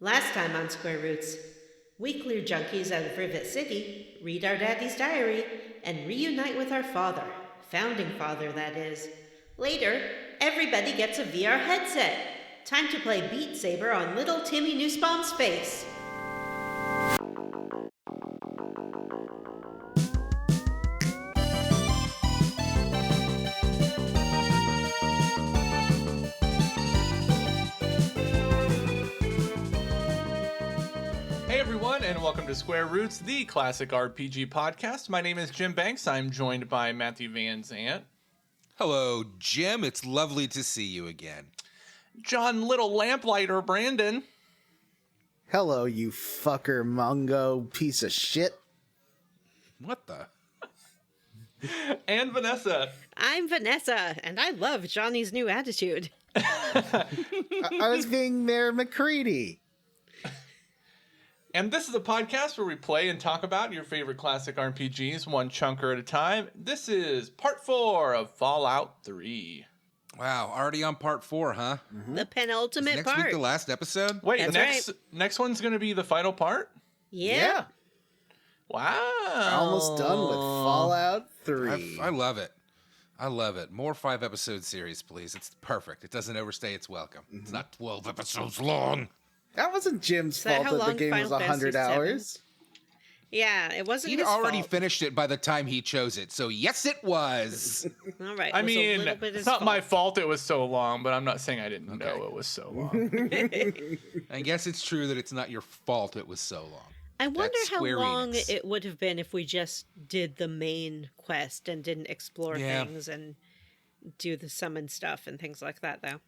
Last time on Square Roots, we clear junkies out of Rivet City, read our daddy's diary, and reunite with our father. Founding father, that is. Later, everybody gets a VR headset. Time to play Beat Saber on little Timmy Nussbaum's face. And welcome to Square Roots, the classic RPG podcast. My name is Jim Banks. I'm joined by Matthew Van Zant. Hello, Jim. It's lovely to see you again. John Little Lamplighter Brandon. Hello, you fucker Mungo piece of shit. What the? And Vanessa. I'm Vanessa, and I love Johnny's new attitude. I was being Mayor McCready. And this is a podcast where we play and talk about your favorite classic RPGs, one chunker at a time. This is part 4 of Fallout 3. Wow, already on part 4, huh? Mm-hmm. The penultimate next part. Next week, the last episode? Wait, That's next one's going to be the final part? Yeah. Wow. Almost done with Fallout 3. I love it. I love it. More 5-episode series, please. It's perfect. It doesn't overstay its welcome. Mm-hmm. It's not 12 episodes long. That wasn't Jim's fault that the game was 100 hours. Yeah, it wasn't He'd his already fault. finished it by the time he chose it, so yes, it was. All right. I mean, it's not my fault it was so long, but I'm not saying I didn't know it was so long. I guess it's true that it's not your fault it was so long. I wonder That's how Square long Enix. it would have been if we just did the main quest and didn't explore Yeah. things and do the summon stuff and things like that, though.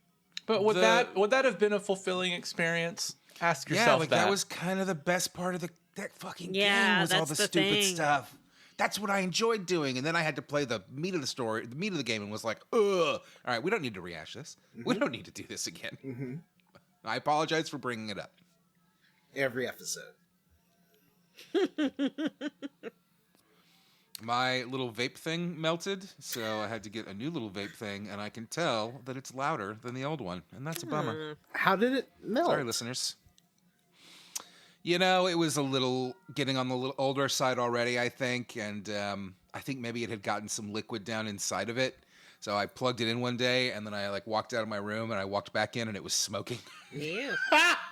But would that have been a fulfilling experience? Ask yourself that was kind of the best part of that fucking game was all the stupid thing. stuff. That's what I enjoyed doing, and then I had to play the meat of the story, the meat of the game, and was like, ugh. All right, we don't need to rehash this. Mm-hmm. We don't need to do this again. Mm-hmm. I apologize for bringing it up. Every episode. My little vape thing melted, so I had to get a new little vape thing, and I can tell that it's louder than the old one, and that's a bummer. How did it melt? Sorry, listeners. You know, it was a little getting on the little older side already, I think, and I think maybe it had gotten some liquid down inside of it. So I plugged it in one day, and then I walked out of my room, and I walked back in, and it was smoking. Ew.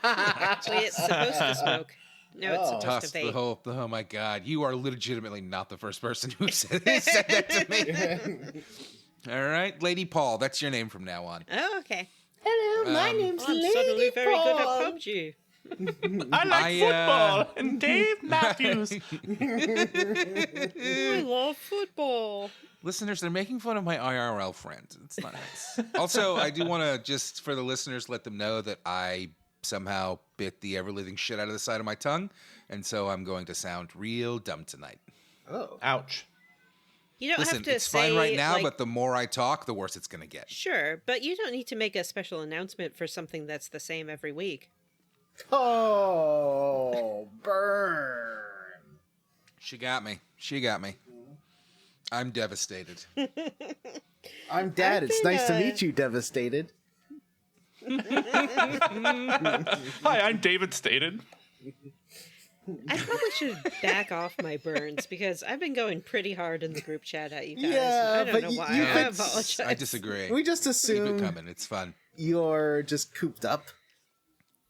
Actually, it's supposed to smoke. No, it's supposed Toss to vape. oh my God, you are legitimately not the first person who said that to me. All right, Lady Paul, that's your name from now on. Oh, okay. Hello, my name's I'm Lady suddenly very Paul. good at PUBG. I like football and Dave Matthews. I love football. Listeners, they're making fun of my IRL friend. It's not nice. Also, I do want to just, for the listeners, let them know that I somehow bit the ever-living shit out of the side of my tongue, and so I'm going to sound real dumb tonight. Oh. Ouch. You don't Listen, have to it's say, fine right now, like, but the more I talk, the worse it's going to get. Sure, but you don't need to make a special announcement for something that's the same every week. Oh, burn. She got me. I'm devastated. I'm Dad. It's nice to meet you, Devastated. Hi, I'm David Stated. I probably should back off my burns because I've been going pretty hard in the group chat at you guys. Yeah, I don't but know you why. could- I apologize. I disagree. We just Keep it assume coming. It's fun. you're just cooped up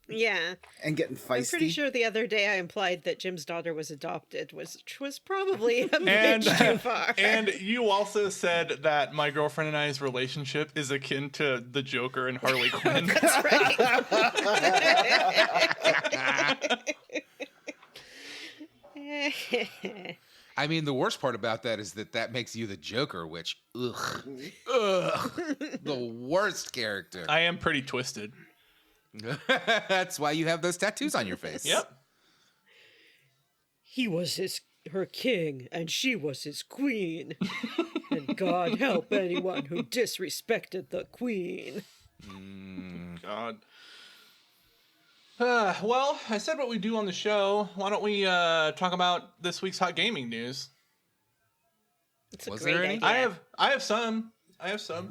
Yeah. and getting feisty. I'm pretty sure the other day I implied that Jim's daughter was adopted, which was probably a bit And too far. and you also said that my girlfriend and I's relationship is akin to the Joker and Harley Quinn. That's right. I mean, the worst part about that is that makes you the Joker, which, ugh, the worst character. I am pretty twisted. That's why you have those tattoos on your face. Yep. He was her king, and she was his queen. And God help anyone who disrespected the queen. God. Well, I said what we do on the show. Why don't we talk about this week's hot gaming news? It's a Was great there any? idea. I have some.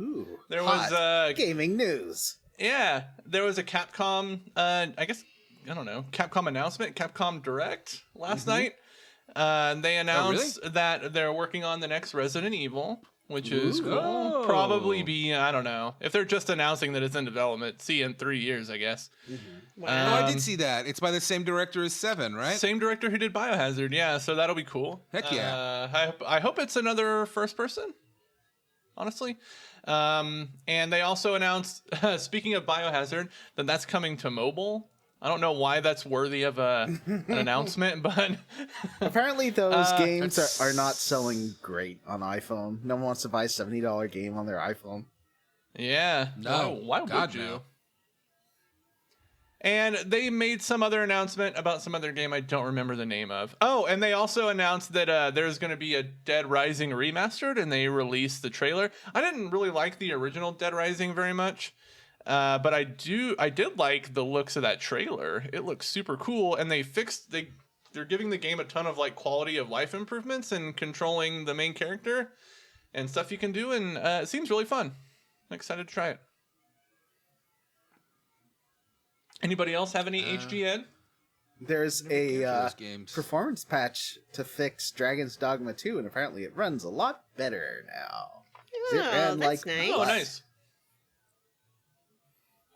Ooh, There hot was gaming news. yeah, there was a Capcom I guess I don't know, Capcom announcement, Capcom Direct last night. They announced that they're working on the next Resident Evil, which is cool. Oh. Probably be, I don't know. If they're just announcing that it's in development, see in 3 years, I guess. Wow. I did see that. It's by the same director as 7, right? Same director who did Biohazard, yeah, so that'll be cool. Heck yeah. I hope it's another first person, honestly. And they also announced, speaking of Biohazard, that that's coming to mobile. I don't know why that's worthy of an announcement, but Apparently, those games are not selling great on iPhone. No one wants to buy a $70 game on their iPhone. yeah, No, why God, would you? no. And they made some other announcement about some other game I don't remember the name of. Oh, and they also announced that there's going to be a Dead Rising remastered, and they released the trailer. I didn't really like the original Dead Rising very much, but I did like the looks of that trailer. It looks super cool, and they're giving the game a ton of like quality of life improvements and controlling the main character and stuff you can do, and it seems really fun. I'm excited to try it. Anybody else have any HG Ed? There's Never cared for a those games. performance patch to fix Dragon's Dogma 2, and apparently it runs a lot better now. Oh, It ran that's like nice. Oh, butt. nice.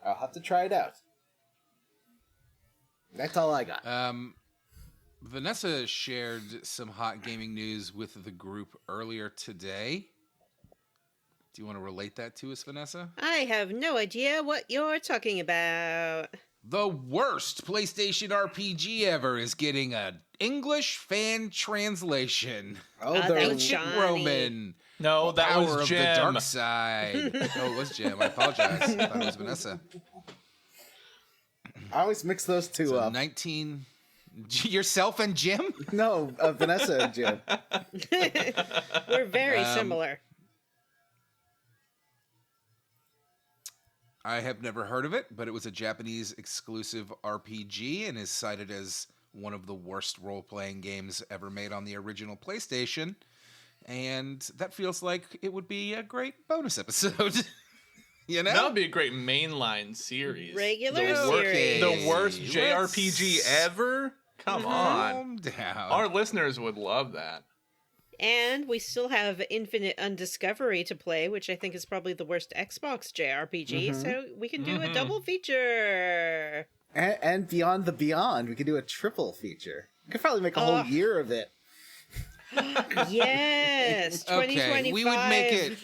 I'll have to try it out. That's all I got. Vanessa shared some hot gaming news with the group earlier today. Do you want to relate that to us, Vanessa? I have no idea what you're talking about. The worst PlayStation RPG ever is getting an English fan translation. Oh, thanks, Ancient Johnny. Roman. No, that Power was of Jim. the dark side. Oh, it was Jim. I apologize. I thought it was Vanessa. I always mix those two So up. 19. Yourself and Jim? No, Vanessa and Jim. We're very similar. I have never heard of it, but it was a Japanese exclusive RPG and is cited as one of the worst role-playing games ever made on the original PlayStation. And that feels like it would be a great bonus episode. You know? That would be a great mainline series. Regular the series. The worst Let's- JRPG ever? Come on. Calm down. Our listeners would love that. And we still have Infinite Undiscovery to play, which I think is probably the worst Xbox JRPG, so we can do a double feature. And Beyond the Beyond, we could do a triple feature. We could probably make a whole year of it. Yes, 2025. Okay, we would make it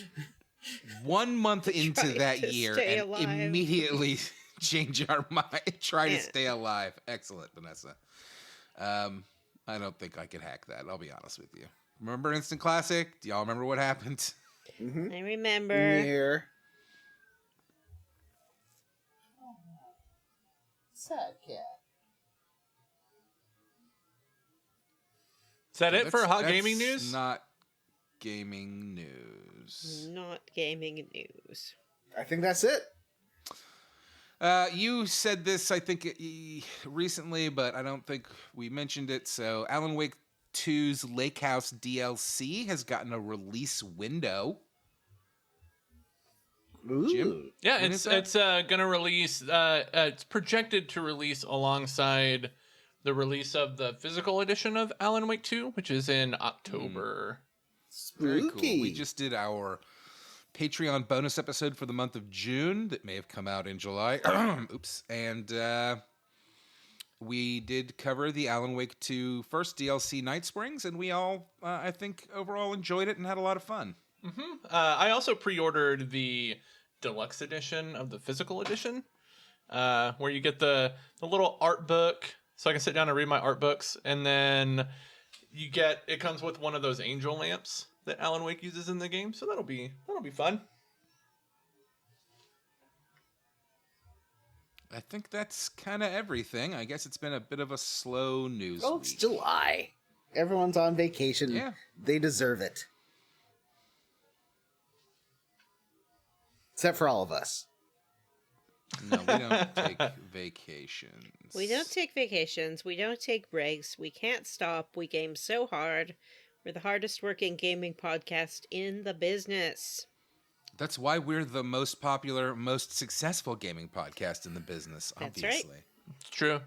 1 month into Try that to year stay and alive. immediately change our mind. Try Yeah. to stay alive. Excellent, Vanessa. I don't think I could hack that. I'll be honest with you. Remember Instant Classic? Do y'all remember what happened? I remember. Year. Sad cat. Is that it for hot That's gaming news? Not gaming news. Not gaming news. I think that's it. You said this, I think, recently, but I don't think we mentioned it. So Alan Wake 2's Lake House DLC has gotten a release window. Ooh. Jim? Yeah, When it's is that? gonna release. It's projected to release alongside the release of the physical edition of Alan Wake 2, which is in October. Very cool. Spooky. We just did our Patreon bonus episode for the month of June that may have come out in July. Oops. And we did cover the Alan Wake 2 first DLC, Night Springs, and we all, I think, overall enjoyed it and had a lot of fun. I also pre-ordered the deluxe edition of the physical edition, where you get the little art book, so I can sit down and read my art books, and then it comes with one of those angel lamps that Alan Wake uses in the game, so that'll be fun. I think that's kind of everything. I guess it's been a bit of a slow news Well, it's week. July. Everyone's on vacation. Yeah. They deserve it. Except for all of us. No, we don't take vacations. We don't take vacations. We don't take breaks. We can't stop. We game so hard. We're the hardest working gaming podcast in the business. That's why we're the most popular, most successful gaming podcast in the business, That's right. obviously. It's true.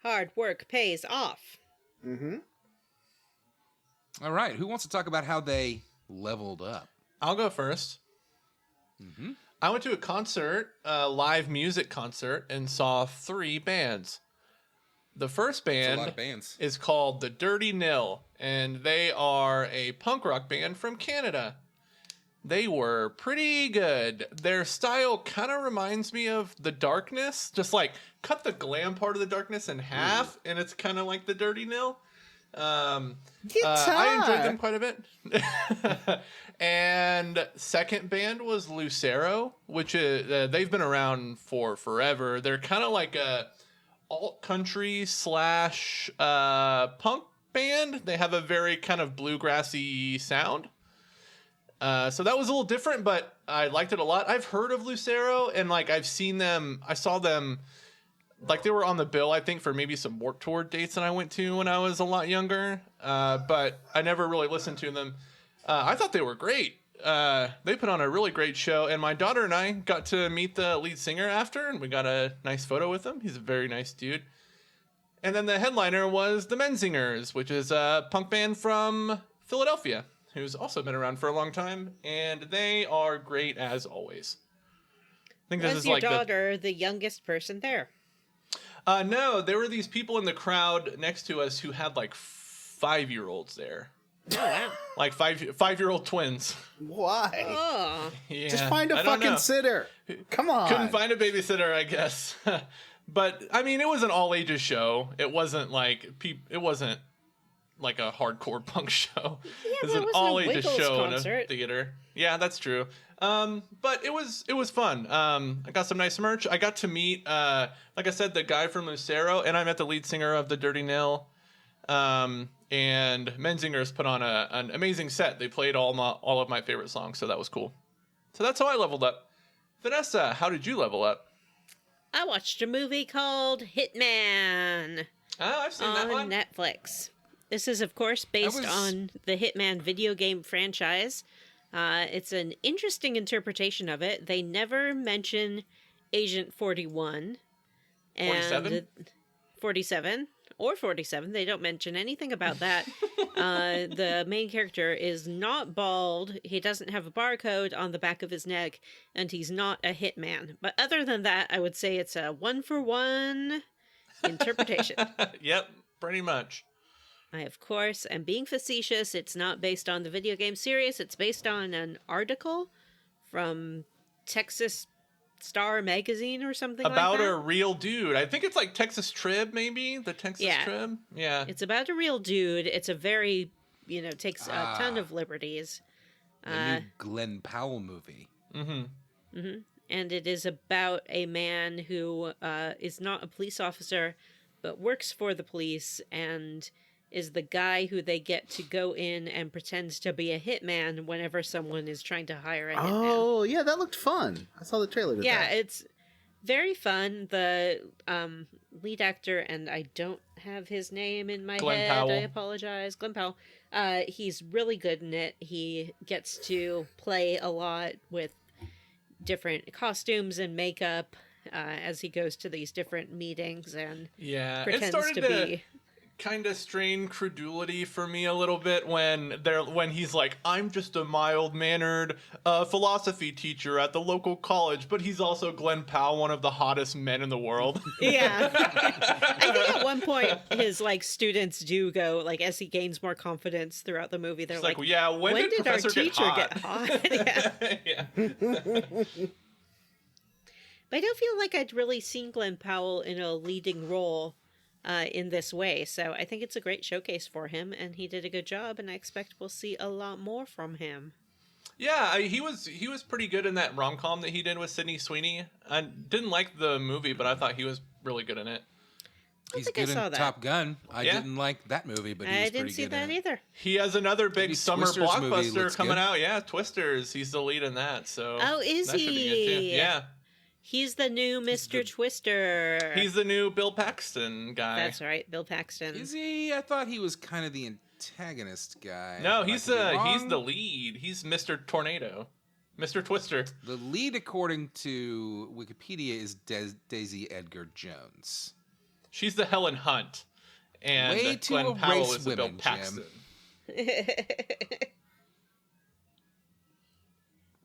hard work pays off. Mm-hmm. All right, who wants to talk about how they leveled up? I'll go first. Mm-hmm. I went to a concert, a live music concert, and saw 3 bands. The first That's a band lot of bands. is called The Dirty Nil, and they are a punk rock band from Canada. They were pretty good. Their style kind of reminds me of The Darkness. Just like cut the glam part of The Darkness in half, and it's kind of like The Dirty Nil. I enjoyed them quite a bit. And second band was Lucero, which is they've been around for forever. They're kind of like a alt country / punk band. They have a very kind of bluegrassy sound. So that was a little different, but I liked it a lot. I've heard of Lucero, and like I saw them, like they were on the bill, I think, for maybe some Warped Tour dates that I went to when I was a lot younger. But I never really listened to them. I thought they were great. They put on a really great show, and my daughter and I got to meet the lead singer after, and we got a nice photo with him. He's a very nice dude. And then the headliner was the Menzingers, which is a punk band from Philadelphia, who's also been around for a long time, and they are great as always. I think this Was is your like daughter the youngest person there? No, there were these people in the crowd next to us who had like 5-year-olds there. Oh, wow. Like five-year-old twins. Why? Oh. Yeah, Just find a I don't fucking know. sitter. Come on. Couldn't find a babysitter, I guess. But I mean, it was an all-ages show. It wasn't like it wasn't like a hardcore punk show. Yeah, It was but an it wasn't a all-ages Wiggles show in a concert. theater. Yeah, that's true. But it was fun. I got some nice merch. I got to meet, like I said, the guy from Lucero, and I met the lead singer of The Dirty Nil. And Menzingers put on an amazing set. They played all of my favorite songs, so that was cool. So that's how I leveled up. Vanessa, how did you level up? I watched a movie called Hitman Oh, I've seen that on one. Netflix. This is, of course, based on the Hitman video game franchise. It's an interesting interpretation of it. They never mention Agent 41 and 47? 47 or 47. They don't mention anything about that. The main character is not bald. He doesn't have a barcode on the back of his neck, and he's not a hitman. But other than that, I would say it's a 1-for-1 interpretation. Yep, pretty much. I, of course, am being facetious. It's not based on the video game series. It's based on an article from Texas Star magazine or something About like that. a real dude. I think it's like Texas Trib, maybe? The Texas Trib? Yeah. It's about a real dude. It's a very, takes a ton of liberties. The new Glenn Powell movie. Mm-hmm. And it is about a man who is not a police officer, but works for the police and is the guy who they get to go in and pretend to be a hitman whenever someone is trying to hire a hitman. Oh, yeah, that looked fun. I saw the trailer to Yeah, that. it's very fun. The lead actor, and I don't have his name in my Glenn head. Powell. I apologize. Glenn Powell. He's really good in it. He gets to play a lot with different costumes and makeup as he goes to these different meetings and Yeah. It pretends started to to be... kind of strain credulity for me a little bit when he's like, I'm just a mild-mannered philosophy teacher at the local college, but he's also Glenn Powell, one of the hottest men in the world. Yeah. I think at one point his students do go, as he gains more confidence throughout the movie, they're It's like, like, yeah, when did our Professor teacher get hot? Yeah. Yeah. But I don't feel like I'd really seen Glenn Powell in a leading role in this way, so I think it's a great showcase for him, and he did a good job, and I expect we'll see a lot more from him. Yeah, he was pretty good in that rom-com that he did with Sydney Sweeney. I didn't like the movie, but I thought he was really good in it. He's think I good saw in that. Top Gun. I Yeah. didn't like that movie, but he was I didn't pretty see good that in it. either. He has another big Maybe summer Twisters movie blockbuster looks coming good. out. Yeah, Twisters. He's the lead in that. So Oh, is that should be good too. he? Yeah, He's the new Mr. Twister. he's the new Bill Paxton guy. That's right, Bill Paxton. Is he? I thought he was kind of the antagonist guy. No, but I he's could be he's wrong. the lead. He's Mr. Tornado, Mr. Twister. The lead, according to Wikipedia, is Daisy Edgar Jones. She's the Helen Hunt, and Way to Glenn Powell erase is the Bill women, Paxton. Jim.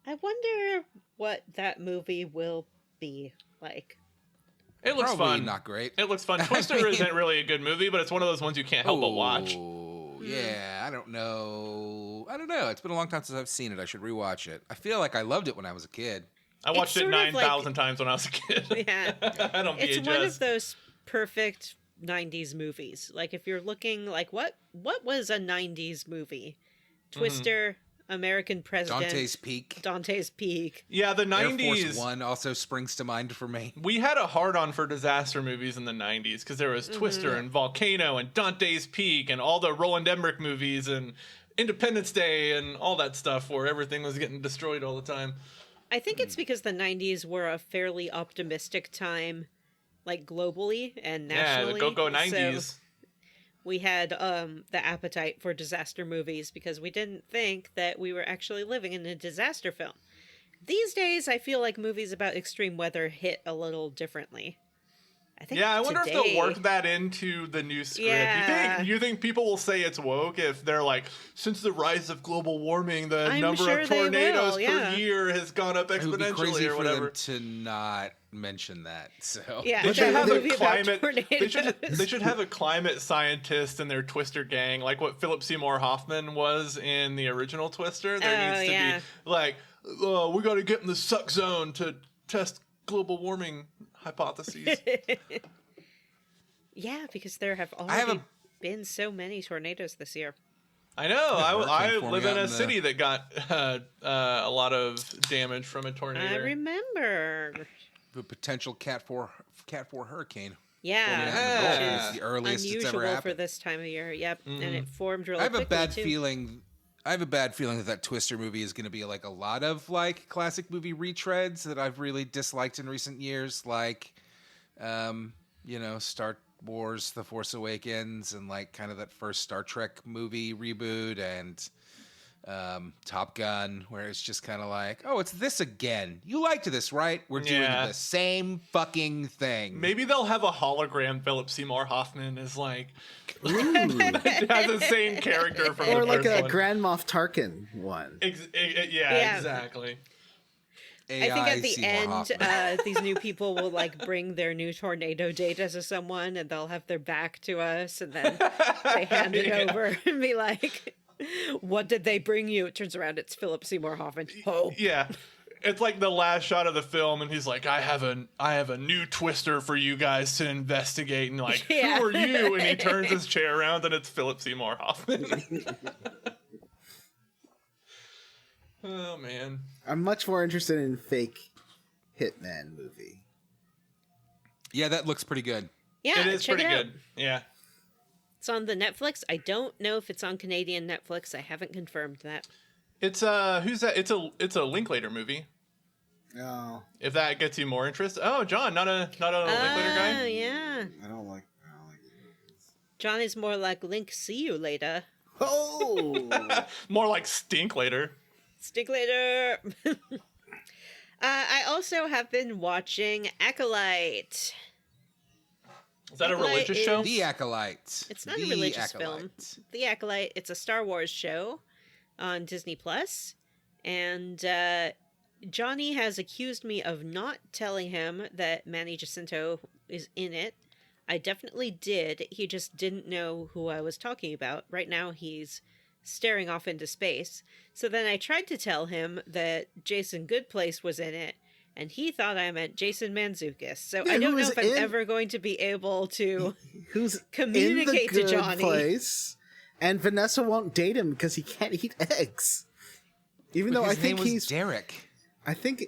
I wonder what that movie will be like. It looks Probably fun. not great. It looks fun. Twister isn't really a good movie, but it's one of those ones you can't help but watch. Oh, yeah, I don't know. It's been a long time since I've seen it. I should rewatch it. I feel like I loved it when I was a kid. I watched it sort of 9,000 times when I was a kid. Yeah. I don't VHS. It's one of those perfect 90s movies. Like, if you're looking, like, what was a 90s movie? Twister, American President. Dante's Peak. Yeah, the Air 90s. Force One also springs to mind for me. We had a hard-on for disaster movies in the 90s because there was Twister and Volcano and Dante's Peak and all the Roland Emmerich movies and Independence Day and all that stuff where everything was getting destroyed all the time. I think it's because the 90s were a fairly optimistic time, like, globally and nationally. Yeah, the go-go 90s. So we had the appetite for disaster movies because we didn't think that we were actually living in a disaster film. These days, I feel like movies about extreme weather hit a little differently. I wonder if they'll work that into the new script. Yeah. You think people will say it's woke if they're like, since the rise of global warming, the I'm number sure of they tornadoes will, yeah. per year has gone up It would be exponentially crazy or for whatever. them to not mention that. So Yeah, They it's should a have a movie about climate. tornadoes. They should have a climate scientist in their Twister gang, like what Philip Seymour Hoffman was in the original Twister. There needs to be like, we got to get in the suck zone to test global warming hypotheses. Yeah, because there have already been so many tornadoes this year. I know. I live in a the city that got a lot of damage from a tornado. I remember. the potential Cat 4 hurricane. Yeah, Yeah. It's the earliest it's unusual ever happened. for this time of year. Yep, and it formed really I have quickly, a bad too. feeling. I have a bad feeling that Twister movie is going to be like a lot of like classic movie retreads that I've really disliked in recent years, like, Star Wars: The Force Awakens, and like kind of that first Star Trek movie reboot, and Top Gun, where it's just kind of like, oh, it's this again. You liked this, right? We're doing the same fucking thing. Maybe they'll have a hologram Philip Seymour Hoffman is like has the same character from Or the like first a one. Grand Moff Tarkin one. Yeah. Exactly. I think at the Seymour end, Hoffman. these new people will like bring their new tornado data to someone, and they'll have their back to us, and then they hand it over and be like, "What did they bring you?" It turns around, it's Philip Seymour Hoffman. Oh, Yeah. It's like the last shot of the film, and he's like, I have a new Twister for you guys to investigate. And like, Yeah. who are you? And he turns his chair around, and it's Philip Seymour Hoffman. Oh, man. I'm much more interested in fake Hitman movie. Yeah, that looks pretty good. yeah, It is check pretty it out. good. Yeah. It's on the Netflix. I don't know if it's on Canadian Netflix. I haven't confirmed that. It's who's that? It's a Linklater movie. Oh, If that gets you more interest. Oh, John, not a Linklater guy. Oh, yeah. I don't like it. John is more like Link. See you later. Oh, More like Stink later. Stick later. I also have been watching Acolyte. Is that a Acolyte religious is- show? The Acolyte. It's not The a religious film. Acolyte. The Acolyte. It's a Star Wars show on Disney Plus, and Johnny has accused me of not telling him that Manny Jacinto is in it. I definitely did. He just didn't know who I was talking about. Right now, he's staring off into space. So then I tried to tell him that Jason Goodplace was in it, and he thought I meant Jason Mantzoukas. So Yeah, I don't who know is if I'm in- ever going to be able to who's communicate in the to good Johnny. place, and Vanessa won't date him because he can't eat eggs. Even though His I think name was he's, Derek. I think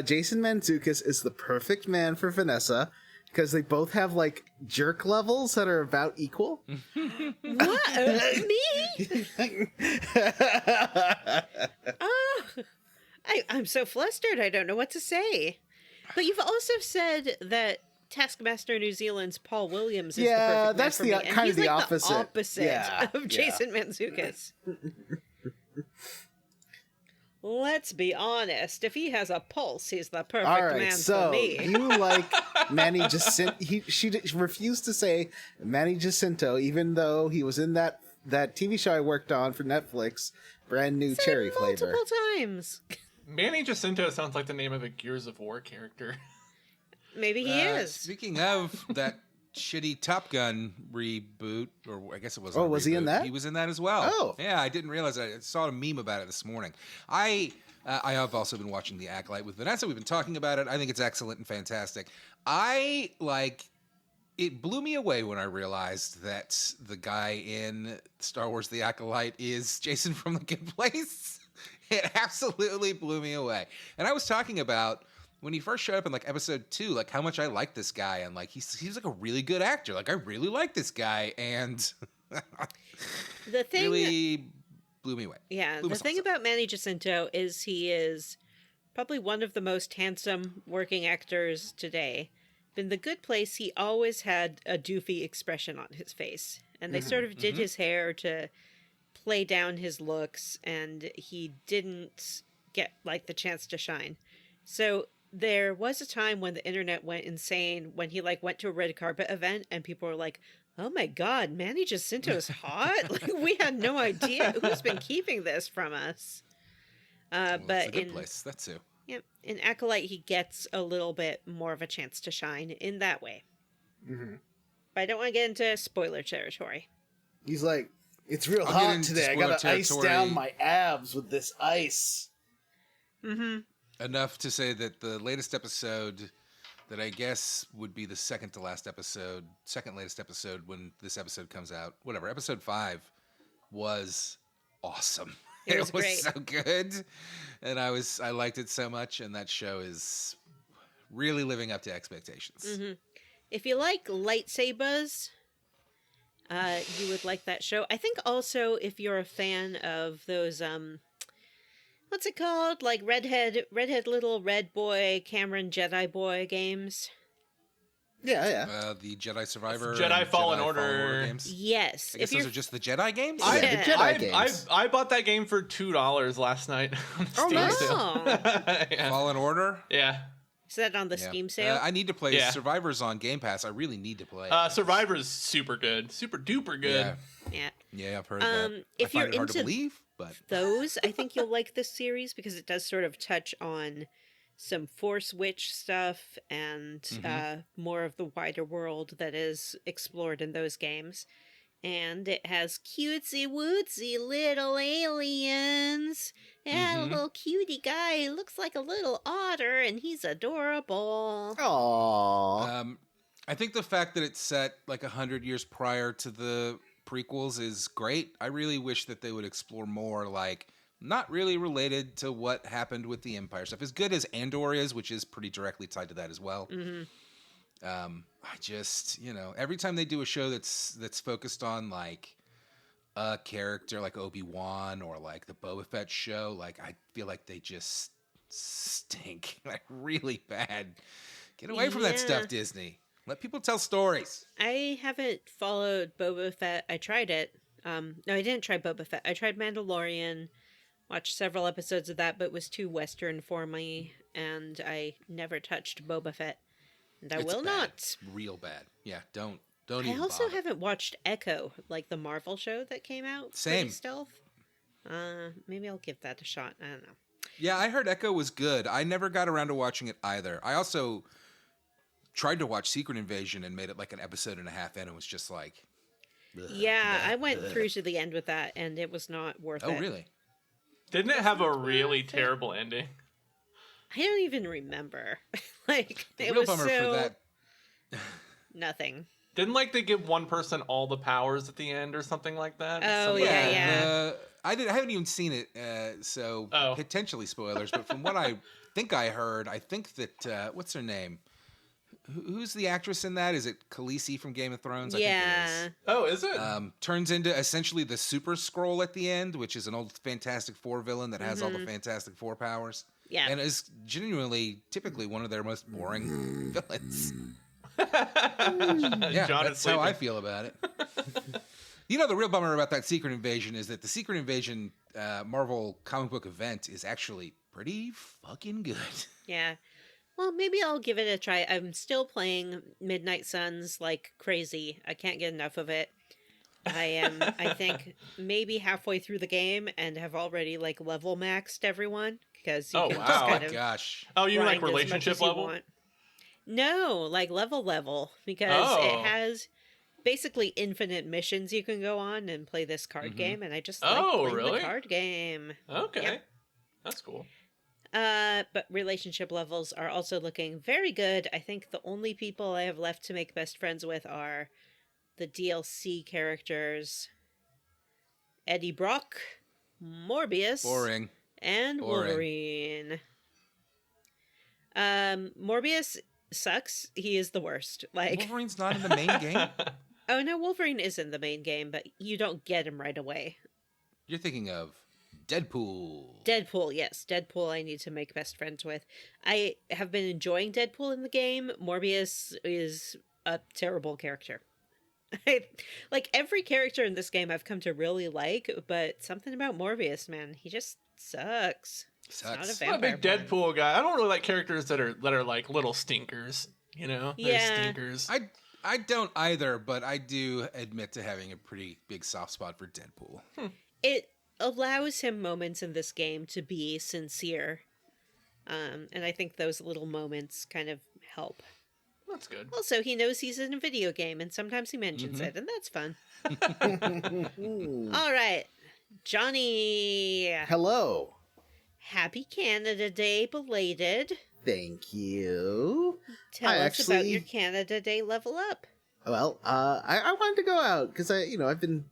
Jason Mantzoukas is the perfect man for Vanessa because they both have like jerk levels that are about equal. What? Me? Oh, I'm so flustered. I don't know what to say. But you've also said that Taskmaster New Zealand's Paul Williams is Yeah, the perfect that's man the- for me. And kind he's of the like opposite. The opposite Yeah, of yeah. Jason Mantzoukas. Let's be honest. If he has a pulse, he's the perfect All right, man so for me. you like Manny Jacinto. She refused to say Manny Jacinto, even though he was in that TV show I worked on for Netflix, brand new Said cherry it flavor. multiple times. Manny Jacinto sounds like the name of a Gears of War character. Maybe he is. Speaking of that shitty Top Gun reboot, or I guess it was. Oh, was he in that? He was in that as well. Oh. Yeah, I didn't realize. I saw a meme about it this morning. I have also been watching The Acolyte with Vanessa. We've been talking about it. I think it's excellent and fantastic. It blew me away when I realized that the guy in Star Wars The Acolyte is Jason from The Good Place. It absolutely blew me away. And I was talking about when he first showed up in like episode 2, like how much I like this guy, and like he's like a really good actor. Like I really like this guy, and The thing really blew me away. Yeah, Blew the my thing socks off. about Manny Jacinto is he is probably one of the most handsome working actors today. In The Good Place, he always had a doofy expression on his face, and they sort of did his hair to play down his looks, and he didn't get like the chance to shine. So there was a time when the internet went insane when he like went to a red carpet event, and people were like, "Oh my God, Manny Jacinto's hot!" Like we had no idea who's been keeping this from us. Well, But it's a good in place. That's who. yeah, in Acolyte, he gets a little bit more of a chance to shine in that way. Mm-hmm. But I don't want to get into spoiler territory. He's like, it's real I'll get hot into today. I spoiler gotta ice territory. down my abs with this ice. Mm-hmm. Enough to say that the latest episode, that I guess would be the second latest episode when this episode comes out, whatever, episode 5 was awesome. It was great. So good, and I liked it so much, and that show is really living up to expectations. Mm-hmm. If you like lightsabers, you would like that show. I think also if you're a fan of those what's it called? Like redhead little red boy, Cameron Jedi boy games. Yeah. The Jedi Survivor, Jedi and Fallen Order games. Yes. I guess those are just the Jedi games. Yeah, the Jedi games. I bought that game for $2 last night on the Steam nice. sale. Yeah. Fallen Order. Yeah. Is that on the Yeah. Steam sale? I need to play Yeah. Survivors on Game Pass. I really need to play it. Survivor's super good. Super duper good. Yeah. Yeah. Yeah, I've heard of that. If I you're find it hard to into believe, but those, I think you'll like this series because it does sort of touch on some Force Witch stuff and more of the wider world that is explored in those games. And it has cutesy wootsy little aliens. And a little cutie guy who looks like a little otter, and he's adorable. Aww. I think the fact that it's set like 100 years prior to the prequels is great. I really wish that they would explore more, like, not really related to what happened with the Empire stuff. As good as Andor is, which is pretty directly tied to that as well. I just, every time they do a show that's focused on like a character like Obi-Wan or like the Boba Fett show, like I feel like they just stink like really bad. Get away from that stuff, Disney. Let people tell stories. I haven't followed Boba Fett. I tried it. No, I didn't try Boba Fett. I tried Mandalorian, watched several episodes of that, but it was too Western for me, and I never touched Boba Fett. And I It's will bad. not. Real bad. Yeah, don't I even also bother. haven't watched Echo, like the Marvel show that came out. Same. Pretty stealth. Maybe I'll give that a shot. I don't know. Yeah, I heard Echo was good. I never got around to watching it either. I also tried to watch Secret Invasion and made it like an episode and a half in and was just like... Yeah, I went through to the end with that, and it was not worth it. Oh, really? Didn't it have a really terrible ending? I don't even remember. Like, The it real was bummer so... for that... Nothing. Didn't like they give one person all the powers at the end or something like that? Oh, Something- yeah. I haven't even seen it, so Oh. potentially spoilers. But from what I think I heard, I think that what's her name? Who's the actress in that? Is it Khaleesi from Game of Thrones? I Yeah. think it Oh, is it? is. Turns into essentially the Super Scroll at the end, which is an old Fantastic Four villain that has all the Fantastic Four powers. Yeah. And is genuinely, typically one of their most boring villains. Yeah, John is that's how I sleeping. feel about it. You know, the real bummer about that Secret Invasion is that the Secret Invasion Marvel comic book event is actually pretty fucking good. Yeah. Well, maybe I'll give it a try. I'm still playing Midnight Suns like crazy. I can't get enough of it. I am, I think, maybe halfway through the game and have already like level maxed everyone because you Oh, can wow. just Oh kind my of gosh. Oh, you mean like grind as much relationship as you level? want. No, like level because Oh. it has basically infinite missions you can go on and play this card game, and I just like Oh, playing really? the card game. Okay. Yep. That's cool. But relationship levels are also looking very good. I think the only people I have left to make best friends with are the DLC characters Eddie Brock, Morbius, Boring. and Boring. Wolverine. Morbius sucks. He is the worst. Like, Wolverine's not in the main game? oh no, Wolverine is in the main game, but you don't get him right away. You're thinking of Deadpool. Deadpool, yes. Deadpool I need to make best friends with. I have been enjoying Deadpool in the game. Morbius is a terrible character. Like, every character in this game I've come to really like, but something about Morbius, man, he just sucks. Sucks. Not a I'm a big vampire. Deadpool guy. I don't really like characters that are like little stinkers. You know, they're Yeah. stinkers. I don't either, but I do admit to having a pretty big soft spot for Deadpool. It allows him moments in this game to be sincere. And I think those little moments kind of help. That's good. Also, he knows he's in a video game, and sometimes he mentions it, and that's fun. All right, Johnny. Hello. Happy Canada Day belated. Thank you. Tell us about your Canada Day level up. Well, I wanted to go out because I've been.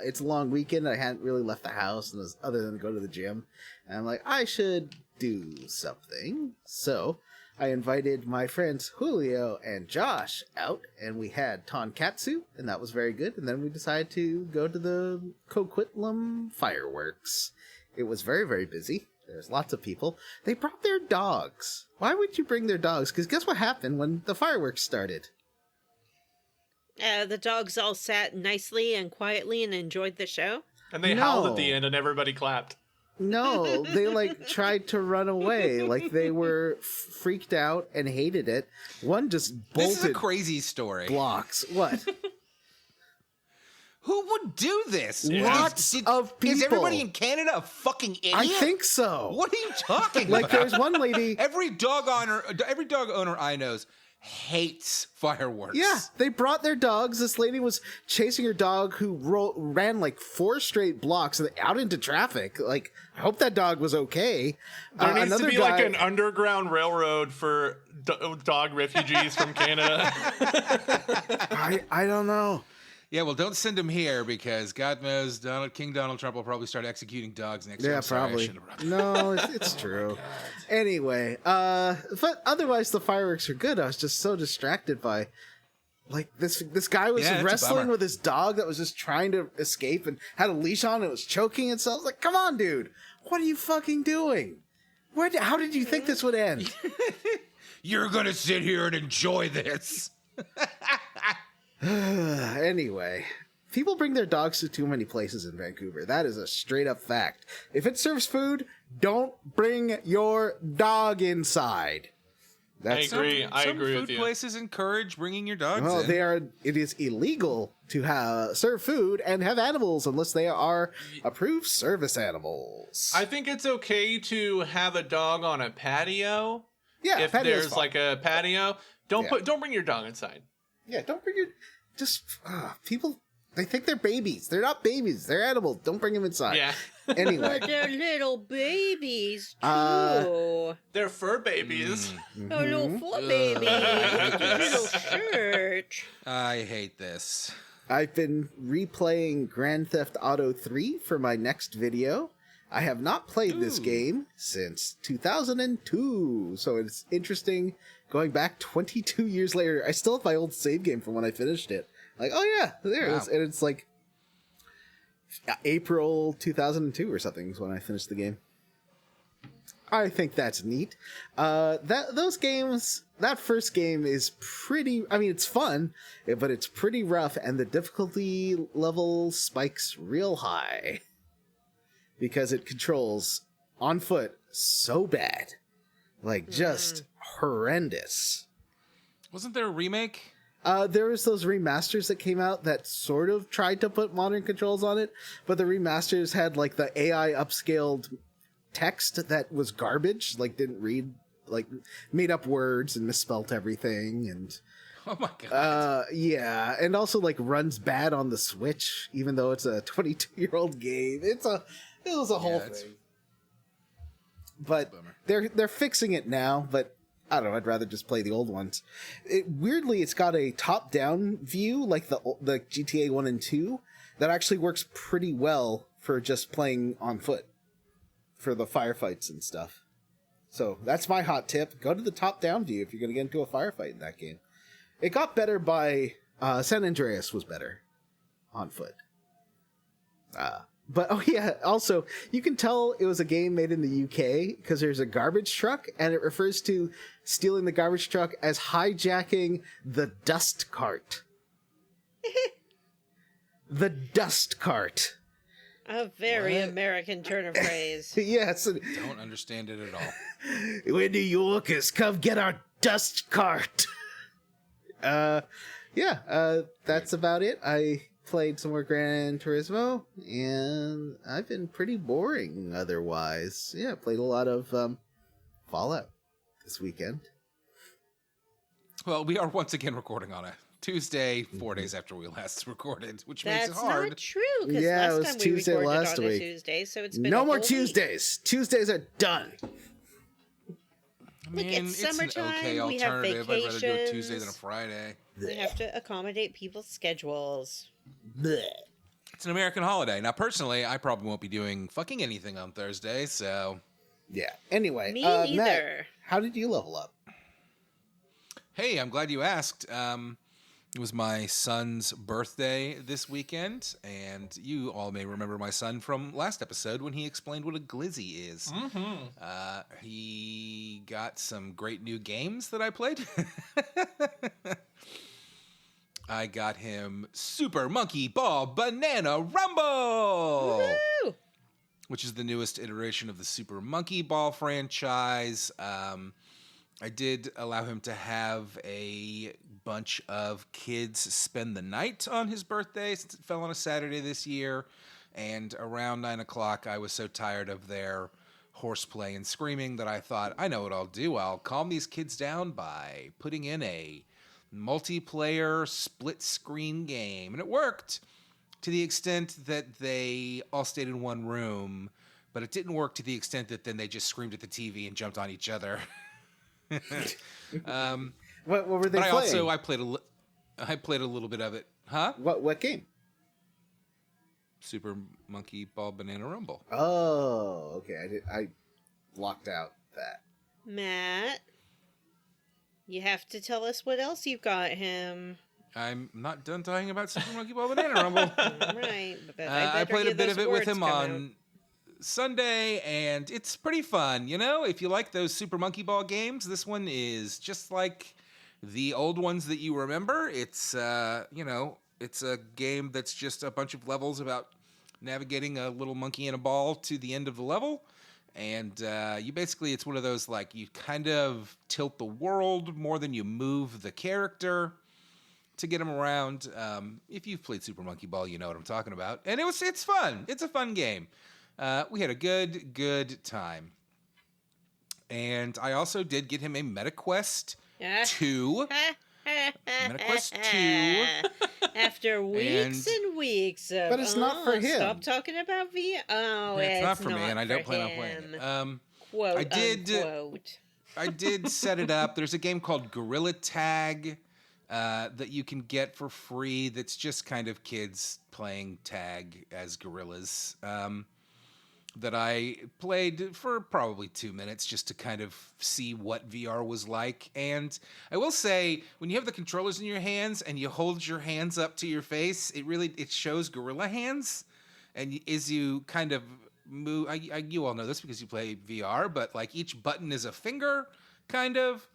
It's a long weekend. I hadn't really left the house, and other than go to the gym, and I'm like, I should do something. So I invited my friends Julio and Josh out, and we had tonkatsu, and that was very good. And then we decided to go to the Coquitlam fireworks. It was very, very busy. There's lots of people. They brought their dogs. Why would you bring their dogs? Because guess what happened when the fireworks started? The dogs all sat nicely and quietly and enjoyed the show. And they howled at the end, and everybody clapped. No, they tried to run away. Like they were freaked out and hated it. One just bolted. This is a crazy story. Blocks. What? Who would do this? Lots of people. Is everybody in Canada a fucking idiot? I think so. What are you talking Like about? there's one lady. Every dog owner I know hates fireworks. Yeah, they brought their dogs. This lady was chasing her dog who ran like 4 straight blocks out into traffic. Like, I hope that dog was okay. There needs to another be guy, like an underground railroad for dog refugees from Canada. I don't know. Yeah, well, don't send him here because God knows King Donald Trump will probably start executing dogs next year. Yeah, I'm sorry, I probably. shouldn't have brought No, it's true. Anyway, but otherwise the fireworks are good. I was just so distracted by like this guy was Yeah, it's a wrestling bummer. with his dog that was just trying to escape and had a leash on and was choking and so I was like, come on, dude. What are you fucking doing? How did you think this would end? You're gonna sit here and enjoy this. Anyway, people bring their dogs to too many places in Vancouver. That is a straight up fact. If it serves food, don't bring your dog inside. That's I agree. I agree Some with food you. places encourage bringing your dogs well, in. it is illegal to serve food and have animals unless they are approved service animals. I think it's okay to have a dog on a patio. Yeah, if patio's there's fine. like a patio, don't Yeah. don't bring your dog inside. Yeah, don't bring your people. They think they're babies. They're not babies. They're animals. Don't bring them inside. Yeah. Anyway, But they're little babies, too. They're fur babies. Oh, little foot babies. With a little shirt. I hate this. I've been replaying Grand Theft Auto 3 for my next video. I have not played this game since 2002, so it's interesting going back 22 years later. I still have my old save game from when I finished it. Like, oh yeah, there it is. And it's like April 2002 or something is when I finished the game. I think that's neat. Those games, that first game is pretty. I mean, it's fun, but it's pretty rough, and the difficulty level spikes real high because it controls on foot so bad, like just horrendous. Wasn't there a remake? There was those remasters that came out that sort of tried to put modern controls on it, but the remasters had like the AI upscaled text that was garbage, like didn't read, like made up words and misspelt everything, and Oh my god. yeah, and also like runs bad on the Switch, even though it's a 22-year-old game. It was a whole thing. But they're fixing it now, but I don't know, I'd rather just play the old ones. Weirdly, it's got a top-down view, like the GTA 1 and 2, that actually works pretty well for just playing on foot, for the firefights and stuff. So that's my hot tip. Go to the top-down view if you're going to get into a firefight in that game. It got better by... San Andreas was better on foot. But, oh yeah, also, you can tell it was a game made in the UK because there's a garbage truck, and it refers to stealing the garbage truck as hijacking the dust cart. The dust cart. A very What? American turn of phrase. Yes. Don't understand it at all. We're New Yorkers, come get our dust cart. That's about it. I played some more Gran Turismo, and I've been pretty boring otherwise. Yeah, played a lot of Fallout this weekend. Well, we are once again recording on a Tuesday, 4 days after we last recorded, which makes That's it hard. not true, because Yeah, it last was time we Tuesday recorded last on week. a Tuesday, so it's been No a more whole week. Tuesdays. Tuesdays are done. I Look, mean, it's it's an summertime, okay we have alternative. I'd rather do a Tuesday than a vacations. Friday. We have to accommodate people's schedules. Blech. It's an American holiday. Now, personally, I probably won't be doing fucking anything on Thursday, so... Yeah. Anyway, Me Matt, neither. how did you level up? Hey, I'm glad you asked. It was my son's birthday this weekend, and you all may remember my son from last episode when he explained what a glizzy is. He got some great new games that I played. I got him Super Monkey Ball Banana Rumble! Woo! Which is the newest iteration of the Super Monkey Ball franchise. I did allow him to have a bunch of kids spend the night on his birthday, since it fell on a Saturday this year. And around 9 o'clock, I was so tired of their horseplay and screaming that I thought, I know what I'll do. I'll calm these kids down by putting in a multiplayer split-screen game. And it worked, to the extent that they all stayed in one room, but it didn't work to the extent that then they just screamed at the TV and jumped on each other. What were they But playing? I played a little bit of it. Huh? What game? Super Monkey Ball Banana Rumble. Oh, okay. I blocked out that. Matt, you have to tell us what else you've got him. I'm not done talking about Super Monkey Ball Banana Rumble. Right. But I played a bit of it with him on on. Sunday, and it's pretty fun. You know, if you like those Super Monkey Ball games, this one is just like the old ones that you remember. It's, it's a game that's just a bunch of levels about navigating a little monkey and a ball to the end of the level. And it's one of those, like, you kind of tilt the world more than you move the character to get him around. If you've played Super Monkey Ball, you know what I'm talking about. And it's fun. It's a fun game. We had a good time. And I also did get him a MetaQuest 2. MetaQuest 2. After weeks and weeks of... But it's not for him. Stop talking about VR. Oh, It's not for me, and I don't plan on for playing him. it. Quote, I unquote. did set it up. There's a game called Gorilla Tag that you can get for free that's just kind of kids playing tag as gorillas. That I played for probably 2 minutes just to kind of see what VR was like. And I will say, when you have the controllers in your hands and you hold your hands up to your face, it shows gorilla hands. And as you kind of move. You all know this because you play VR, but like each button is a finger, kind of.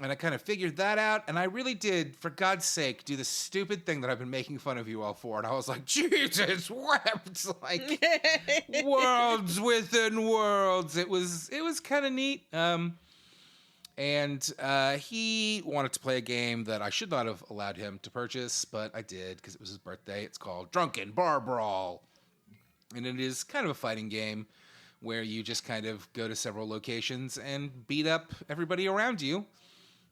And I kind of figured that out, and I really did, for God's sake, do the stupid thing that I've been making fun of you all for. And I was like, Jesus wept, like worlds within worlds. It was kind of neat. And he wanted to play a game that I should not have allowed him to purchase, but I did because it was his birthday. It's called Drunken Bar Brawl, and it is kind of a fighting game where you just kind of go to several locations and beat up everybody around you.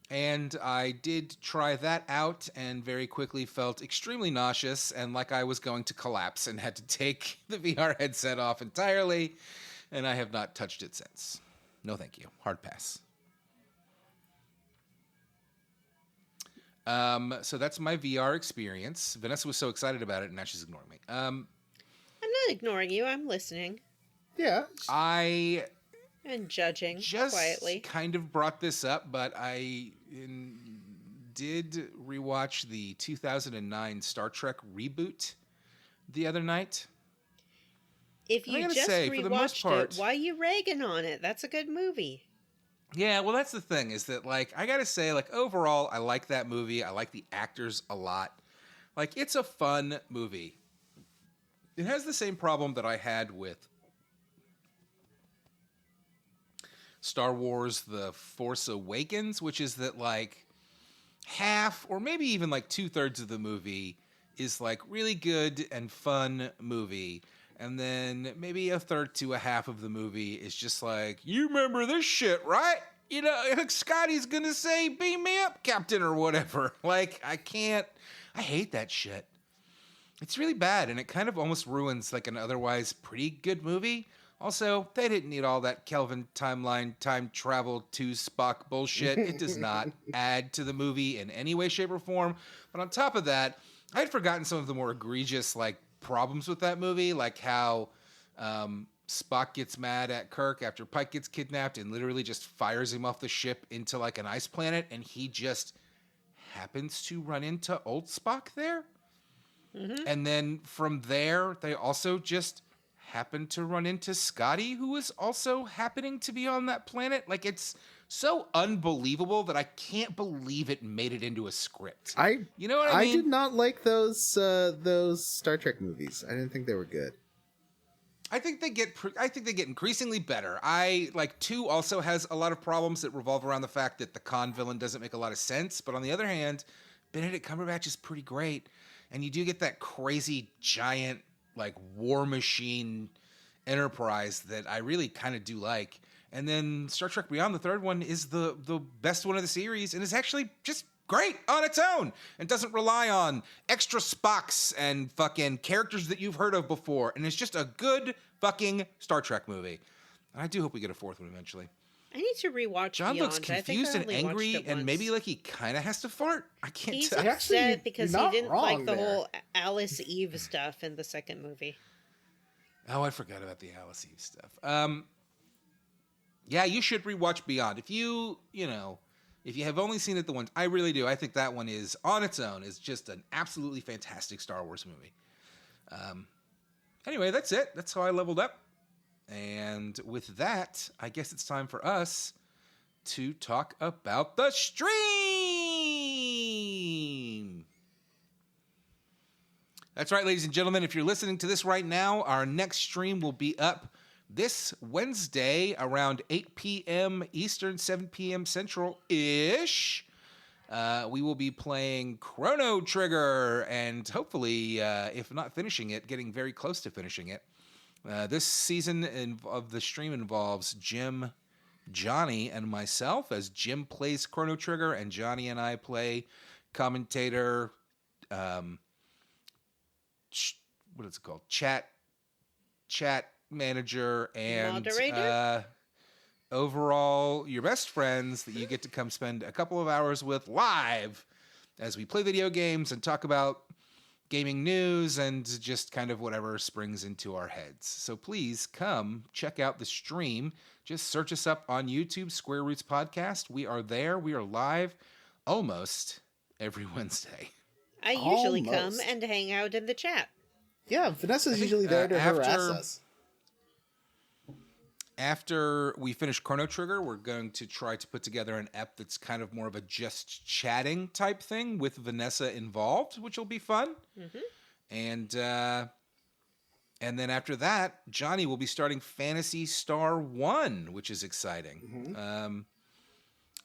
And I did try that out and very quickly felt extremely nauseous and like I was going to collapse and had to take the VR headset off entirely. And I have not touched it since. No, thank you. Hard pass. So that's my VR experience. Vanessa was so excited about it, and now she's ignoring me. I'm not ignoring you. I'm listening Yeah. I and judging just quietly. kind of brought this up, but I did rewatch the 2009 Star Trek reboot the other night. If And I you gotta just say, for the most rewatched part- it, why you ragging on it? That's a good movie. Yeah, well, that's the thing, is that, like, I gotta say, like, overall, I like that movie. I like the actors a lot. Like, it's a fun movie. It has the same problem that I had with Star Wars The Force Awakens, which is that, like, half or maybe even, like, 2/3 of the movie is, like, really good and fun movie. And then maybe a third to a half of the movie is just like, you remember this shit, right? You know, Scotty's gonna say, beam me up, Captain, or whatever. Like, I hate that shit. It's really bad, and it kind of almost ruins, like, an otherwise pretty good movie. Also, they didn't need all that Kelvin timeline, time travel to Spock bullshit. It does not add to the movie in any way, shape, or form. But on top of that, I had forgotten some of the more egregious, like, problems with that movie, like how Spock gets mad at Kirk after Pike gets kidnapped and literally just fires him off the ship into like an ice planet, and he just happens to run into old Spock there. Mm-hmm. And then from there, they also just happen to run into Scotty, who is also happening to be on that planet. Like, it's so unbelievable that I can't believe it made it into a script. You know what I mean? I did not like those Star Trek movies. I didn't think they were good. I think they get increasingly better. I like 2 also has a lot of problems that revolve around the fact that the con villain doesn't make a lot of sense. But on the other hand, Benedict Cumberbatch is pretty great, and you do get that crazy giant like war machine enterprise that I really kind of do like. And then Star Trek Beyond, the third one, is the best one of the series and is actually just great on its own and doesn't rely on extra Spocks and fucking characters that you've heard of before. And it's just a good fucking Star Trek movie. And I do hope we get a 4th one eventually. I need to rewatch John Beyond. looks confused and angry, and maybe like he kind of has to fart. I can't He's tell. upset because he didn't like the there. whole Alice Eve stuff in the second movie. Oh, I forgot about the Alice Eve stuff. Yeah, you should rewatch Beyond. If you have only seen it the once, I really do. I think that one is, on its own, is just an absolutely fantastic Star Wars movie. Anyway, that's it. That's how I leveled up. And with that, I guess it's time for us to talk about the stream. That's right, ladies and gentlemen. If you're listening to this right now, our next stream will be up this Wednesday around 8 p.m. Eastern, 7 p.m. Central-ish. We will be playing Chrono Trigger and hopefully, if not finishing it, getting very close to finishing it. This season of the stream involves Jim, Johnny, and myself, as Jim plays Chrono Trigger and Johnny and I play commentator, what is it called? Chat manager, and Moderator? Overall, your best friends that you get to come spend a couple of hours with live as we play video games and talk about gaming news and just kind of whatever springs into our heads. So please come check out the stream. Just search us up on YouTube, Square Roots Podcast. We are there. We are live almost every Wednesday. I usually Almost. come and hang out in the chat. Yeah, Vanessa's usually there to harass us. after we finish Chrono Trigger, we're going to try to put together an ep that's kind of more of a just chatting type thing with Vanessa involved, which will be fun. And then after that, Johnny will be starting Phantasy Star 1, which is exciting.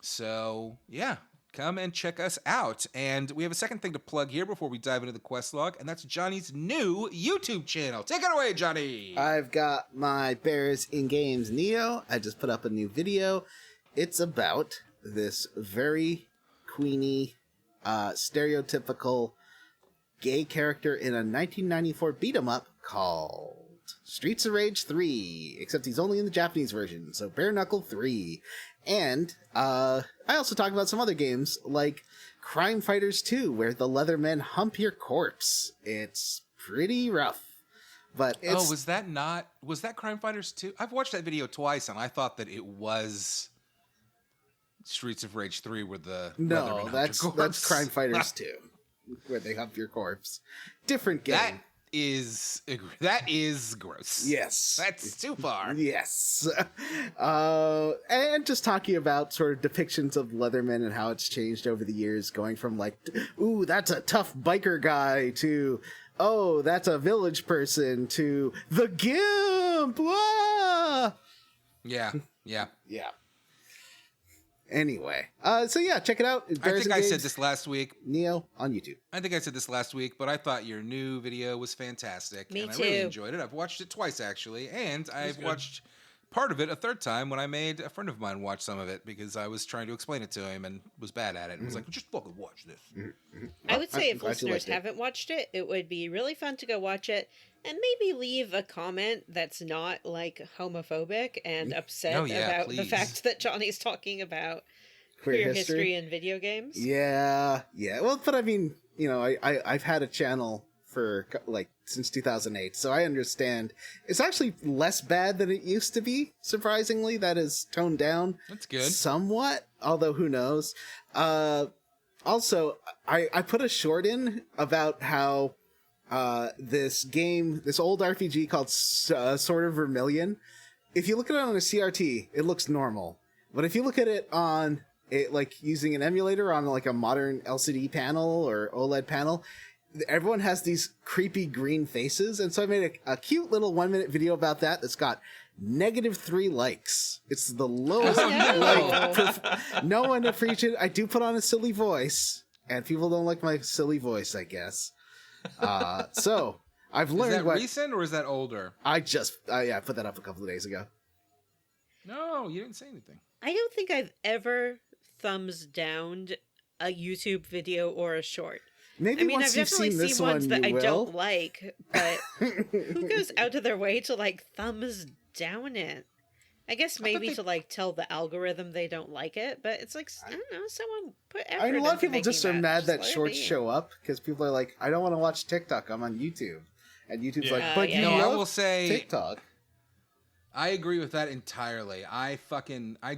So, yeah, come and check us out. And we have a second thing to plug here before we dive into the quest log, and that's Johnny's new YouTube channel. Take it away, Johnny! I've got my Bears in Games Neo. I just put up a new video. It's about this very queenie, stereotypical gay character in a 1994 beat-em-up called Streets of Rage 3, except he's only in the Japanese version, so Bare Knuckle 3. And I also talk about some other games, like Crime Fighters 2, where the Leathermen hump your corpse. It's pretty rough. But it's... was that Crime Fighters 2? I've watched that video twice, and I thought that it was Streets of Rage 3 where the No, that's Crime Fighters 2, where they hump your corpse. Different game. That is gross. Yes. That's too far. Yes. And just talking about sort of depictions of Leathermen and how it's changed over the years, going from like, ooh, that's a tough biker guy, to, oh, that's a village person, to the Gimp! Ah! Yeah. Yeah. Anyway, so yeah, check it out. I think I said this last week. Neo on YouTube. I think I said this last week, but I thought your new video was fantastic. Me and too. I really enjoyed it. I've watched it twice, actually, and I've watched part of it a third time when I made a friend of mine watch some of it because I was trying to explain it to him and was bad at it. And was like, just fucking watch this. I would say if listeners haven't watched it, it would be really fun to go watch it and maybe leave a comment that's not like homophobic and upset about the fact that Johnny's talking about queer history in video games. Yeah. Well, but I mean, you know, I've had a channel for like since 2008, so I understand it's actually less bad than it used to be. Surprisingly, that is toned down. That's good. Somewhat, although who knows. Also, I put a short in about how this old RPG called Sword of Vermilion, if you look at it on a CRT, it looks normal. But if you look at it on like using an emulator on like a modern LCD panel or OLED panel, everyone has these creepy green faces. And so I made a cute little 1-minute video about that that's got -3 likes. It's the lowest no one appreciated it. I do put on a silly voice, and people don't like my silly voice, I guess. So I've learned. Is that recent or is that older? I just I put that up a couple of days ago. No, you didn't say anything. I don't think I've ever thumbs downed a YouTube video or a short. Maybe once I've you've definitely seen this seen ones one, that I will. don't like, but who goes out of their way to like thumbs down it? I guess maybe to like tell the algorithm they don't like it, but it's like, I don't know, someone put effort. I mean, a lot of into people just are making mad that let it shorts be. show up because people are like, I don't want to watch TikTok. I'm on YouTube, and YouTube's like, Yeah. but Yeah, you yeah. love I will say TikTok. I agree with that entirely. I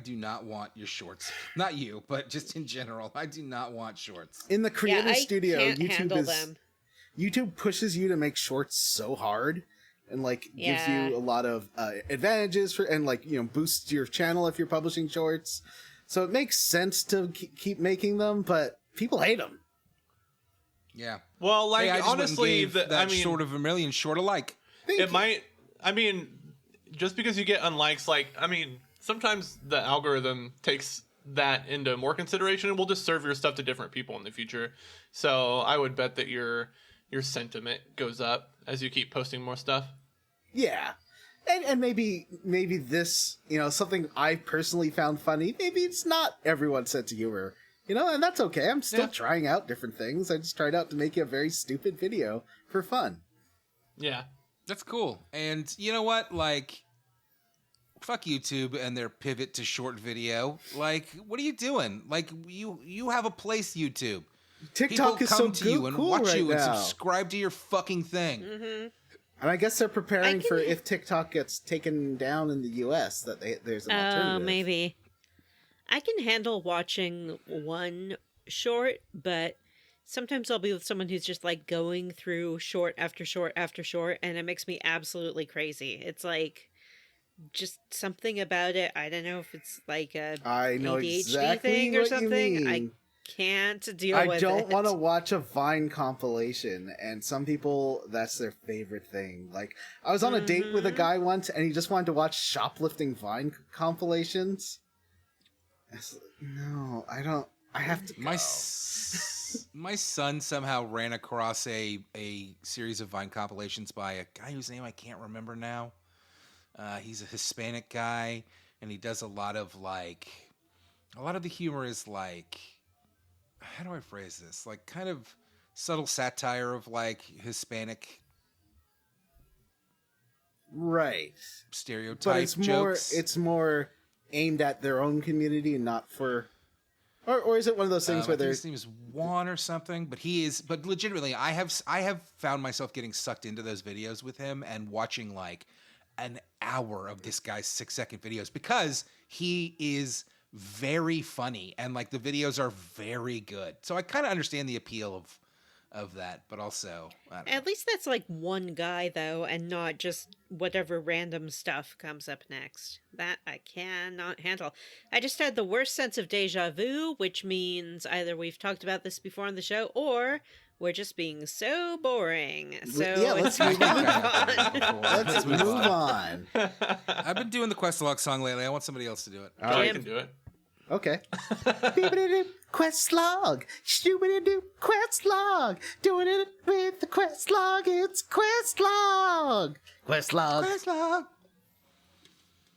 do not want your shorts. Not you, but just in general. I do not want shorts. In the creator I studio, can't YouTube handle them. YouTube pushes you to make shorts so hard, and like gives Yeah. you a lot of advantages for, and like, you know, boosts your channel if you're publishing shorts. So it makes sense to keep making them, but people hate them. Yeah. Well, like Hey, I just went and honestly, gave that I mean, Sword of Vermilion short alike. it might. I mean, just because you get unlikes, like I mean, sometimes the algorithm takes that into more consideration and will just serve your stuff to different people in the future. So I would bet that your sentiment goes up as you keep posting more stuff. Yeah. And maybe this, you know, something I personally found funny, maybe it's not everyone's sense of humor, you know, and that's okay. I'm still trying out different things. I just tried out to make a very stupid video for fun. Yeah. That's cool. And you know what? Like, fuck YouTube and their pivot to short video. Like, what are you doing? Like, you have a place, YouTube. TikTok People is so come to you and cool watch right you and now. subscribe to your fucking thing. Mm-hmm. And I guess they're preparing for if TikTok gets taken down in the US, that there's an alternative. Maybe. I can handle watching one short, but sometimes I'll be with someone who's just like going through short after short after short, and it makes me absolutely crazy. It's like just something about it. I don't know if it's like a I know ADHD exactly thing or what something. you I mean. can't deal with it. I don't want to watch a Vine compilation, and some people, that's their favorite thing. Like, I was on a date with a guy once, and he just wanted to watch shoplifting Vine compilations. No, I don't. I have to go. My son somehow ran across a series of Vine compilations by a guy whose name I can't remember now. He's a Hispanic guy, and he does a lot of the humor is like, how do I phrase this? Like kind of subtle satire of like Hispanic Right. stereotype But jokes. it's more aimed at their own community and not for... Or is it one of those things where I think there's... his name is Juan or something, but he is. But legitimately, I have found myself getting sucked into those videos with him and watching like an hour of this guy's 6-second videos because he is very funny and like the videos are very good. So I kind of understand the appeal of that, but also I don't know. At least that's like one guy, though, and not just whatever random stuff comes up next. That I cannot handle. I just had the worst sense of deja vu, which means either we've talked about this before on the show, or we're just being so boring. So Yeah, let's move on. Let's move on. I've been doing the Questlog song lately. I want somebody else to do it. I Jim. can do it. Okay. Quest log. Shoo-ba-doo, quest log. Doing it with the quest log. It's quest log. Quest log. Questlog.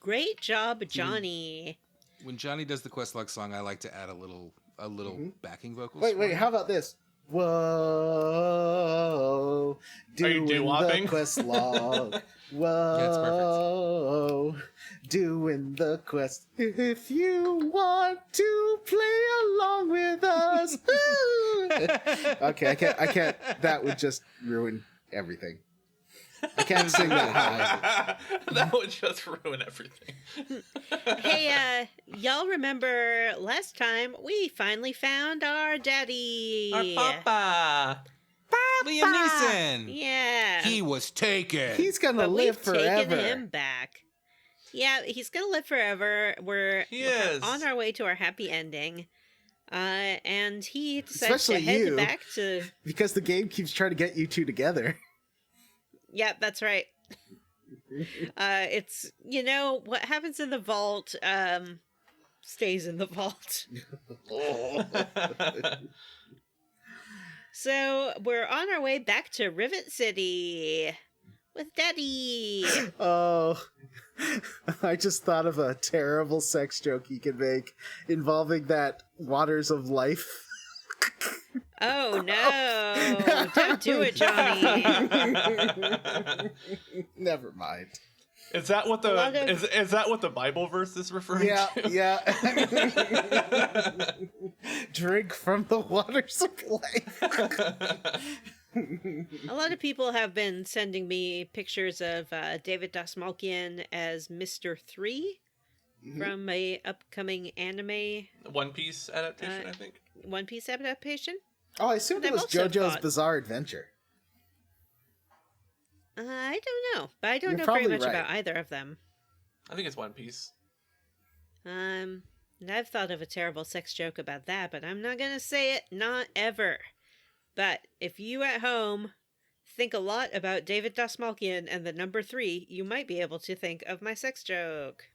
Great job, Johnny. When Johnny does the Questlog song, I like to add a little backing vocals. Wait, how about this? Whoa. Doing the doo-wopping? quest log. Whoa. Doing the quest. If you want to play along with us. Okay, I can't. That would just ruin everything. I can't sing that high. That would just ruin everything. Hey, y'all remember last time we finally found our daddy? Our papa. Liam Neeson. Yeah. He was taken. He's gonna But live we've forever. taken him back. Yeah, he's gonna live forever. We're He is. on our way to our happy ending. And he decides Especially to head you. back to... Because the game keeps trying to get you two together. Yeah, that's right. It's, what happens in the vault, stays in the vault. So we're on our way back to Rivet City with Daddy. Oh, I just thought of a terrible sex joke you could make involving that Waters of Life. Oh no! Don't do it, Johnny. Never mind. Is that what A lot the of- is that what the Bible verse is referring to? Yeah. Drink from the waters of life. A lot of people have been sending me pictures of David Dastmalchian as Mr. 3 from a upcoming anime One Piece adaptation, I think. One Piece adaptation. Oh, I assumed But it I've was also JoJo's thought- Bizarre Adventure. I don't know, but I don't You're know very probably much right. about either of them. I think it's One Piece. And I've thought of a terrible sex joke about that, but I'm not gonna say it, not ever. But if you at home think a lot about David Dastmalchian and the number 3, you might be able to think of my sex joke.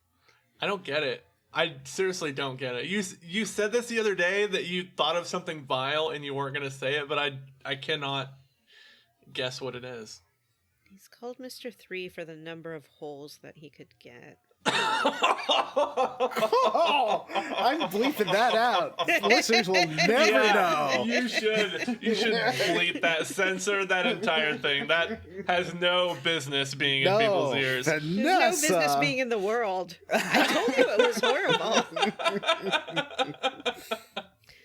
I don't get it. I seriously don't get it. You said this the other day that you thought of something vile and you weren't going to say it, but I cannot guess what it is. He's called Mr. 3 for the number of holes that he could get. Oh, I'm bleeping that out. Listeners will never know. You should bleep that, censor that entire thing. That has no business being in people's ears. There's no business being in the world. I told you it was horrible.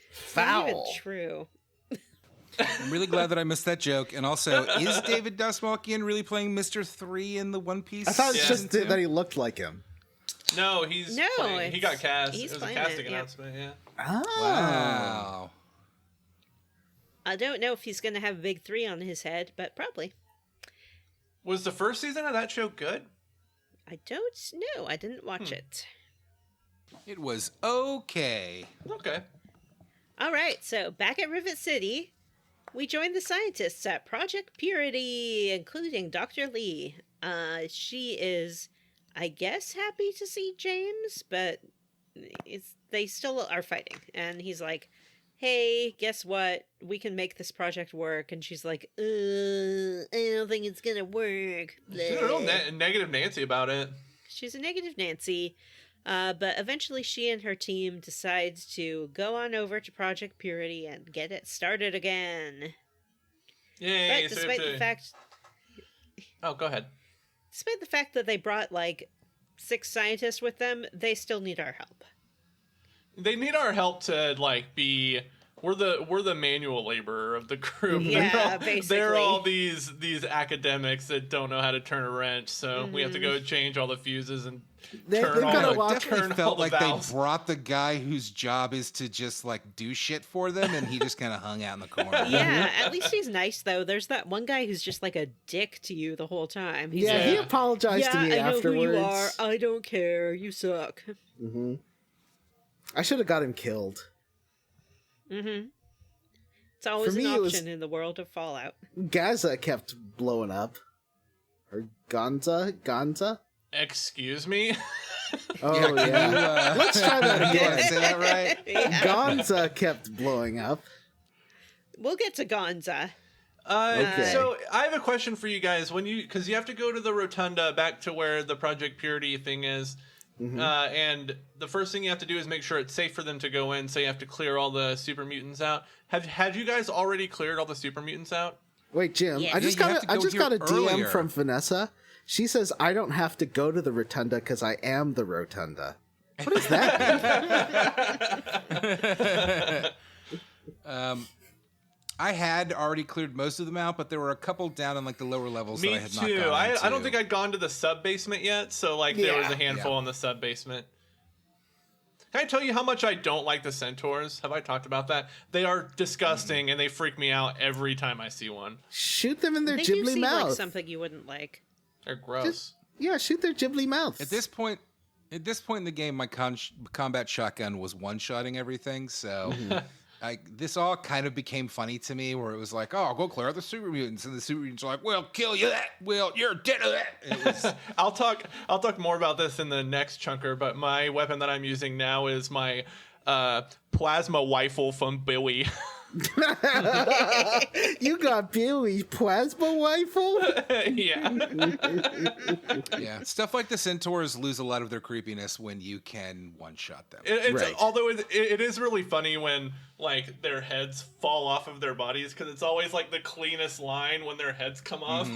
It's not even Foul. true. I'm really glad that I missed that joke. And also, is David Dastmalchian really playing Mr. 3 in the One Piece? I thought it's season just two? that he looked like him. No, he's No, playing. He got cast. he's It was a playing casting it, yeah. announcement, yeah. Oh. Wow. I don't know if he's going to have a big 3 on his head, but probably. Was the first season of that show good? I don't know. I didn't watch it. It was okay. Okay. All right, so back at Rivet City, we join the scientists at Project Purity, including Dr. Lee. She is, I guess, happy to see James, but they still are fighting. And he's like, hey, guess what? We can make this project work. And she's like, I don't think it's gonna work. She's a real negative Nancy about it. She's a negative Nancy. But eventually she and her team decide to go on over to Project Purity and get it started again. Yay! But despite the fact... Oh, go ahead. Despite the fact that they brought, like, 6 scientists with them, they still need our help. They need our help to, like, be... We're the manual labor of the group. Yeah, basically. They're all these academics that don't know how to turn a wrench, so we have to go change all the fuses and turn all the definitely felt like valves. they brought the guy whose job is to just like do shit for them, and he just kind of hung out in the corner. Yeah, at least he's nice though. There's that one guy who's just like a dick to you the whole time. He's Yeah, like, he apologized to me I know afterwards. who you are. I don't care. You suck. Mm-hmm. I should have got him killed. Mm-hmm. It's always an option in the world of Fallout. Gaza kept blowing up. Or Gonza? Excuse me? Oh, yeah. Let's try that again. Say that right? Yeah. Gonza kept blowing up. We'll get to Gonza. Okay. So I have a question for you guys. Because you have to go to the rotunda back to where the Project Purity thing is. Mm-hmm. And the first thing you have to do is make sure it's safe for them to go in, so you have to clear all the super mutants out. Have you guys already cleared all the super mutants out? Wait, Jim, Yeah. I just got a DM earlier. from Vanessa. She says I don't have to go to the rotunda because I am the rotunda. What does that mean? I had already cleared most of them out, but there were a couple down in like the lower levels Me that I had too. not gone into. I don't think I'd gone to the sub basement yet, so like there was a handful in the sub basement. Can I tell you how much I don't like the centaurs? Have I talked about that? They are disgusting and they freak me out every time I see one. Shoot them in their They do Gibbly seem mouth. like something you wouldn't like. They're gross. Yeah, shoot their Gibbly mouths. At this point in the game, my combat shotgun was one-shotting everything, so this all kind of became funny to me, where it was like, oh, I'll go clear out the super mutants, and the super mutants are like, we'll kill you that, you're dead of that. It was... I'll talk more about this in the next chunker, but my weapon that I'm using now is my plasma rifle from Billy. You got Billy's plasma rifle? Yeah. Yeah, stuff like the centaurs lose a lot of their creepiness when you can one-shot them. Right. Although it is really funny when like their heads fall off of their bodies, because it's always like the cleanest line when their heads come off.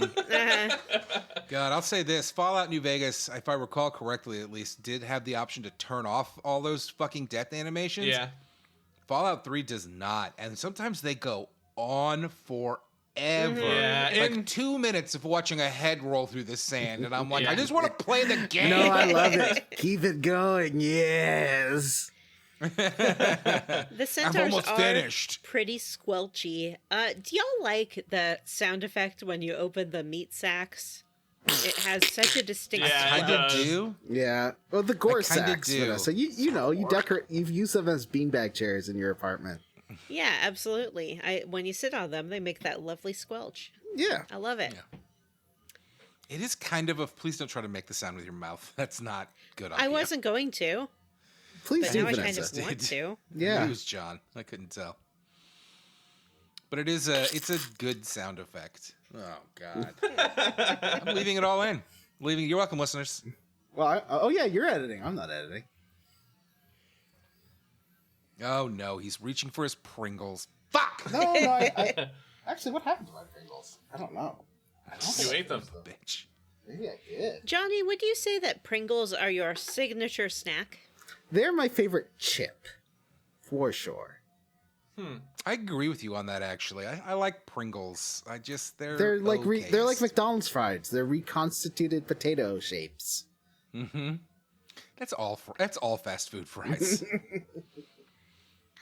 God, I'll say this. Fallout New Vegas, if I recall correctly at least, did have the option to turn off all those fucking death animations. Yeah. Fallout 3 does not. And sometimes they go on forever. Yeah, Like 2 minutes of watching a head roll through the sand. And I'm like, Yeah. I just want to play the game. No, I love it. Keep it going. Yes. The centaurs almost are finished. pretty squelchy. Do y'all like the sound effect when you open the meat sacks? It has such a distinct Yeah, I it smell. kind of does. do. Yeah. Well, the gore kinda sacks, do. Vanessa. You know, you decorate. You've used them as beanbag chairs in your apartment. Yeah, absolutely. When you sit on them, they make that lovely squelch. Yeah. I love it. Yeah. It is kind of a, please don't try to make the sound with your mouth. That's not good I idea. wasn't going to, Please but do, now I Vanessa. kind of want to. Yeah. It was John. I couldn't tell. But it's a good sound effect. Oh God. I'm leaving it all in. You're welcome, listeners. Well, oh yeah, you're editing. I'm not editing. Oh no, he's reaching for his Pringles. Fuck! No, I actually, what happened to my Pringles? I don't know. You ate them. Bitch. Maybe I did. Johnny, would you say that Pringles are your signature snack? They're my favorite chip, for sure. I agree with you on that. Actually, I like Pringles. They're like okay. they're like McDonald's fries. They're reconstituted potato shapes. Mm-hmm. That's all fast food fries. I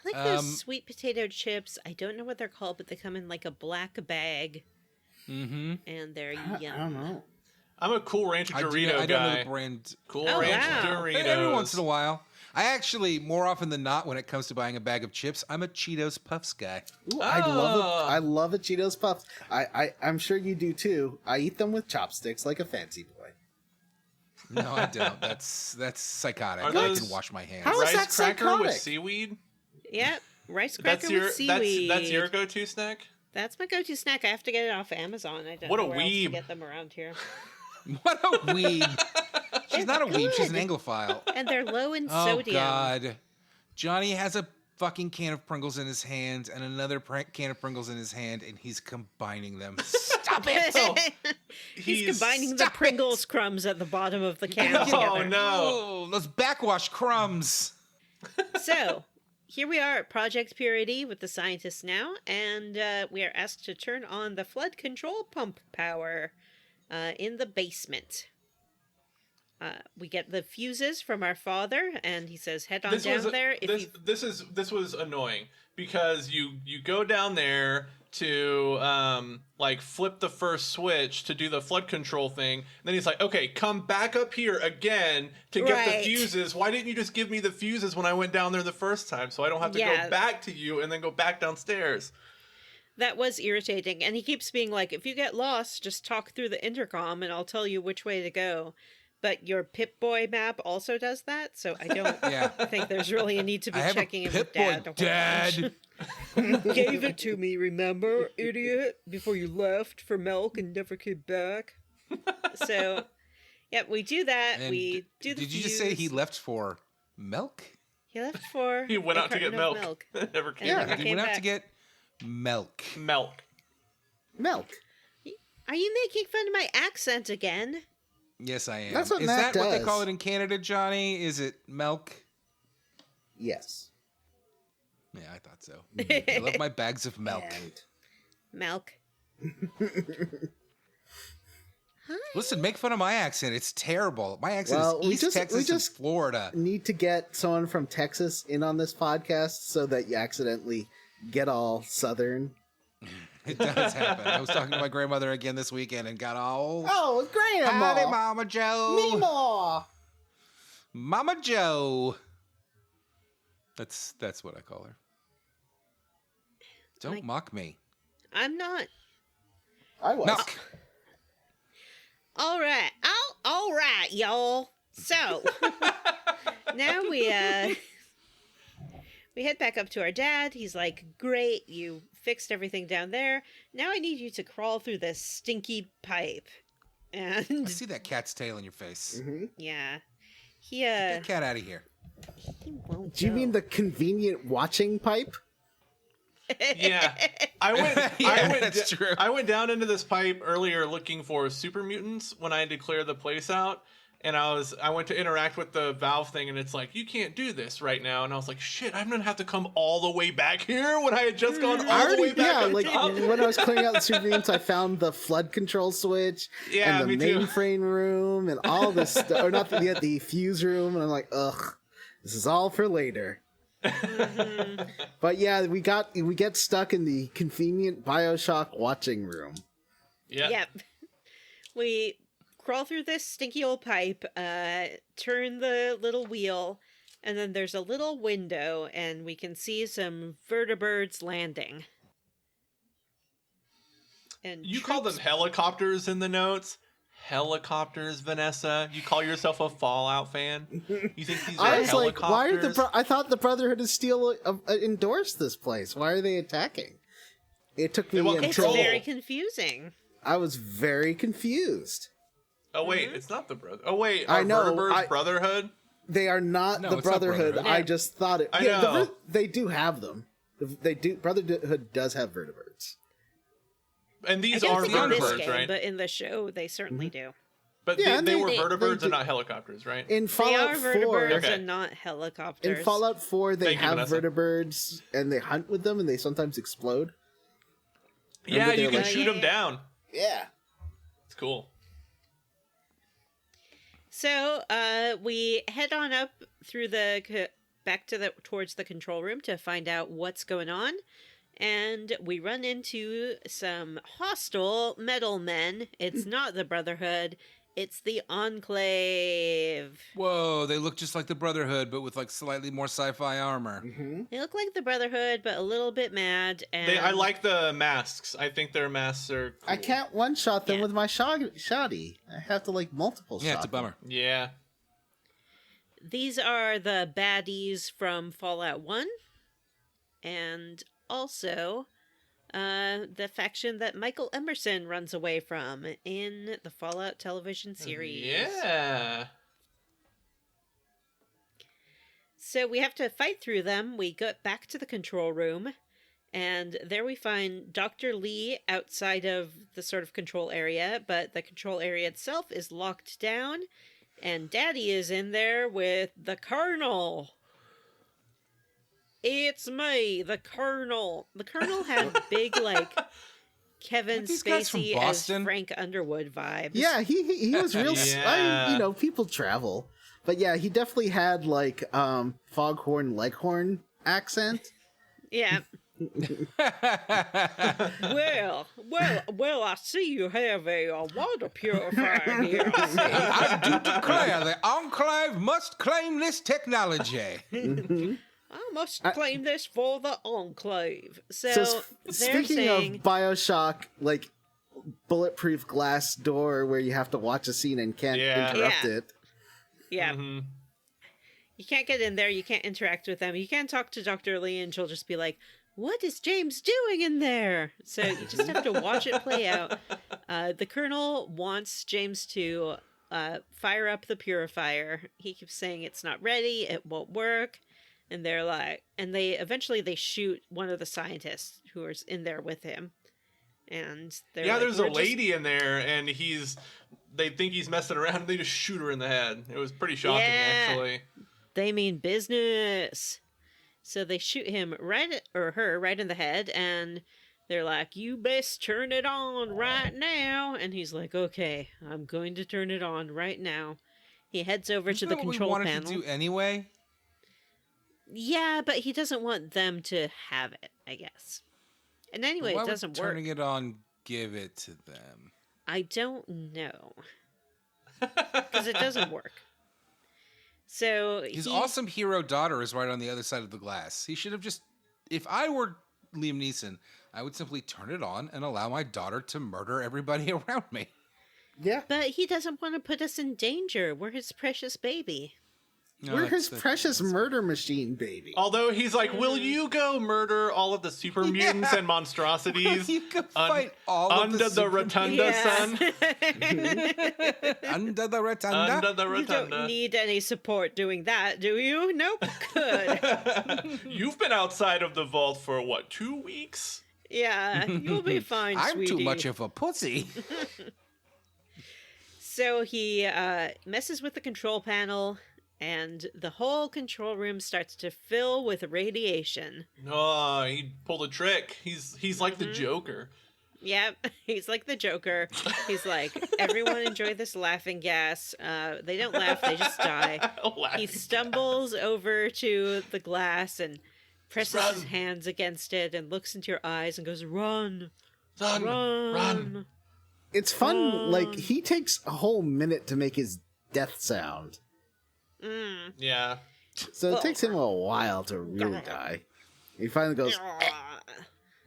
like those sweet potato chips. I don't know what they're called, but they come in like a black bag. Mm-hmm. And they're I yum. don't know. I'm a Cool Ranch Dorito I don't know guy. the brand. Cool Oh, Ranch wow. Doritos. Every once in a while. I actually, more often than not, when it comes to buying a bag of chips, I'm a Cheetos Puffs guy. Ooh, Oh. I love a Cheetos Puffs. I'm sure you do too. I eat them with chopsticks like a fancy boy. No, I don't. That's psychotic. Are I those- can wash my hands. How is that Rice cracker with psychotic? seaweed. Yep. Rice cracker That's your with seaweed. that's your go-to snack. That's my go-to snack. I have to get it off Amazon. I don't What a know where else to weeb. get them around here. What a weeb. She's not a weeb. She's an good. Anglophile. And they're low in Oh, sodium. God. Johnny has a fucking can of Pringles in his hand and another can of Pringles in his hand, and he's combining them. Stop it! He's combining the Stop it. Pringles crumbs at the bottom of the can Oh together. no! Oh, those backwash crumbs. So, here we are at Project Purity with the scientists now, and we are asked to turn on the flood control pump power in the basement. We get the fuses from our father, and he says, "Head on down there." This was annoying because you go down there to like flip the first switch to do the flood control thing. And then he's like, "Okay, come back up here again to get Right. the fuses. Why didn't you just give me the fuses when I went down there the first time, so I don't have to Yeah. go back to you and then go back downstairs?" That was irritating, and he keeps being like, "If you get lost, just talk through the intercom, and I'll tell you which way to go." But your Pip-Boy map also does that, so I don't Yeah. think there's really a need to be I have checking a in with Pip-Boy, Dad. a whole bunch. Dad. Gave it to me, remember, idiot? Before you left for milk and never came back. So, yeah, we do that. And we do the Did you just say he fuse. left for milk? He left for He went a out to get carton of milk. Never came Yeah. back. Never He came went out back. to get milk. Milk. Milk. Are you making fun of my accent again? Yes, I am. That's what Is Matt that what they does. call it in Canada, Johnny? Is it milk? Yes. Yeah, I thought so. I love my bags of milk. And Milk. Listen, make fun of my accent. It's terrible. My accent Well, is we East just- Texas we and just- Florida. need to get someone from Texas in on this podcast so that you accidentally get all Southern. It does happen. I was talking to my grandmother again this weekend and got all... Oh, Grandma! Howdy, Mama Joe. Meemaw! Mama Joe. That's what I call her. Don't Like- mock me. I'm not. I was. Milk. All right. All right, y'all. So now we head back up to our dad. He's like, "Great, you fixed everything down there. Now I need you to crawl through this stinky pipe." I And see that cat's tail in your face. Mhm. yeah, he Get that cat out of here. he won't. Do you go. mean the convenient watching pipe? Yeah, I went. Yeah, that's true. I went down into this pipe earlier looking for super mutants when I had to clear the place out, and I went to interact with the valve thing, and it's like, you can't do this right now, and I was like, shit, I'm gonna have to come all the way back here when I had just gone all the way back. yeah, up like top. when I was clearing out the super mutants, I found the flood control switch Yeah, and the me too. mainframe room and all this stuff. Or not the fuse room, and I'm like, ugh, this is all for later. But yeah, we get stuck in the convenient BioShock watching room. Yeah. Yep. We crawl through this stinky old pipe, turn the little wheel, and then there's a little window, and we can see some vertibirds landing. And You call them troops- helicopters in the notes. Helicopters, Vanessa. You call yourself a Fallout fan? You think these are I was like, helicopters? why are I thought the Brotherhood of Steel endorsed this place. Why are they attacking? It took me They want It's control. very confusing. I was very confused. Oh wait, it's not the brother. Oh wait, I are know, Vertibirds Brotherhood? They are not No, the it's not Brotherhood. Brotherhood. I Yeah. just thought it. I yeah, know. they do have them. They do. Brotherhood does have vertibirds. And I these don't are think in this vertibirds, game, right? but in the show, they certainly do. But Yeah, and they they- were they- vertibirds they and do- not helicopters, right? In They Fallout are 4, vertibirds Okay. and not helicopters. in Fallout 4, they Thank you, have Vanessa. vertibirds, and they hunt with them, and they sometimes explode. Yeah, Remember you they're can like- shoot them Yeah. down. Yeah. It's cool. So we head on up through back to towards the control room to find out what's going on, and we run into some hostile metal men. It's not the Brotherhood. It's the Enclave. Whoa, they look just like the Brotherhood, but with like slightly more sci-fi armor. They look like the Brotherhood, but a little bit mad. And I like the masks. I think their masks are cool. I can't one-shot them with my shoddy. I have to, like, multiple shot. Yeah, it's a bummer. Yeah. These are the baddies from Fallout 1. And also the faction that Michael Emerson runs away from in the Fallout television series. Yeah. So we have to fight through them. We go back to the control room, and there we find Dr. Lee outside of the sort of control area, but the control area itself is locked down, and Daddy is in there with the Colonel. It's me, the Colonel. The Colonel had big, like, Kevin Aren't these guys from Spacey as Boston? Frank Underwood vibes. Yeah, he was real. Yeah. People travel, but yeah, he definitely had like Foghorn Leghorn accent. Yeah. Well, I see you have a water purifier here. I see. I do declare the Enclave must claim this technology. I must claim this for the Enclave. So, they're Speaking saying, of Bioshock, like bulletproof glass door where you have to watch a scene and can't interrupt Yeah. it. yeah, Mm-hmm. you can't get in there, you can't interact with them, you can't talk to Dr. Lee, and she'll just be like, what is James doing in there? So you just have to watch it play out. The Colonel wants James to fire up the purifier. He keeps saying it's not ready, it won't work. And they're like, and they eventually shoot one of the scientists who is in there with him. And they're like, There's a "We're just-" lady in there, and they think he's messing around, and they just shoot her in the head. It was pretty shocking, actually. They mean business. So they shoot him her right in the head, and they're like, you best turn it on right now. And he's like, okay, I'm going to turn it on right now. He heads over to the control what we panel. wanted to do anyway. Yeah, but he doesn't want them to have it, I guess. And anyway, Why it would doesn't work. turning it on give it to them? I don't know. Because it doesn't work. So His awesome hero daughter is right on the other side of the glass. He should have just... If I were Liam Neeson, I would simply turn it on and allow my daughter to murder everybody around me. Yeah, But he doesn't want to put us in danger. We're his precious baby. No, we're his that's- precious murder machine, baby. Although he's like, will you go murder all of the super mutants and monstrosities You can fight all of under the super- rotunda, son? Under the rotunda? Under the You don't rotunda. need any support doing that, do you? Nope. Good. You've been outside of the vault for, 2 weeks? Yeah, you'll be fine, I'm sweetie. too much of a pussy. So he messes with the control panel, and the whole control room starts to fill with radiation. No, he pulled a trick. He's like the Joker. Yep, he's like the Joker. He's like, everyone enjoy this laughing gas. They don't laugh, they just die. He Laughing. stumbles over to the glass and presses Run. his hands against it and looks into your eyes and goes, run, Son, run. It's fun. Like, he takes a whole minute to make his death sound. Yeah. So it takes him a while to really die. He finally goes,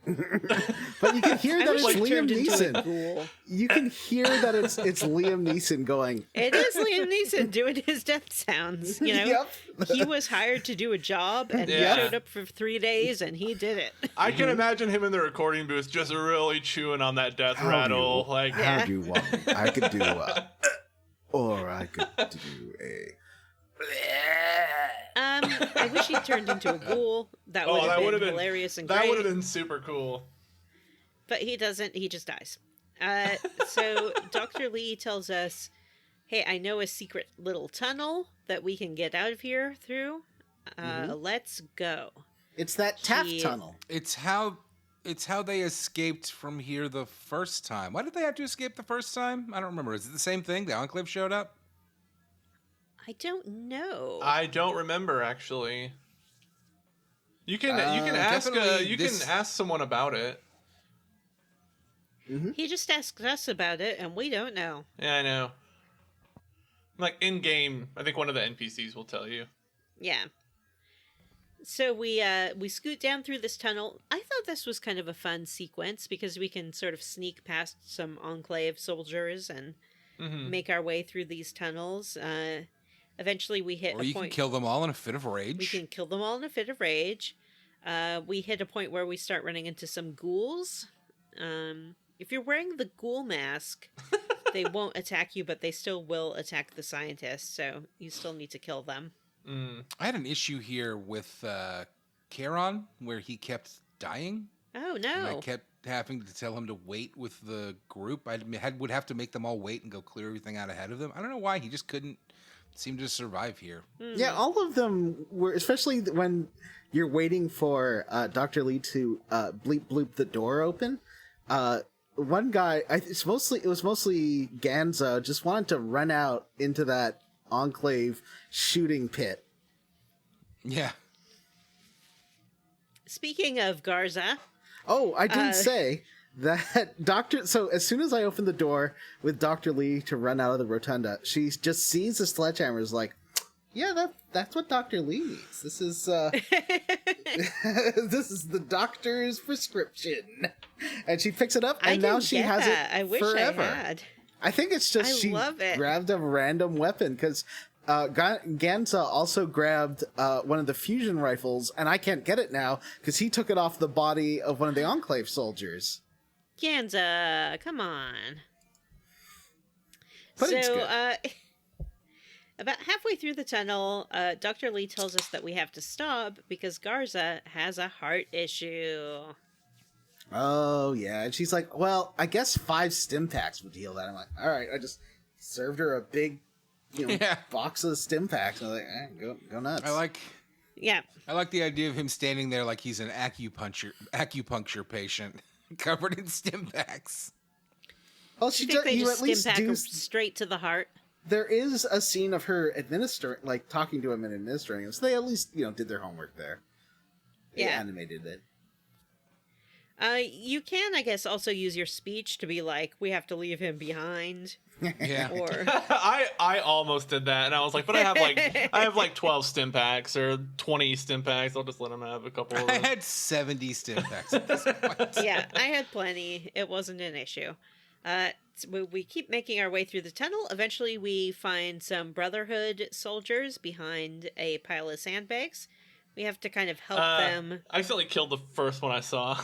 but you can hear I that wish it's he Liam turned into a Neeson. ghoul. You can hear that it's Liam Neeson going, It is Liam Neeson doing his death sounds, you know? Yep. He was hired to do a job, and Yeah. he showed up for 3 days, and he did it. I can imagine him in the recording booth just really chewing on that death rattle. Like, how do you want me? I could do or I could do a... I wish he turned into a ghoul. That would have been hilarious and that great. would have been super cool. But he doesn't. He just dies. So Dr. Lee tells us, hey, I know a secret little tunnel that we can get out of here through. Let's go. It's that Taft He- tunnel. It's how they escaped from here the first time. Why did they have to escape the first time? I don't remember. Is it the same thing? The Enclave showed up? I don't know. I don't remember actually. You can ask definitely this- ask someone about it. He just asked us about it, and we don't know. Yeah, I know. Like in game, I think one of the NPCs will tell you. Yeah. So we scoot down through this tunnel. I thought this was kind of a fun sequence because we can sort of sneak past some Enclave soldiers and make our way through these tunnels. Eventually we hit Or a you point... can kill them all in a fit of rage. We can kill them all in a fit of rage. We hit a point where we start running into some ghouls. If you're wearing the ghoul mask, they won't attack you, but they still will attack the scientists, so you still need to kill them. I had an issue here with Charon, where he kept dying. Oh, no. And I kept having to tell him to wait with the group. Would have to make them all wait and go clear everything out ahead of them. I don't know why. He just couldn't seem to survive here. Yeah, all of them were, especially when you're waiting for Dr. Lee to bleep bloop the door open. One guy, it was mostly Ganza, just wanted to run out into that Enclave shooting pit. Yeah. Speaking of Garza... Oh, I didn't say that So as soon as I opened the door with Dr. Lee to run out of the rotunda, she just sees the sledgehammer, is like, yeah, that's what Dr. Lee needs. This is this is the doctor's prescription. And she picks it up, and now she has it I wish forever. I had. I think it's just she love it. grabbed a random weapon, because Gansa also grabbed one of the fusion rifles, and I can't get it now because he took it off the body of one of the Enclave soldiers. Ganza, come on. But it's good. About halfway through the tunnel, Dr. Lee tells us that we have to stop because Garza has a heart issue. Oh, yeah. And she's like, well, I guess 5 stim packs would heal that. I'm like, all right. I just served her a big box of stim packs. And I'm like, go nuts. I like the idea of him standing there like he's an acupuncture patient covered in stim packs. Well, You think they just stim pack him straight to the heart? There is a scene of her talking to him and administering him. So they at least, did their homework there. They animated it. You can, I guess, also use your speech to be like, we have to leave him behind. Yeah. Or I almost did that, and I was like, but I have like 12 stim packs or 20 stim packs. I'll just let him have a couple of them. I had 70 stim packs at this point. Yeah, I had plenty. It wasn't an issue. We keep making our way through the tunnel. Eventually, we find some Brotherhood soldiers behind a pile of sandbags. We have to kind of help them. I accidentally killed the first one I saw.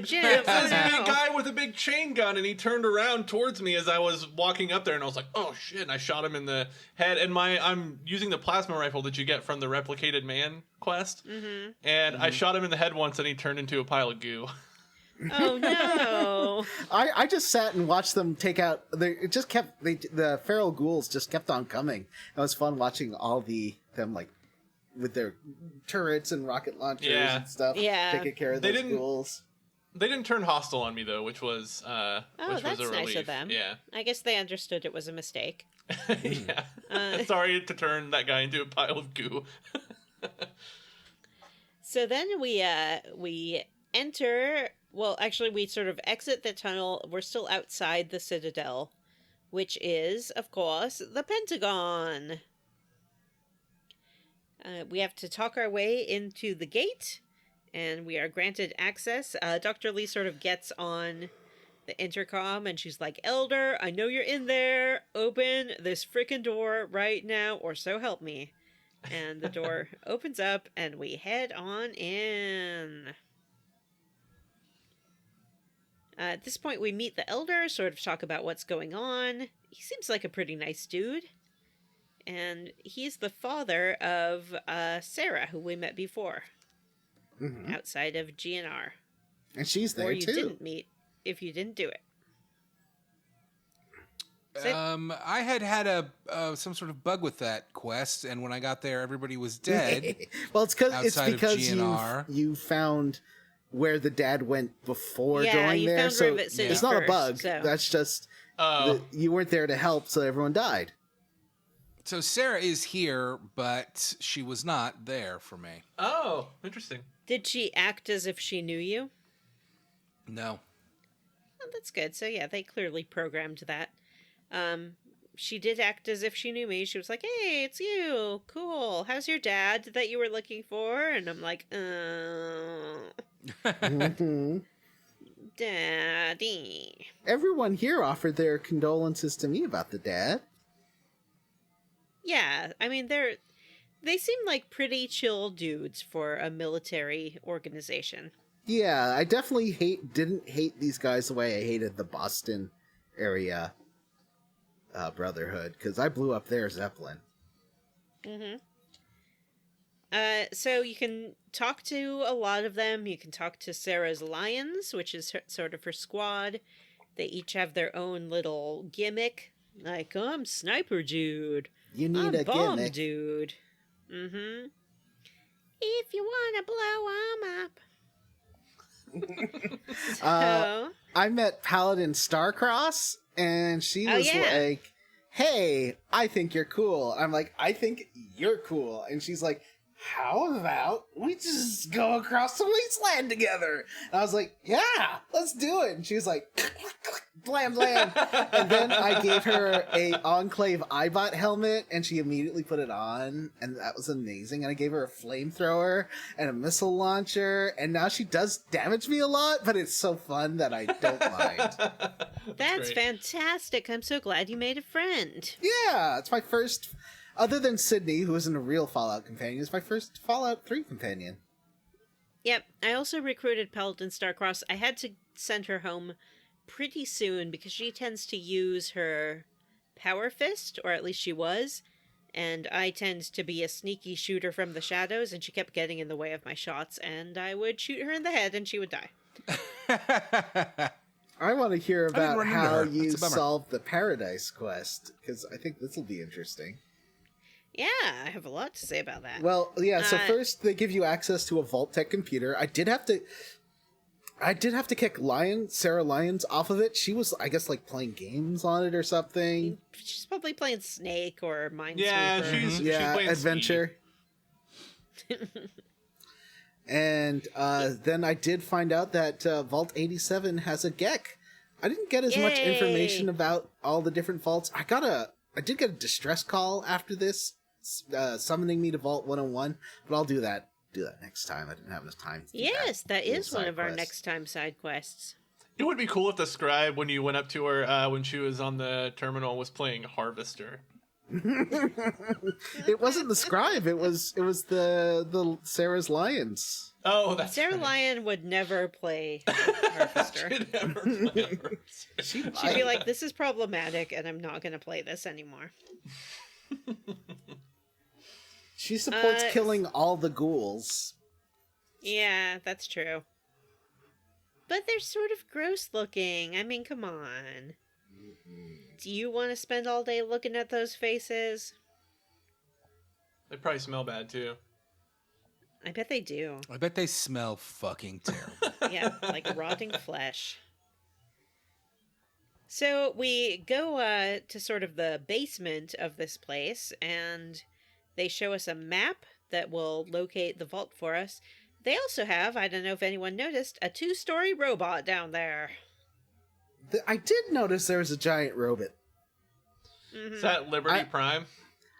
Jim! It was a big guy with a big chain gun, and he turned around towards me as I was walking up there, and I was like, "Oh shit!" And I shot him in the head. And I'm using the plasma rifle that you get from the Replicated Man quest, and I shot him in the head once, and he turned into a pile of goo. Oh no! I just sat and watched them take out. The feral ghouls just kept on coming. It was fun watching all them like with their turrets and rocket launchers and stuff. Yeah, taking care of those ghouls. They didn't turn hostile on me though, which was that's was a relief. Nice of them. Yeah, I guess they understood it was a mistake. Yeah. Sorry to turn that guy into a pile of goo. So then we enter. Well, actually, we sort of exit the tunnel. We're still outside the Citadel, which is, of course, the Pentagon. We have to talk our way into the gate, and we are granted access. Dr. Lee sort of gets on the intercom, and she's like, Elder, I know you're in there. Open this frickin' door right now, or so help me. And the door opens up, and we head on in. At this point, we meet the Elder, sort of talk about what's going on. He seems like a pretty nice dude. And he's the father of Sarah, who we met before, outside of GNR. And she's there, or you too. Didn't meet if you didn't do it. I had some sort of bug with that quest, and when I got there, everybody was dead. Well, it's because GNR. you found where the dad went before going you there, found so Rivet City it's not first, a bug. so. That's just you weren't there to help, so everyone died. So Sarah is here, but she was not there for me. Oh, interesting. Did she act as if she knew you? No. Oh, that's good. So yeah, they clearly programmed that. she did act as if she knew me. She was like, "Hey, it's you. Cool. How's your dad that you were looking for?" And I'm like, Mhm. Daddy. Everyone here offered their condolences to me about the dad. Yeah, I mean, they seem like pretty chill dudes for a military organization. Yeah, I definitely didn't hate these guys the way I hated the Boston area Brotherhood, because I blew up their Zeppelin. Mm-hmm. So you can talk to a lot of them. You can talk to Sarah's Lions, which is sort of her squad. They each have their own little gimmick. Like, oh, I'm Sniper Dude. You need I'm a Bomb gimmick. Dude. Mm-hmm. If you want to blow 'em up. So... I met Paladin Starcross, and she Oh, was yeah. like, "Hey, I think you're cool." I'm like, "I think you're cool," and she's like, "How about we just go across the wasteland together?" And I was like, "Yeah, let's do it." And she was like, "Blam blam," and then I gave her a Enclave Eyebot helmet, and she immediately put it on, and that was amazing. And I gave her a flamethrower and a missile launcher, and now she does damage me a lot, but it's so fun that I don't mind. That's great. fantastic. I'm so glad you made a friend. Yeah, it's my first, other than Sydney, who isn't a real Fallout companion, it's my first Fallout 3 companion. Yep, I also recruited Paladin Starcross. I had to send her home pretty soon because she tends to use her power fist, or at least she was, and I tend to be a sneaky shooter from the shadows, and she kept getting in the way of my shots, and I would shoot her in the head and she would die. I want to hear about run into how her. you That's a bummer. solved the Paradise quest, because I think this will be interesting. Yeah, I have a lot to say about that. Well, yeah, so Uh, first they give you access to a Vault-Tec computer. I did have to kick Sarah Lyons off of it. She was, I guess, like playing games on it or something. She's probably playing Snake or Minesweeper. Yeah, she's playing adventure. And then I did find out that Vault 87 has a Gek. I didn't get as much Yay! information about all the different vaults. I did get a distress call after this, summoning me to Vault 101, but I'll do that next time. I didn't have enough time. To do Yes, that little is one side of our quest. next time side quests. It would be cool if the scribe, when you went up to her when she was on the terminal, was playing Harvester. It wasn't the scribe. It was the Sarah's Lions. Oh, that's Sarah right. Lyon would never play Harvester. She'd never play Harvester. She'd be like, this is problematic and I'm not going to play this anymore. She supports killing all the ghouls. Yeah, that's true. But they're sort of gross looking. I mean, come on. Do you want to spend all day looking at those faces? They probably smell bad too. I bet they do. I bet they smell fucking terrible. Yeah, like rotting flesh. So we go to sort of the basement of this place, and they show us a map that will locate the vault for us. They also have, I don't know if anyone noticed, a 2-story robot down there. I did notice there was a giant robot. Mhm. Is that Liberty Prime?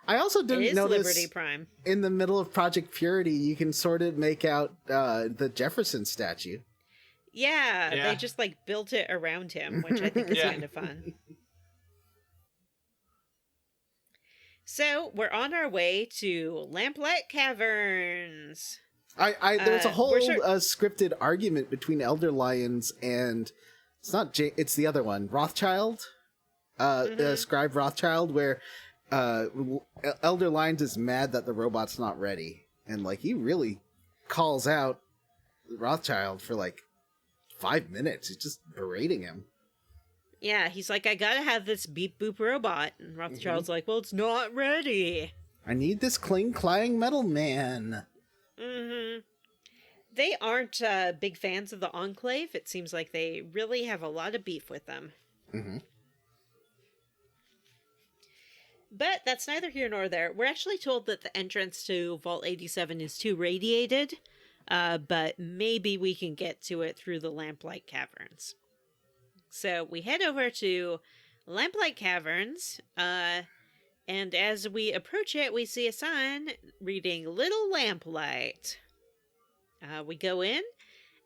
I also It didn't is notice Liberty Prime. in the middle of Project Purity, you can sort of make out the Jefferson statue. Yeah, Yeah. they just like built it around him, which I think is Yeah. kind of fun. So we're on our way to Lamplight Caverns. There's a whole we're sure- scripted argument between Elder Lions and it's the other one, Rothschild, Scribe Rothschild, where Elder Lions is mad that the robot's not ready, and like he really calls out Rothschild for like 5 minutes. He's just berating him. Yeah, he's like, I gotta have this beep boop robot. And Rothschild's like, well, it's not ready. I need this clang metal man. Mm-hmm. They aren't big fans of the Enclave. It seems like they really have a lot of beef with them. Mm-hmm. But that's neither here nor there. We're actually told that the entrance to Vault 87 is too radiated, but maybe we can get to it through the Lamplight Caverns. So we head over to Lamplight Caverns. And as we approach it, we see a sign reading Little Lamplight. We go in,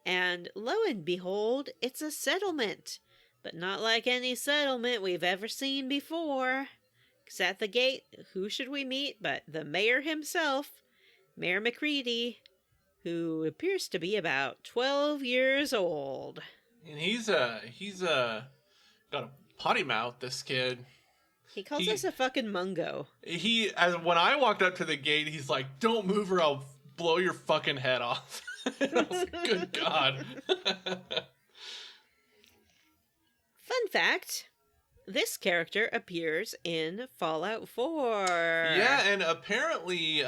and lo and behold, it's a settlement. But not like any settlement we've ever seen before. 'Cause at the gate, who should we meet but the mayor himself, Mayor McCready, who appears to be about 12 years old. And he's got a potty mouth, this kid. He calls us a fucking Mungo. When I walked up to the gate, he's like, "Don't move or I'll blow your fucking head off." I was like, good God. Fun fact, this character appears in Fallout 4. Yeah, and apparently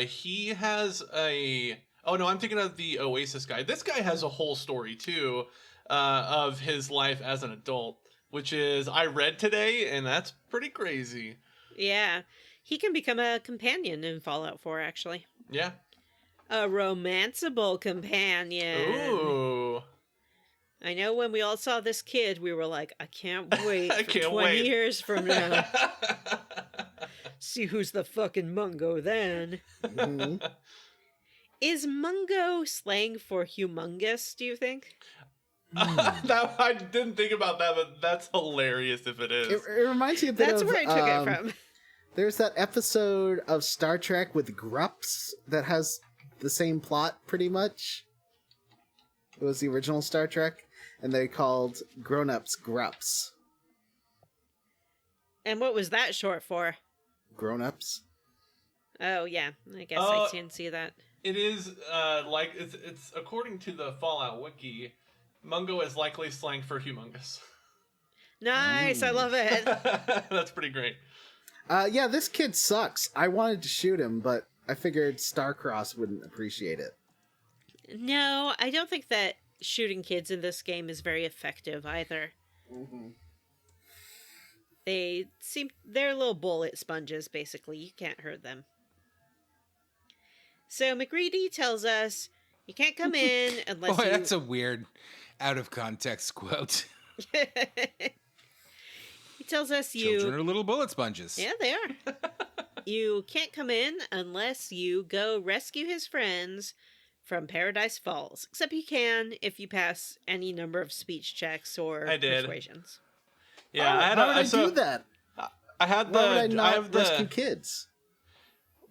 he has a... Oh, no, I'm thinking of the Oasis guy. This guy has a whole story, too, of his life as an adult, which is, I read today, and that's pretty crazy. Yeah, he can become a companion in Fallout 4, actually. Yeah. A romanceable companion. Ooh. I know when we all saw this kid, we were like, I can't wait I for can't 20 wait. years from now. See who's the fucking Mungo then. Mhm. Is Mungo slang for humongous, do you think? I didn't think about that, but that's hilarious if it is. It reminds me a bit That's of... where I took it from. There's that episode of Star Trek with Grups that has the same plot, pretty much. It was the original Star Trek, and they called grown-ups Grups. And what was that short for? Grown-ups? Oh, yeah. I guess I didn't see that. It is, it's according to the Fallout Wiki, Mungo is likely slang for humongous. Nice, I love it. That's pretty great. Yeah, this kid sucks. I wanted to shoot him, but I figured Starcross wouldn't appreciate it. No, I don't think that shooting kids in this game is very effective either. Mm-hmm. They're little bullet sponges, basically. You can't hurt them. So McGreedy tells us you can't come in unless Boy, that's a weird out of context quote. He tells us Children are little bullet sponges. Yeah, they are. You can't come in unless you go rescue his friends from Paradise Falls. Except you can if you pass any number of speech checks or I did. persuasions. Yeah, How would I do that? I had Why would I I not have the rescue kids?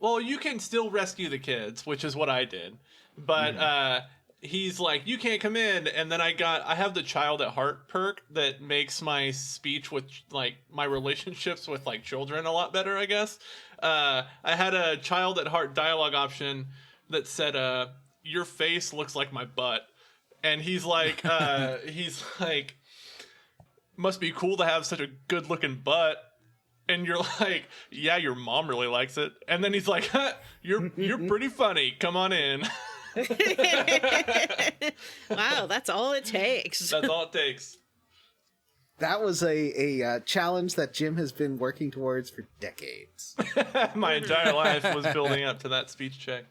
Well, you can still rescue the kids, which is what I did. But he's like, you can't come in, and then I have the child at heart perk that makes my speech with like my relationships with like children a lot better, I guess. I had a child at heart dialogue option that said, your face looks like my butt. And he's like, must be cool to have such a good looking butt. And you're like, yeah, your mom really likes it. And then he's like, you're pretty funny. Come on in. Wow, that's all it takes. That's all it takes. That was a challenge that Jim has been working towards for decades. My entire life was building up to that speech check.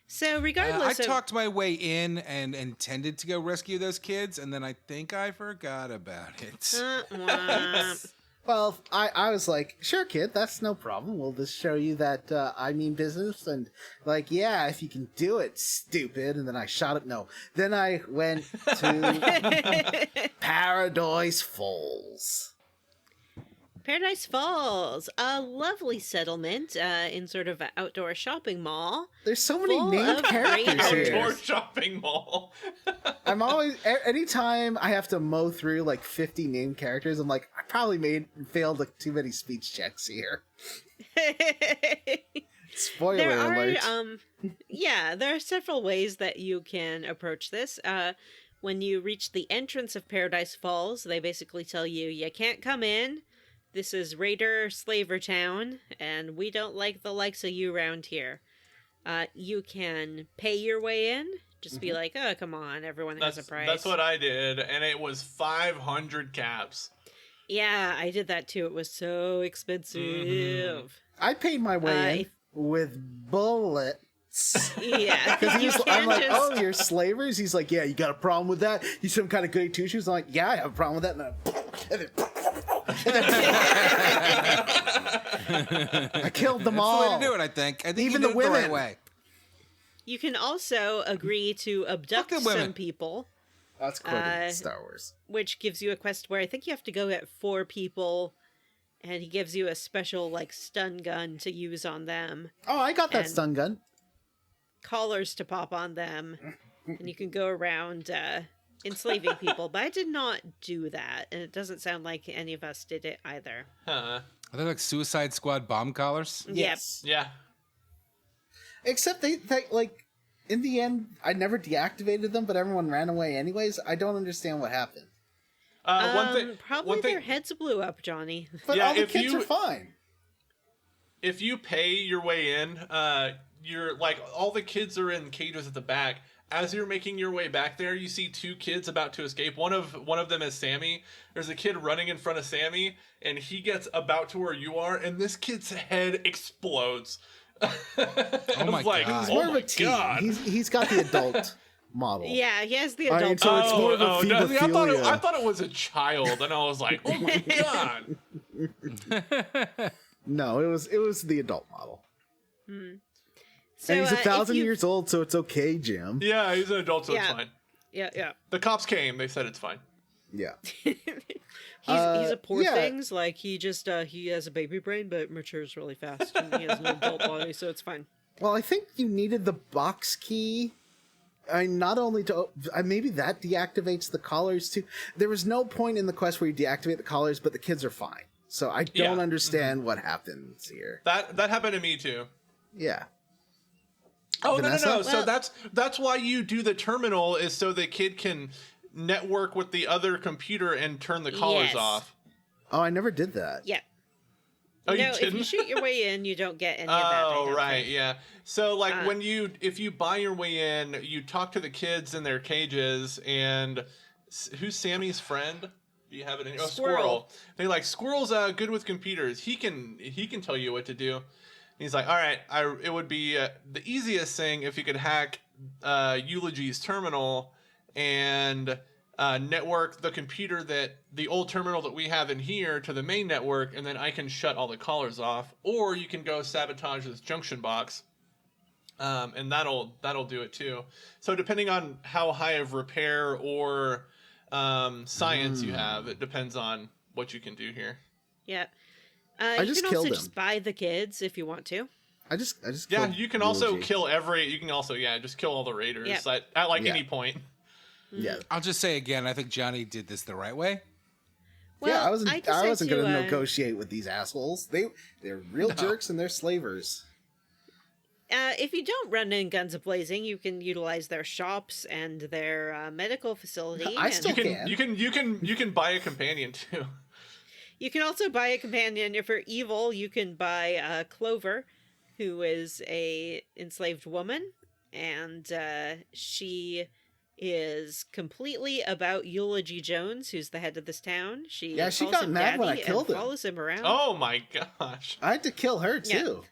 So I regardless of... talked my way in and intended to go rescue those kids, and then I think I forgot about it. Wah. Well, I was like, sure, kid, that's no problem. We'll just show you that I mean business. And like, yeah, if you can do it, stupid. And then I shot it. No. Then I went to Paradise Falls. Paradise Falls, a lovely settlement in sort of an outdoor shopping mall. There's so many Full named of characters great here. Outdoor shopping mall. I'm always, anytime I have to mow through like 50 named characters, I'm like, I probably failed like too many speech checks here. Spoiler There alert. are, there are several ways that you can approach this. When you reach the entrance of Paradise Falls, they basically tell you, you can't come in. This is Raider Slaver Town, and we don't like the likes of you around here. You can pay your way in. Just be like, oh, come on, everyone has a price. That's what I did, and it was 500 caps. Yeah, I did that too. It was so expensive. I paid my way in with bullets. Yeah, Because you I'm can't like, just... oh, you're slavers? He's like, yeah, you got a problem with that? You some kind of goody two shoes? I'm like, yeah, I have a problem with that. And I killed them That's all. the way to do it, I think. I think Even you the did it the right women. way. You can also agree to abduct Fucking women. some people, That's quoting Star Wars. which gives you a quest where I think you have to go get 4 people, and he gives you a special, like, stun gun to use on them, Oh, I got that And- stun gun. collars to pop on them, and you can go around enslaving people. But I did not do that, and it doesn't sound like any of us did it either. Huh. Are they like Suicide Squad bomb collars? Yes. Yeah. Except they like, in the end, I never deactivated them, but everyone ran away anyways. I don't understand what happened. Probably one thing, their heads blew up, Johnny. But Yeah, all the if kids you- are fine. if you pay your way in, you're like all the kids are in cages at the back. As you're making your way back there, you see 2 kids about to escape. One of them is Sammy. There's a kid running in front of Sammy, and he gets about to where you are, and this kid's head explodes. Oh my God. He's more oh of my a teen. God. He's got the adult model. Yeah, he has the I mean, adult. so it's more of a no, see, I phebophilia. thought it was a child, and I was like, oh my God. No, it was the adult model. So, And he's if 1,000 you- years old, so it's okay, Jim. Yeah, he's an adult, so Yeah. it's fine. Yeah. The cops came. They said it's fine. Yeah. He's a poor yeah. things, like he just he has a baby brain but matures really fast, and he has an adult body, so it's fine. Well, I think you needed the box key. Not only to maybe that deactivates the collars too. There was no point in the quest where you deactivate the collars, but the kids are fine. So I don't Yeah. understand what happens here. That happened to me too. Yeah. Oh Vanessa? no! So Well- that's why you do the terminal, is so the kid can network with the other computer and turn the collars Yes. off. Oh, I never did that. Yeah. Oh, you No, if didn't? you shoot your way in, you don't get any of that. I Oh don't right, think. yeah. So like Uh, if you buy your way in, you talk to the kids in their cages, and who's Sammy's friend? Do you have it in? Oh, Squirrel. They like Squirrel's good with computers. He can tell you what to do. He's like, all right, it would be the easiest thing if you could hack Eulogy's terminal and network the computer the old terminal that we have in here to the main network, and then I can shut all the callers off. Or you can go sabotage this junction box, and that'll do it too. So depending on how high of repair or science you have, it depends on what you can do here. Yeah. I you just can killed also him. just buy the kids if you want to. I just Yeah, killed you can also Eulogy. kill you can also just kill all the raiders Yep. at like Yeah. any point. Yeah. I'll just say again, I think Johnny did this the right way. Well, Yeah, I wasn't decided going to to, negotiate with these assholes. They're real jerks and they're slavers. If you don't run in guns a-blazing, you can utilize their shops and their medical facility. I and still You can buy a companion too. You can also buy a companion. If you're evil, you can buy Clover, who is a enslaved woman, and she is completely about Eulogy Jones, who's the head of this town. She Yeah, she calls got him mad when I Daddy killed and him. follows him around. Oh my gosh. I had to kill her Yeah. too.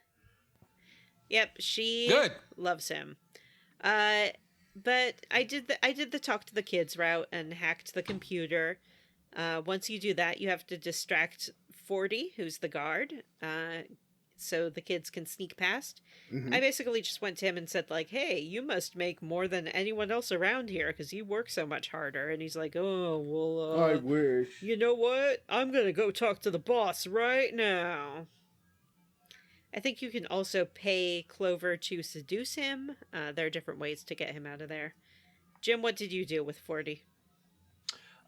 Yep, she Good. loves him. But I did the talk to the kids route and hacked the computer. Once you do that, you have to distract 40, who's the guard, so the kids can sneak past. Mhm. I basically just went to him and said, like, hey, you must make more than anyone else around here because you work so much harder. And he's like, oh, well, I wish. you know what? I'm going to go talk to the boss right now. I think you can also pay Clover to seduce him. There are different ways to get him out of there. Jim, what did you do with 40?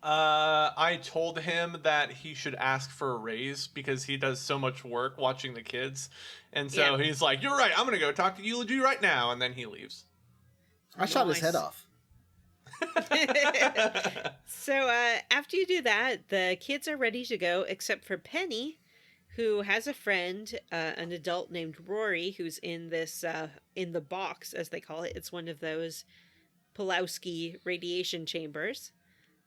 I told him that he should ask for a raise because he does so much work watching the kids. And so Yeah. he's like, you're right, I'm going to go talk to Eulogy right now. And then he leaves. I shot his Nice. head off. So after you do that, the kids are ready to go, except for Penny, who has a friend, an adult named Rory, who's in this, in the box, as they call it. It's one of those Pulowski radiation chambers.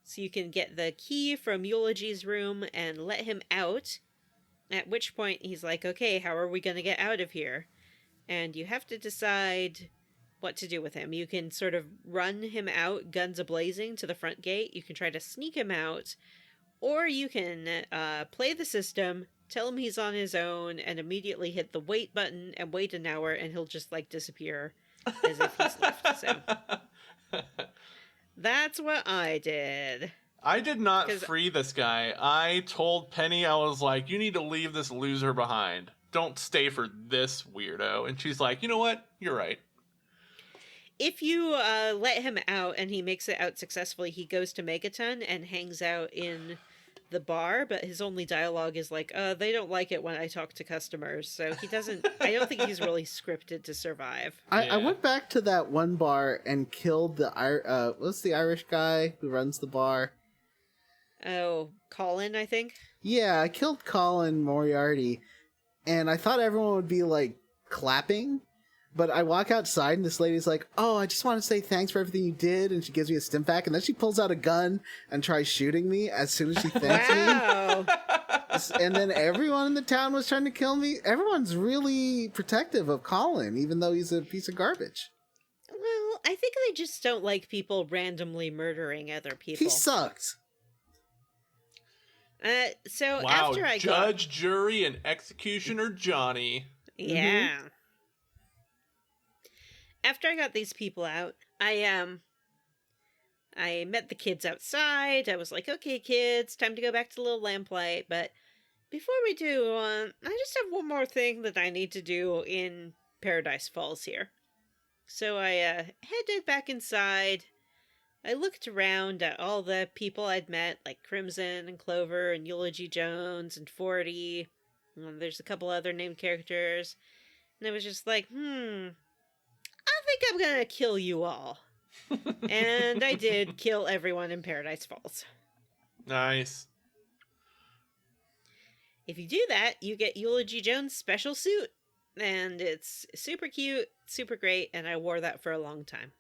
So you can get the key from Eulogy's room and let him out, at which point he's like, okay, how are we going to get out of here? And you have to decide what to do with him. You can sort of run him out, guns a-blazing, to the front gate. You can try to sneak him out, Or you can play the system, tell him he's on his own, and immediately hit the wait button and wait an hour, and he'll just like disappear as if he's left. So that's what I did. I did not free this guy. I told Penny, I was like, you need to leave this loser behind. Don't stay for this weirdo. And she's like, you know what? You're right. If you let him out and he makes it out successfully, he goes to Megaton and hangs out in the bar, but his only dialogue is like, they don't like it when I talk to customers. So he doesn't, I don't think he's really scripted to survive. I went back to that one bar and killed the, what's the Irish guy who runs the bar? Oh, Colin, I think? Yeah, I killed Colin Moriarty, and I thought everyone would be, like, clapping, but I walk outside and this lady's like, oh, I just want to say thanks for everything you did, and she gives me a stim pack, and then she pulls out a gun and tries shooting me as soon as she thanks Wow. me. And then everyone in the town was trying to kill me. Everyone's really protective of Colin, even though he's a piece of garbage. Well, I think they just don't like people randomly murdering other people. He sucked. So wow, after I Judge, Jury, and Executioner Johnny. Yeah. Mm-hmm. After I got these people out, I met the kids outside. I was like, okay, kids, time to go back to Little Lamplight. But before we do, I just have one more thing that I need to do in Paradise Falls here. So I headed back inside. I looked around at all the people I'd met, like Crimson and Clover and Eulogy Jones and 40. There's a couple other named characters. And I was just like, I think I'm gonna kill you all. And I did kill everyone in Paradise Falls. Nice. If you do that, you get Eulogy Jones' special suit. And it's super cute, super great, and I wore that for a long time.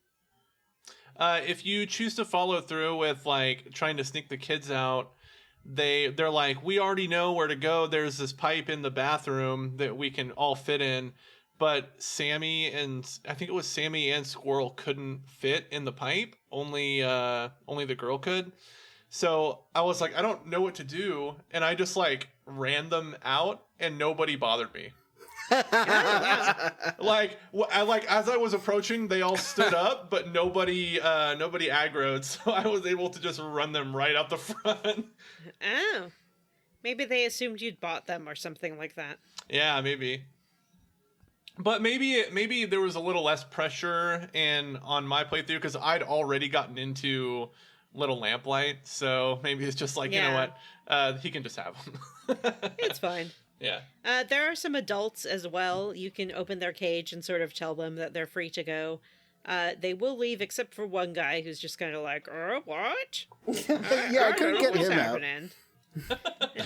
If you choose to follow through with like trying to sneak the kids out, they're like, we already know where to go. There's this pipe in the bathroom that we can all fit in, but Sammy and I think it was Sammy and Squirrel couldn't fit in the pipe. Only the girl could. So I was like, I don't know what to do, and I just like ran them out, and nobody bothered me. Like as I was approaching, they all stood up, but nobody aggroed, so I was able to just run them right out the front. Oh, maybe they assumed you'd bought them or something like that. Yeah, maybe. But maybe there was a little less pressure on my playthrough because I'd already gotten into Little Lamplight, so maybe it's just like, you know what, he can just have them. It's fine. Yeah. There are some adults as well. You can open their cage and sort of tell them that they're free to go. They will leave except for one guy who's just kind of like, what? Yeah, I couldn't get him out. And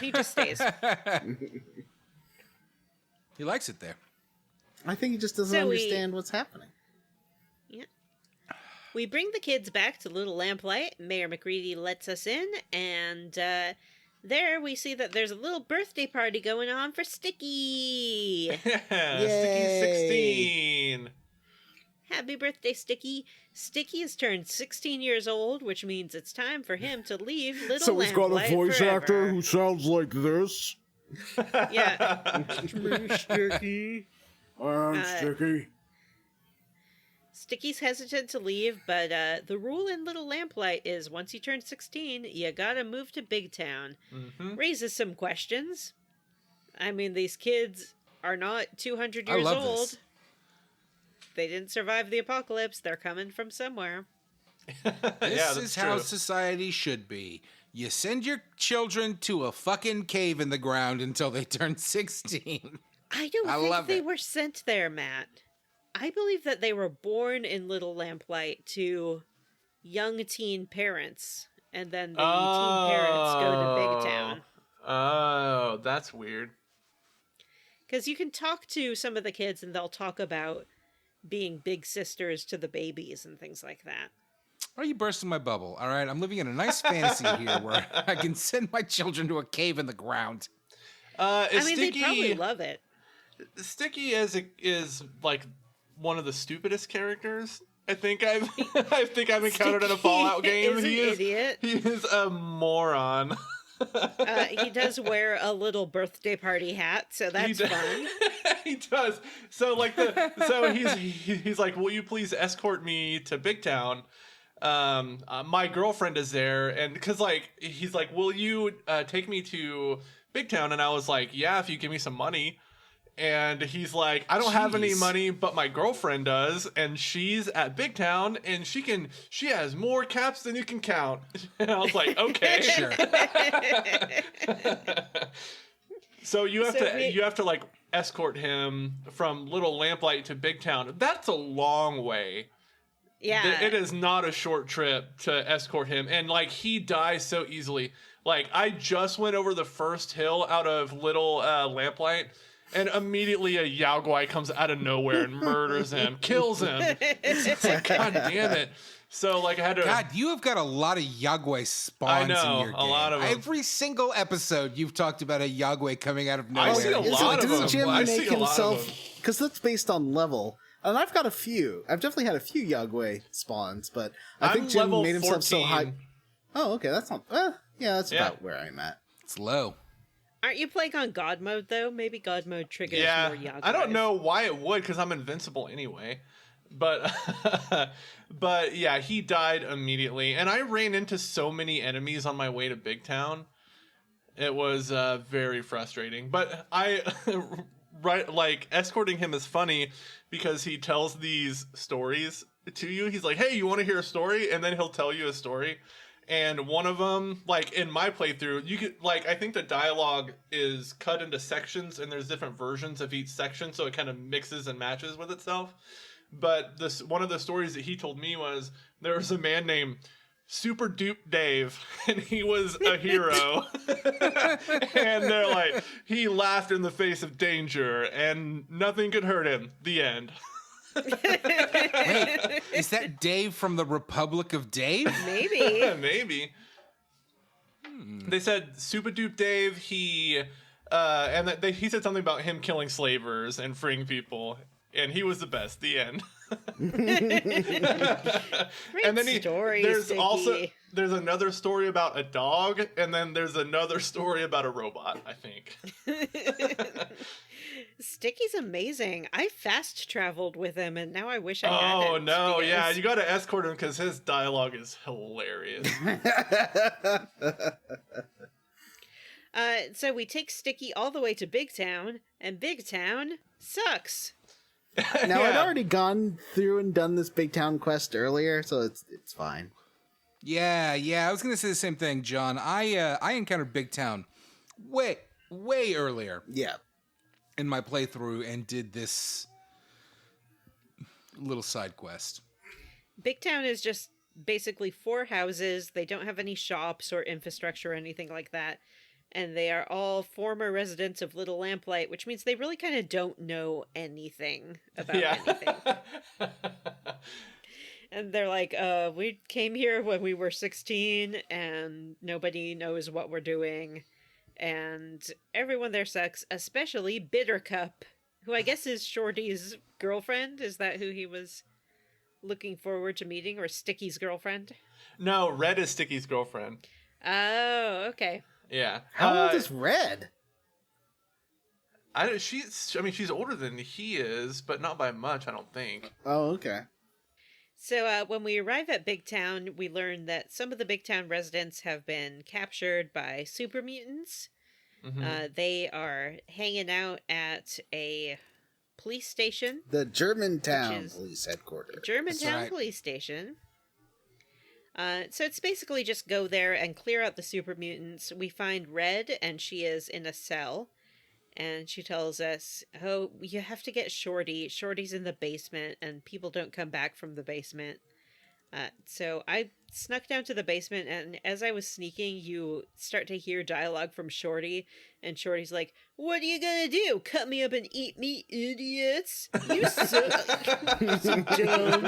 he just stays. He likes it there. I think he just doesn't understand what's happening. Yeah. We bring the kids back to Little Lamplight. Mayor McCready lets us in, and there we see that there's a little birthday party going on for Sticky. Sticky 16. Happy birthday, Sticky. Sticky has turned 16 years old, which means it's time for him to leave Little So he's Lamplight got a voice forever. actor who sounds like this. Yeah. Sticky. I'm Sticky. Sticky's hesitant to leave, but the rule in Little Lamplight is once you turn 16, you gotta move to Big Town. Mm-hmm. Raises some questions. I mean, these kids are not 200 years I love old. this. They didn't survive the apocalypse. They're coming from somewhere. This is how society should be. You send your children to a fucking cave in the ground until they turn 16. I don't think they were sent there, Matt. I believe that they were born in Little Lamplight to young teen parents, and then the teen parents go to Big Town. Oh, that's weird. Because you can talk to some of the kids, and they'll talk about being big sisters to the babies and things like that. Are you bursting my bubble? All right, I'm living in a nice fantasy here where I can send my children to a cave in the ground. They'd probably love it. Sticky is like one of the stupidest characters I think I've encountered in a Fallout game. He is an idiot. He is a moron. He does wear a little birthday party hat, so that's d- fun. He does. So he's like, will you please escort me to Big Town? My girlfriend is there, and because he's like, will you take me to Big Town? And I was like, yeah, if you give me some money. And he's like, I don't have any Jeez. money, but my girlfriend does, and she's at Big Town, and she has more caps than you can count. And I was like, okay, Sure. So you have to like escort him from Little Lamplight to Big Town. That's a long way. Yeah. It is not a short trip to escort him, and like he dies so easily. Like I just went over the first hill out of Little Lamplight, and immediately a Yao Guai comes out of nowhere and murders him, kills him. It's like, God damn it. So like I had to. God, you have got a lot of Yagway spawns I know, in your game. a lot of them. Every single episode, you've talked about a Yagway coming out of nowhere. I see a lot of them. Doesn't Jim I make see a lot of himself? them. Because that's based on level, and I've got a few. I've definitely had a few Yagway spawns, but I think I'm Jim level made himself 14. so high. Oh, okay, that's not. Yeah, that's Yeah. about where I'm at. It's low. Aren't you playing on God mode, though? Maybe God mode triggers Yeah, more Yagwais. I don't know why it would, because I'm invincible anyway. But but yeah, he died immediately, and I ran into so many enemies on my way to Big Town. It was very frustrating. But escorting him is funny because he tells these stories to you. He's like, "Hey, you want to hear a story?" And then he'll tell you a story. And one of them, like in my playthrough, you could I think the dialogue is cut into sections, and there's different versions of each section, so it kind of mixes and matches with itself. But one of the stories that he told me was there was a man named Super Dupe Dave, and he was a hero. And they're like, he laughed in the face of danger, and nothing could hurt him. The end. Wait, is that Dave from the Republic of Dave? Maybe. Maybe. They said Super Dupe Dave. He he said something about him killing slavers and freeing people, and he was the best. The end. Great And then story, there's Sticky. there's another story about a dog, and then there's another story about a robot, I think. Sticky's amazing. I fast traveled with him, and now I wish I had Oh it. no, because- yeah, you got to escort him because his dialogue is hilarious. So we take Sticky all the way to Big Town, and Big Town sucks. Now I'd Yeah. already gone through and done this Big Town quest earlier, so it's fine. Yeah, I was gonna say the same thing, John. I encountered Big Town way earlier Yeah. in my playthrough and did this little side quest. Big Town is just basically 4 houses. They don't have any shops or infrastructure or anything like that. And they are all former residents of Little Lamplight, which means they really kind of don't know anything about anything. And they're like, we came here when we were 16 and nobody knows what we're doing. And everyone there sucks, especially Bittercup, who I guess is Shorty's girlfriend. Is that who he was looking forward to meeting, or Sticky's girlfriend? No, Red is Sticky's girlfriend. Oh, okay. Yeah. How old is Red? She's older than he is, but not by much, I don't think. Oh, okay. So when we arrive at Big Town, we learn that some of the Big Town residents have been captured by super mutants. Mhm. They are hanging out at a police station, The Germantown is- Police Headquarters. Germantown right. Police Station. So it's basically just go there and clear out the super mutants. We find Red, and she is in a cell. And she tells us, oh, you have to get Shorty. Shorty's in the basement, and people don't come back from the basement. So I snuck down to the basement, and as I was sneaking, you start to hear dialogue from Shorty. And Shorty's like, what are you gonna do? Cut me up and eat me, idiots? You suck. You're so dumb.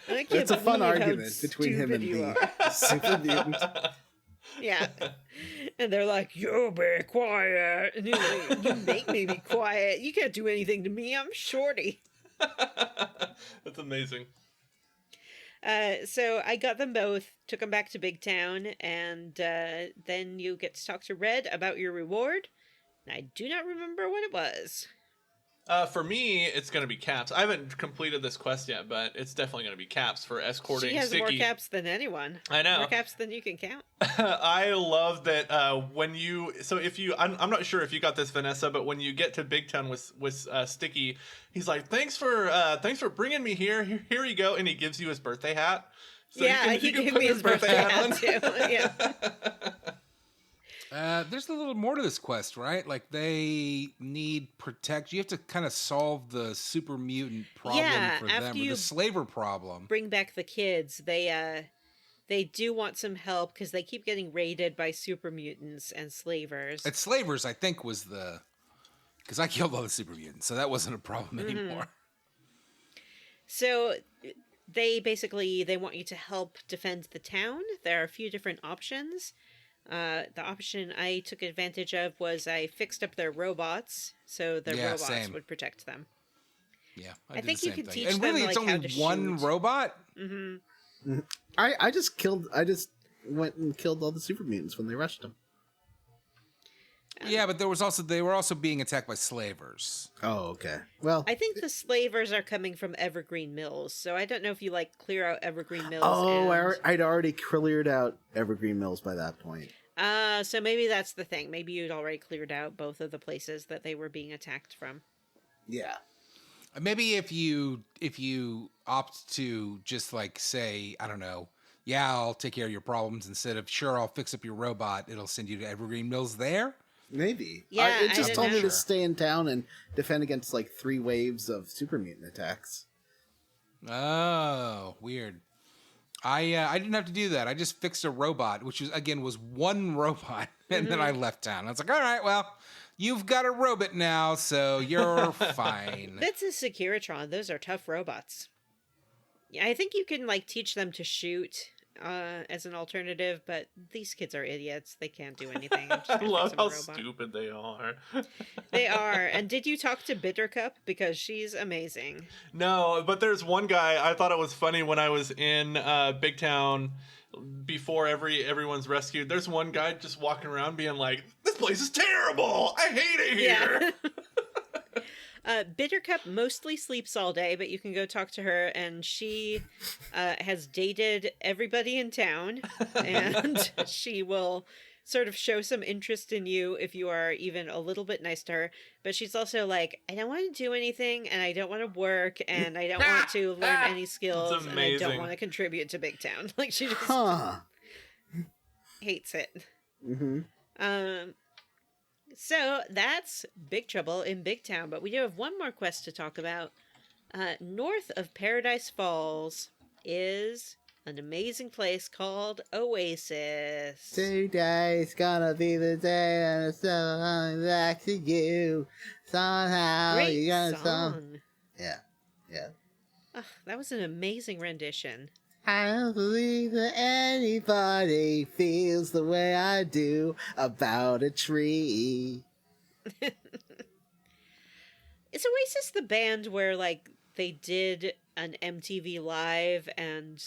I can't It's a fun believe how argument between him and stupid you the are. super mutant. Yeah. And they're like, you be quiet. And he's like, you make me be quiet. You can't do anything to me. I'm Shorty. That's amazing. So I got them both, took them back to Big Town, and then you get to talk to Red about your reward. I do not remember what it was. For me, it's going to be Caps. I haven't completed this quest yet, but it's definitely going to be Caps for escorting She has Sticky. more caps than anyone. I know. More caps than you can count. I love that when you... So if you... I'm not sure if you got this, Vanessa, but when you get to Big Town with Sticky, he's like, thanks for bringing me here. Here you go. And he gives you his birthday hat. So yeah, you he can gave put me your his birthday hat, too. Yeah. There's a little more to this quest, right? Like they need protect. You have to kind of solve the super mutant problem for them, or the slaver problem. Bring back the kids. They do want some help because they keep getting raided by super mutants and slavers. And slavers, I think, was because I killed all the super mutants, so that wasn't a problem anymore. So they want you to help defend the town. There are a few different options. The option I took advantage of was I fixed up their robots, so the robots would protect them. Yeah, I think you could teach and them really, it's like, only how to one shoot. robot. Mm-hmm. I just went and killed all the super mutants when they rushed them. Yeah, but they were also being attacked by slavers. Oh, okay. Well, I think the slavers are coming from Evergreen Mills, so I don't know if you clear out Evergreen Mills. I'd already cleared out Evergreen Mills by that point. So maybe that's the thing. Maybe you'd already cleared out both of the places that they were being attacked from. Yeah. Maybe if you opt to just say, I don't know, yeah, I'll take care of your problems instead of sure, I'll fix up your robot. It'll send you to Evergreen Mills there. Maybe. Yeah, It just told me Sure. to stay in town and defend against 3 waves of super mutant attacks. Oh, weird. I didn't have to do that. I just fixed a robot, which was one robot, and then I left town. I was like, all right, well, you've got a robot now, so you're fine. That's a Securitron. Those are tough robots. Yeah, I think you can teach them to shoot as an alternative, but these kids are idiots. They can't do anything. I love how stupid they are. They are. And did you talk to Bittercup? Because she's amazing. No, but there's one guy, I thought it was funny when I was in Big Town before everyone's rescued. There's one guy just walking around being like, this place is terrible. I hate it here. Yeah. Bittercup mostly sleeps all day, but you can go talk to her, and she has dated everybody in town, and she will sort of show some interest in you if you are even a little bit nice to her. But she's also like, I don't want to do anything, and I don't want to work, and I don't want to learn any skills, and I don't want to contribute to Big Town. She just hates it. Mm-hmm. So that's Big Trouble in Big Town, but we do have one more quest to talk about. North of Paradise Falls is an amazing place called Oasis. Today's gonna be the day and it's coming back to you. Somehow Great you're gonna song. Yeah. Ugh, that was an amazing rendition. I don't believe that anybody feels the way I do about a tree. Is Oasis the band where they did an MTV Live and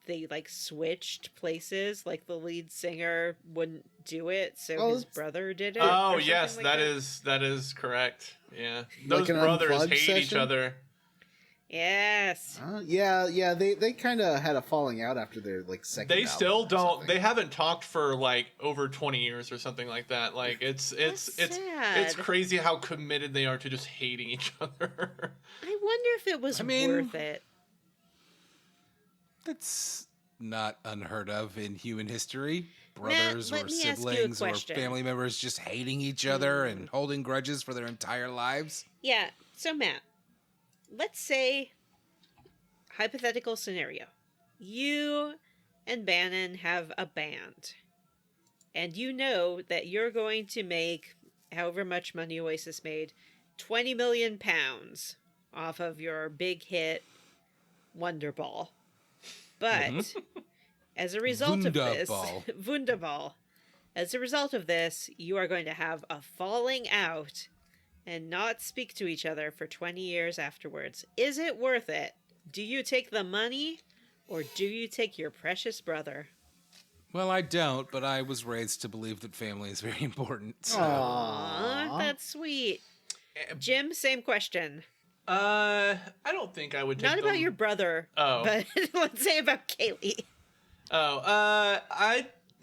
they switched places? The lead singer wouldn't do it, so his brother did it. Oh or yes, something that is correct. Yeah, those an brothers unplugged hate each session? other. Yes. Yeah. They kind of had a falling out after their second. They album still or don't. something. They haven't talked for over 20 years or something like that. It's sad. crazy how committed they are to just hating each other. I wonder if it was worth it. That's not unheard of in human history. Brothers let or me ask you a siblings or question. family members just hating each other and holding grudges for their entire lives. Yeah. So Matt, let's say, hypothetical scenario, you and Bannon have a band, and you know that you're going to make however much money Oasis made, 20 million pounds off of your big hit Wonderball. But as a result of this, Wunderball, as a result of this, you are going to have a falling out and not speak to each other for 20 years afterwards. Is it worth it? Do you take the money, Or do you take your precious brother? Well, I don't, but I was raised to believe that family is very important. So. Aw, that's sweet. Jim, same question. I don't think I would take Not about your brother, but let's say about Kaylee.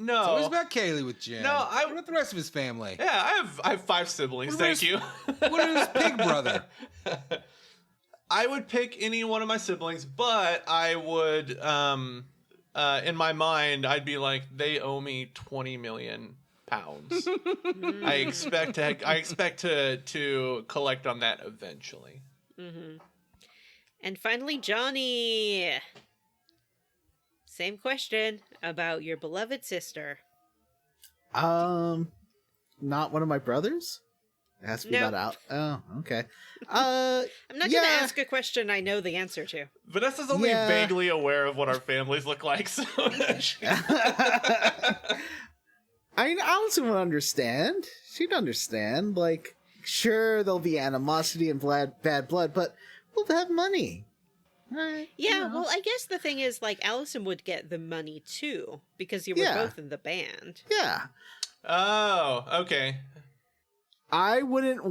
No. It's always about Kaylee with Jim. No, what about the rest of his family? Yeah, I have 5 siblings. Thank you. What about his pig brother? I would pick any one of my siblings, but I would, in my mind, I'd be like, they owe me 20 million pounds. I expect to collect on that eventually. Mm-hmm. And finally, Johnny. Same question about your beloved sister. Not one of my brothers? It has to be about Al. Oh, okay. I'm not going to ask a question I know the answer to. Vanessa's only vaguely aware of what our families look like, so I mean, Allison would understand. She'd understand. Like, sure, there'll be animosity and bad blood, but we'll have money. Yeah, well, I guess the thing is, like, Allison would get the money, too, because you were both in the band. Yeah. Oh, okay. I wouldn't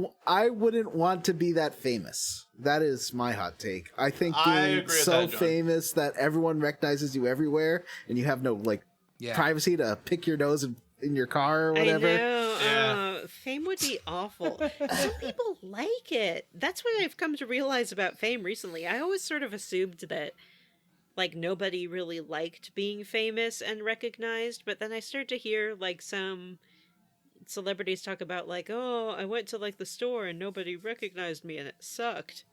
want to be that famous. That is my hot take. I think being so famous that everyone recognizes you everywhere and you have no privacy to pick your nose in your car or whatever. I know. Yeah. Fame would be awful. Some people like it. That's what I've come to realize about fame recently. I always sort of assumed that like nobody really liked being famous and recognized, but then I start to hear like some celebrities talk about like, oh, I went to like the store and nobody recognized me and it sucked.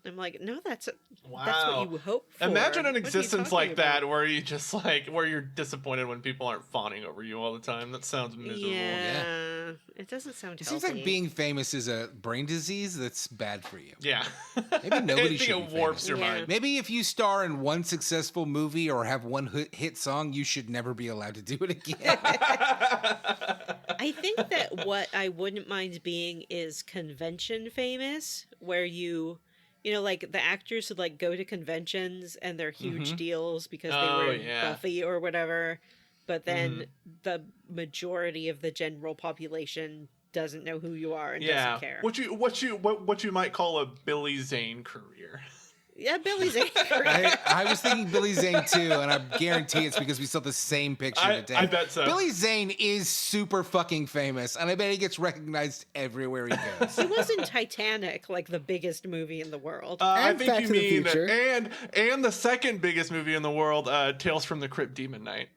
I'm like, no, that's what you hope for. Imagine an existence like that where you just like where you're disappointed when people aren't fawning over you all the time. That sounds miserable. Yeah. It doesn't sound healthy. It seems like being famous is a brain disease that's bad for you. Yeah. Maybe nobody should it warps your mind. Maybe if you star in one successful movie or have one hit song, you should never be allowed to do it again. I think that what I wouldn't mind being is convention famous, where you know, like the actors would like go to conventions and they're huge deals because they were in Buffy or whatever. But then the majority of the general population doesn't know who you are and doesn't care. What you might call a Billy Zane career. Yeah, Billy Zane. I was thinking Billy Zane too, and I guarantee it's because we saw the same picture today. I bet so. Billy Zane is super fucking famous, and I bet he gets recognized everywhere he goes. He was in Titanic, like the biggest movie in the world. I think you mean and the second biggest movie in the world, Tales from the Crypt Demon Knight.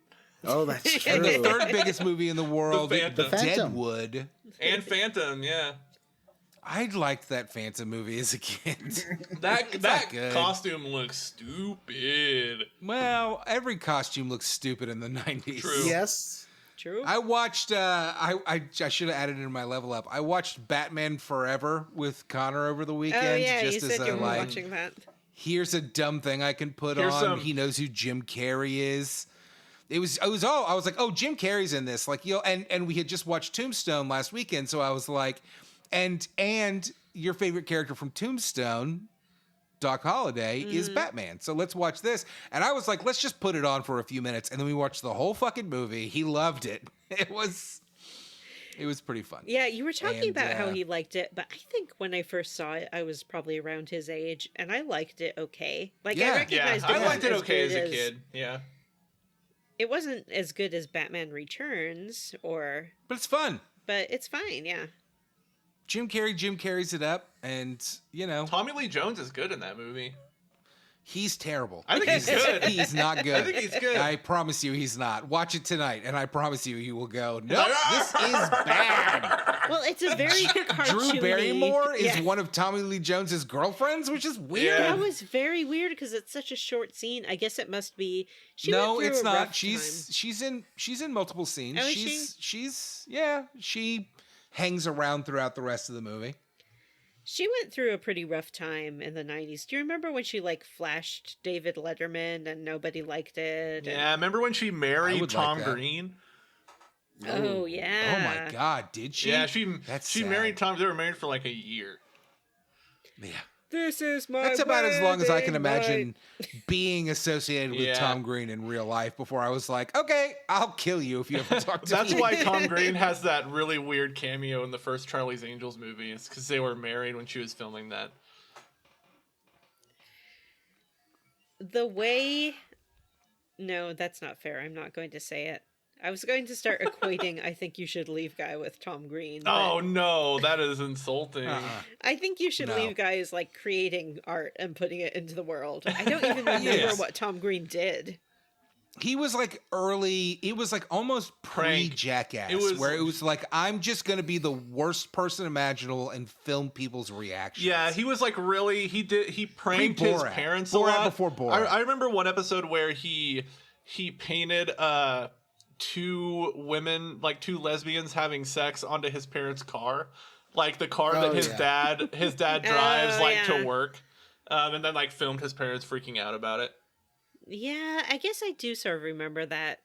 Oh, that's true. And the third biggest movie in the world, The Phantom. Deadwood. And Phantom, yeah. I liked that Phantom movie as a kid. that costume looks stupid. Well, every costume looks stupid in the 90s. True. Yes. True. I watched, I should have added it in my level up. I watched Batman Forever with Connor over the weekend. Oh, yeah, just you as said you were watching that. Here's a dumb thing I can put on. He knows who Jim Carrey is. I was like, oh, Jim Carrey's in this. Like, and we had just watched Tombstone last weekend, so I was like, and your favorite character from Tombstone, Doc Holliday, is Batman. So let's watch this. And I was like, let's just put it on for a few minutes. And then we watched the whole fucking movie. He loved it. It was pretty fun. Yeah, you were talking about how he liked it, but I think when I first saw it, I was probably around his age, and I liked it okay. Like, I recognized it. I liked it okay as a kid. Yeah. It wasn't as good as Batman Returns, but it's fun. But it's fine, yeah. Jim carries it up, and Tommy Lee Jones is good in that movie. He's terrible. I think he's good. He's not good. I think he's good. I promise you he's not. Watch it tonight, and I promise you he will go, nope, this is bad. Well, it's a very cartoony... Drew Barrymore is one of Tommy Lee Jones's girlfriends, which is weird. Yeah. That was very weird because it's such a short scene. I guess it must be... No, it's not. She's in multiple scenes. Oh, She hangs around throughout the rest of the movie. She went through a pretty rough time in the 90s. Do you remember when she, like, flashed David Letterman and nobody liked it? Yeah, remember when she married Tom Green? Oh, yeah. Oh, my God, did she? Yeah, she married Tom. They were married for, like, a year. Yeah. This is my That's about as long as I can wedding imagine being associated with Yeah. Tom Green in real life before I was like, okay, I'll kill you if you ever talk to That's me. why Tom Green has that really weird cameo in the first Charlie's Angels movie. It's because they were married when she was filming that. The way. No, that's not fair. I'm not going to say it. I was going to start equating I think you should leave guy with Tom Green. but Oh no, that is insulting. Uh-uh. I think you should No. leave guy as like creating art and putting it into the world. I don't even remember Yes. what Tom Green did. He was like early, it was like almost Prank. pre-Jackass, It was- where it was like, I'm just going to be the worst person imaginable and film people's reactions. Yeah, he was like really. He pranked his Pre-Borat. parents Borat a lot. before Borat. I remember one episode where he painted two women, like two lesbians having sex onto his parents' car, like the car that Oh, his yeah. dad drives Oh, like yeah. to work, and then like filmed his parents freaking out about it. Yeah, I guess I do sort of remember that.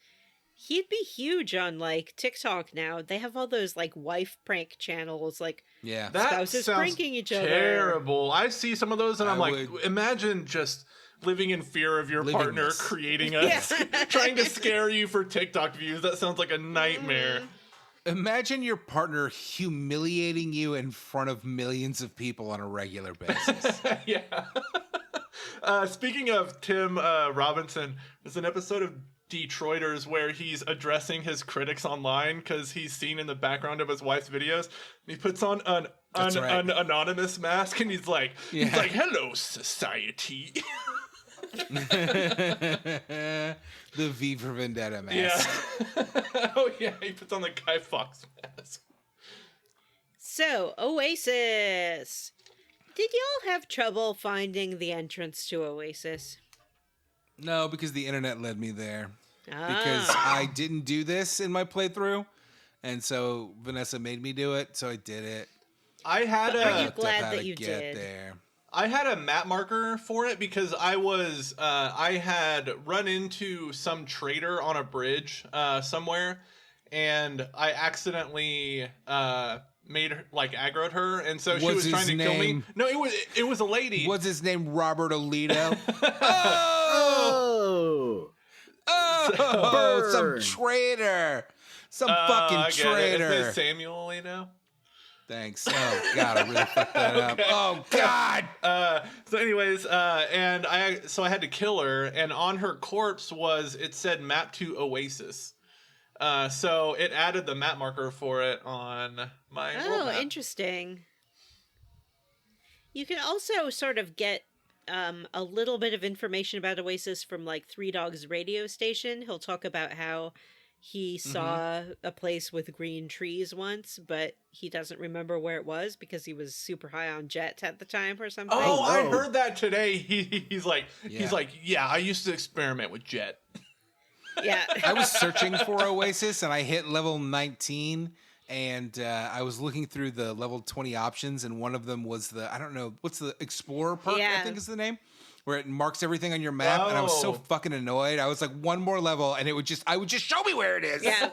He'd be huge on like TikTok now. They have all those like wife prank channels, like Yeah. That spouses sounds pranking each other. terrible. I see some of those and I'm I like, would- imagine just living in fear of your Living partner this. creating a Yeah. trying to scare you for TikTok views. That sounds like a nightmare. Imagine your partner humiliating you in front of millions of people on a regular basis. Yeah. Speaking of Tim Robinson, there's an episode of Detroiters where he's addressing his critics online because he's seen in the background of his wife's videos. And he puts on an That's right. anonymous mask and he's like, Yeah. "Hello, society." The V for Vendetta mask. Yeah. Oh yeah, he puts on the Guy Fawkes mask. So, Oasis. Did y'all have trouble finding the entrance to Oasis? No, because the internet led me there. Ah. Because I didn't do this in my playthrough. And so Vanessa made me do it, so I did it. I had But are you Looked up glad how that to you get did? there. I had a map marker for it because I had run into some trader on a bridge somewhere, and I accidentally made her like aggroed her, and so she What's was trying his to kill me. name? No, it was a lady. What's his name? Robert Alito? Oh, Oh, some Burn. traitor. Some I fucking get it. Is traitor. it Samuel Alito? Thanks. Oh, God, I really fucked that up. Oh, God. So anyways, and I had to kill her, and on her corpse it said map to Oasis. So it added the map marker for it on my world Oh, map. interesting. You can also sort of get a little bit of information about Oasis from like Three Dogs radio station. He'll talk about how he saw a place with green trees once, but he doesn't remember where it was because he was super high on jet at the time or something. Oh, I whoa. heard that today. He's like, Yeah. yeah, I used to experiment with Jet. Yeah. I was searching for Oasis, and I hit level 19, and I was looking through the level 20 options, and one of them was I don't know, what's the Explorer perk, I Yeah. think is the name, where it marks everything on your map, and I was so Oh. fucking annoyed. I was like, one more level, and I would just show me where it is. Yeah.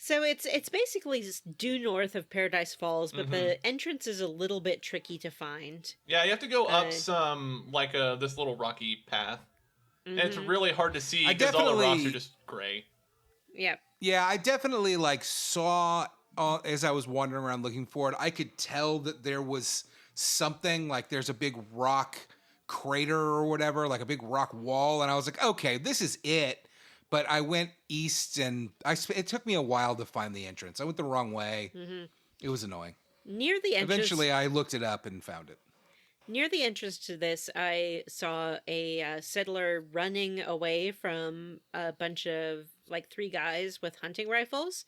So it's basically just due north of Paradise Falls, but the entrance is a little bit tricky to find. Yeah, you have to go up Uh, some like this little rocky path, and it's Mhm. really hard to see I because all the rocks definitely- are just gray. Yeah. Yeah, I definitely like saw as I was wandering around looking for it, I could tell that there was something, like there's a big rock crater or whatever, like a big rock wall, and I was like, okay, this is it. But I went east, and it took me a while to find the entrance. I went the wrong way. hmm It was annoying. Near the entrance. Eventually, I looked it up and found it. Near the entrance to this, I saw a settler running away from a bunch of like 3 guys with hunting rifles.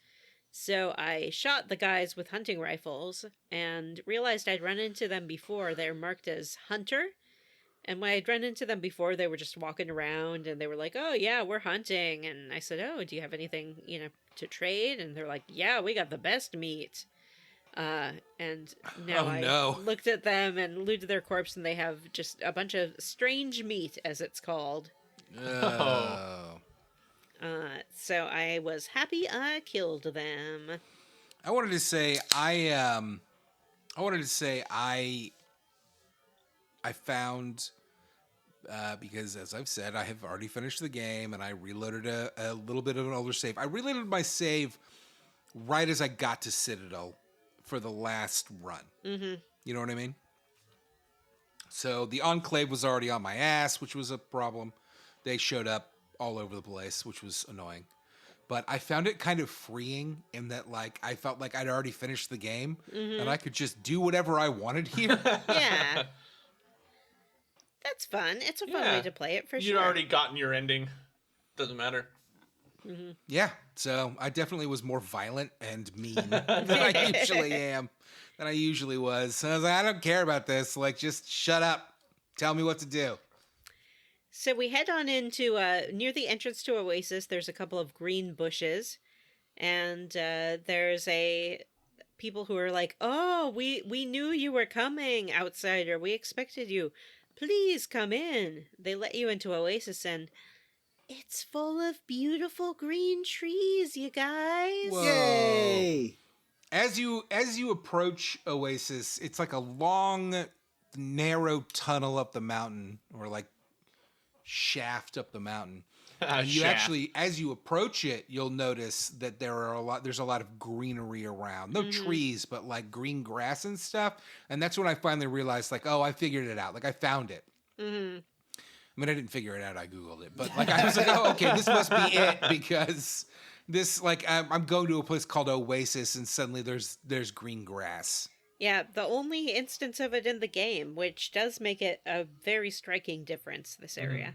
So I shot the guys with hunting rifles and realized I'd run into them before. They're marked as hunter. And when I'd run into them before, they were just walking around and they were like, "Oh yeah, we're hunting." And I said, "Oh, do you have anything, to trade?" And they're like, "Yeah, we got the best meat." And now Oh, I no. looked at them and looted their corpse, and they have just a bunch of strange meat, as it's called. Oh. So I was happy I killed them. I wanted to say, I wanted to say I found because, as I've said, I have already finished the game and I reloaded a little bit of an older save. I reloaded my save right as I got to Citadel for the last run. Mm-hmm. You know what I mean? So the Enclave was already on my ass, which was a problem. They showed up all over the place, which was annoying. But I found it kind of freeing in that, like, I felt like I'd already finished the game and I could just do whatever I wanted here. Yeah. That's fun. It's a fun way to play it, for sure. You'd already gotten your ending. Doesn't matter. Mm-hmm. Yeah, so I definitely was more violent and mean than I usually am, than I usually was. So I was like, I don't care about this. Like, just shut up. Tell me what to do. So we head on into, near the entrance to Oasis, there's a couple of green bushes. And there's people who are like, oh, we knew you were coming, outsider. We expected you. Please come in. They let you into Oasis, and it's full of beautiful green trees, you guys. Whoa. Yay! As you approach Oasis, it's like a long, narrow tunnel up the mountain, or like shaft up the mountain. And you actually, as you approach it, you'll notice that there's a lot of greenery around. No trees, but like green grass and stuff. And that's when I finally realized, like, oh, I figured it out. Like, I found it. Mm-hmm. I mean, I didn't figure it out. I Googled it. But like, I was like, oh, okay, this must be it, because this, like, I'm going to a place called Oasis, and suddenly there's green grass. Yeah, the only instance of it in the game, which does make it a very striking difference, this area.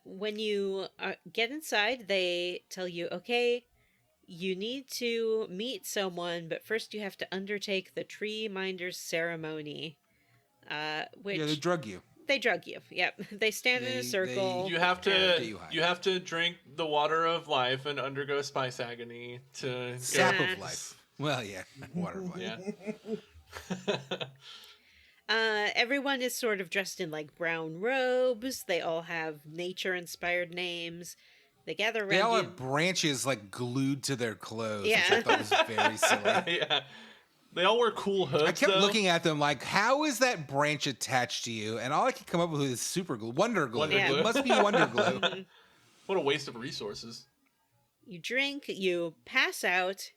When you get inside, they tell you, okay, you need to meet someone, but first you have to undertake the Tree Minders ceremony. Which Yeah, they drug you. They drug you. Yep. They stand in a circle. You have to drink the water of life and undergo spice agony to sap of life. Well, yeah, water of life. Yeah. Everyone is sort of dressed in like brown robes. They all have nature-inspired names. They gather around. They all have branches like glued to their clothes, Yeah. which I thought was very silly. Yeah. They all wear cool hoods. I kept looking at them like, how is that branch attached to you? And all I could come up with is super glue, wonder glue. Wonder glue. It must be wonder glue. What a waste of resources. You drink, you pass out,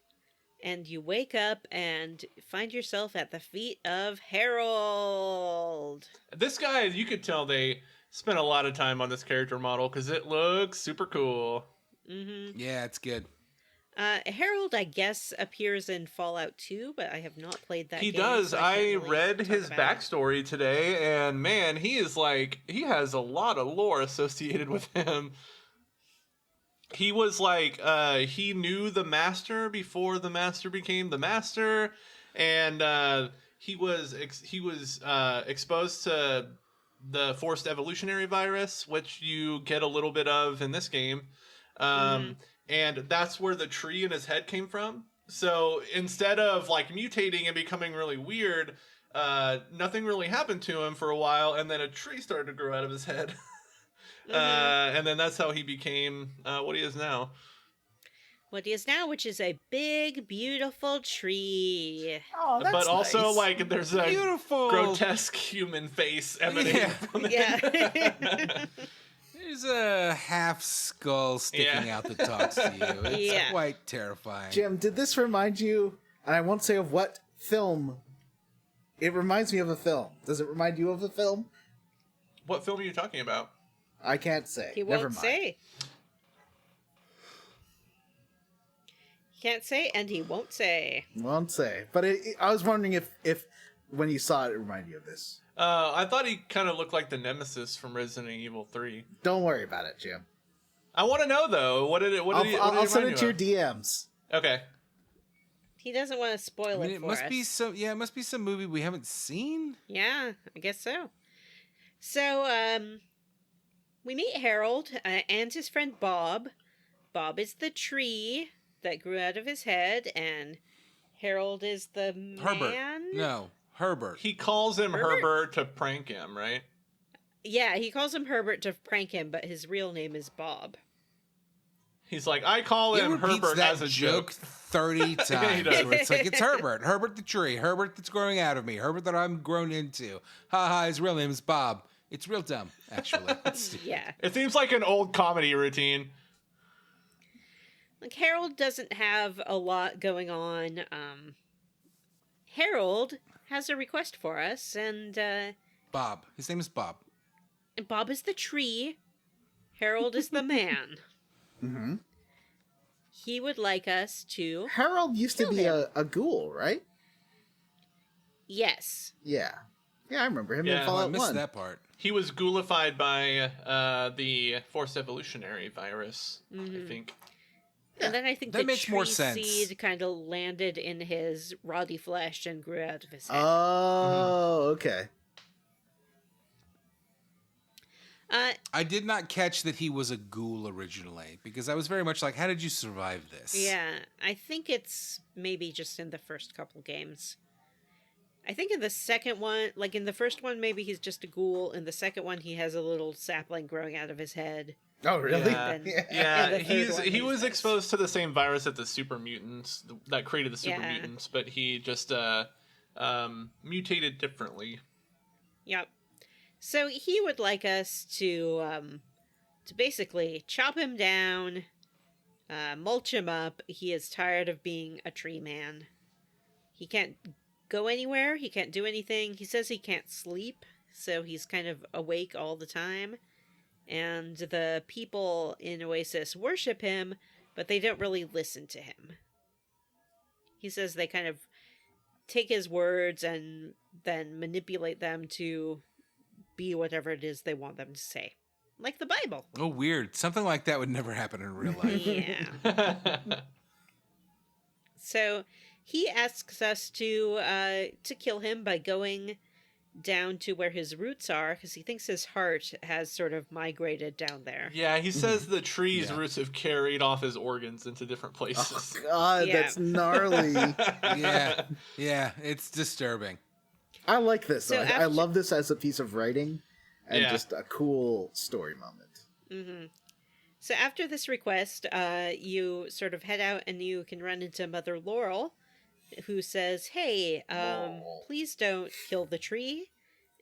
and you wake up and find yourself at the feet of Harold. This guy, you could tell they spent a lot of time on this character model because it looks super cool. Mm-hmm. Yeah, it's good. Harold, I guess, appears in Fallout 2, but I have not played that game. He does. So I can't really read talk his about it. backstory today, and man, he has a lot of lore associated with him. He was like, he knew the Master before the Master became the Master, and he was exposed to the forced evolutionary virus, which you get a little bit of in this game. And that's where the tree in his head came from. So instead of like mutating and becoming really weird, nothing really happened to him for a while, and then a tree started to grow out of his head. And then that's how he became what he is now. What he is now, which is a big, beautiful tree. Oh, that's But also, nice. like, there's a Beautiful. grotesque human face emanating from it. Yeah. There's a half skull sticking out that talks to you. It's Yeah. quite terrifying. Jim, did this remind you, and I won't say of what film, it reminds me of a film. Does it remind you of a film? What film are you talking about? I can't say. He Never won't mind. say. He can't say, and he won't say. Won't say. But I was wondering if when you saw it, it reminded you of this. I thought he kind of looked like the Nemesis from Resident Evil 3. Don't worry about it, Jim. I want to know though. What did it? I'll send it to your DMs. Okay. He doesn't want to spoil it it for must us. be some. Yeah, it must be some movie we haven't seen. Yeah, I guess so. So, we meet Harold and his friend Bob. Bob is the tree that grew out of his head, and Harold is the man. Herbert. No, Herbert. He calls him Herbert? Herbert to prank him, right? Yeah, he calls him Herbert to prank him, but his real name is Bob. He's like, I call He him repeats Herbert that as a joke joke. 30 times. he does. Where it's like, it's Herbert. Herbert the tree. Herbert that's growing out of me. Herbert that I'm grown into. Ha ha, his real name is Bob. It's real dumb, actually. Yeah. It seems like an old comedy routine. Like, Harold doesn't have a lot going on. Harold has a request for us, and Bob. His name is Bob. Bob is the tree. Harold is the man. Mm-hmm. He would like us to... Harold used to Kill be him. a ghoul, right? Yes. Yeah. Yeah, I remember him Yeah, in Oh, I Fallout missed 1. that part. He was ghoulified by the Forced Evolutionary virus, I think. And then I think That the makes tree more sense. seed kind of landed in his rotty flesh and grew out of his head. Oh, okay. I did not catch that he was a ghoul originally, because I was very much like, how did you survive this? Yeah, I think it's maybe just in the first couple games. I think in the second one, like in the first one, maybe he's just a ghoul. In the second one, he has a little sapling growing out of his head. Oh, really? Yeah, Then- yeah. and the third one He he was says. exposed to the same virus that the super mutants that created the super Yeah. mutants, but he just mutated differently. Yep. So he would like us to basically chop him down, mulch him up. He is tired of being a tree man. He can't go anywhere. He can't do anything. He says he can't sleep, so he's kind of awake all the time. And the people in Oasis worship him, but they don't really listen to him. He says they kind of take his words and then manipulate them to be whatever it is they want them to say. Like the Bible. Oh, weird. Something like that would never happen in real life. Yeah. So he asks us to kill him by going down to where his roots are, because he thinks his heart has sort of migrated down there. Yeah, he says the tree's Yeah. roots have carried off his organs into different places. Oh, God, Yeah. that's gnarly. Yeah, it's disturbing. I like this. So though. I after- love this as a piece of writing and Yeah. just a cool story moment. Mm-hmm. So after this request, you sort of head out and you can run into Mother Laurel, who says, hey, Laurel. please don't kill the tree.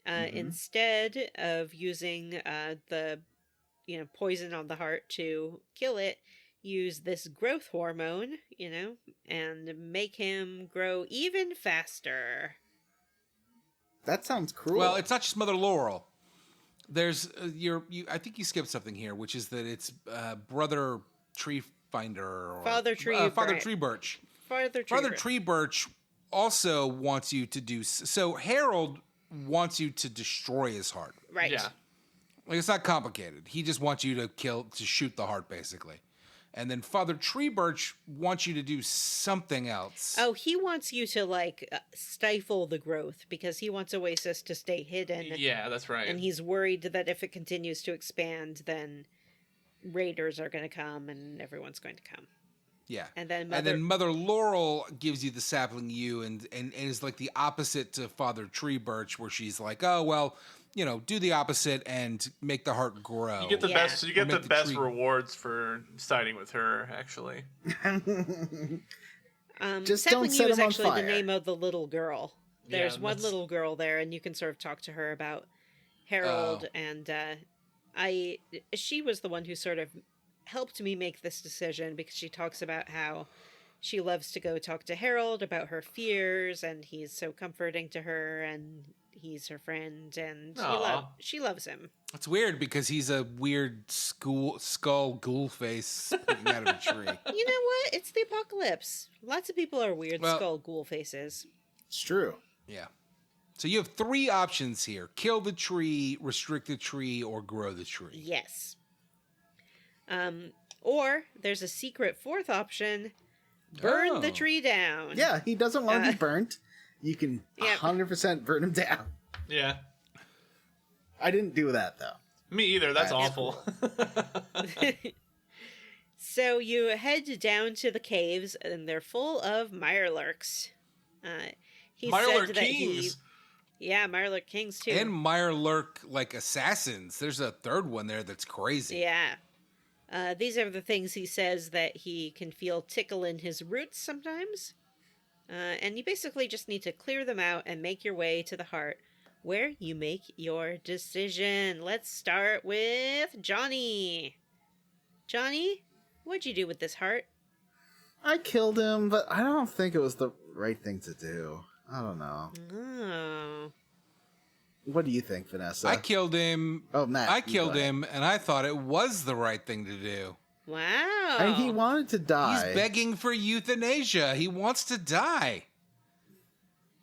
Instead of using the poison on the heart to kill it, use this growth hormone, and make him grow even faster. That sounds cruel. Well, it's not just Mother Laurel. There's I think you skipped something here, which is that it's Brother Tree Finder or Father Tree Father Birch. Tree Birch. Father Father Tree Birch also wants you to do so. Harold wants you to destroy his heart. Right. Yeah. Like, it's not complicated. He just wants you to shoot the heart, basically. And then Father Tree Birch wants you to do something else. Oh, he wants you to, stifle the growth because he wants Oasis to stay hidden. Yeah, that's right. And he's worried that if it continues to expand, then raiders are going to come and everyone's going to come. Yeah. And then Mother Laurel gives you the sapling you and is like the opposite to Father Tree Birch, where she's like, oh, well, do the opposite and make the heart grow. You get the Yeah. best. You get Or the make the best tree- rewards for siding with her. Actually, Just Sapling don't set You is him on actually fire. the name of the little girl. There's Yeah, one that's- little girl there, and you can sort of talk to her about Harold. Oh. And she was the one who sort of helped me make this decision because she talks about how she loves to go talk to Harold about her fears, and he's so comforting to her, and he's her friend, and Aw. she loves him. It's weird because he's a weird skull ghoul face poking out of a tree. You know what? It's the apocalypse. Lots of people are weird Well- skull ghoul faces. It's true. Yeah. So you have three options here: kill the tree, restrict the tree, or grow the tree. Yes. Or there's a secret fourth option: burn the Oh. tree down. Yeah, he doesn't want to be burnt. You can Yep. 100% burn him down. yeah. I didn't do that, though. Me either. That's That's awful. So you head down to the caves, and they're full of mirelurks. He Mirelurk said that Kings. Yeah, mirelurk kings too. And Mirelurk like assassins. There's a third one there that's crazy. Yeah. These are the things he says that he can feel tickle in his roots sometimes. And you basically just need to clear them out and make your way to the heart, where you make your decision. Let's start with Johnny. Johnny, what'd you do with this heart? I killed him, but I don't think it was the right thing to do. I don't know. Oh. What do you think, Vanessa? I killed him. Oh, Matt. I you killed go ahead. him, and I thought it was the right thing to do. Wow. And he wanted to die. He's begging for euthanasia. He wants to die.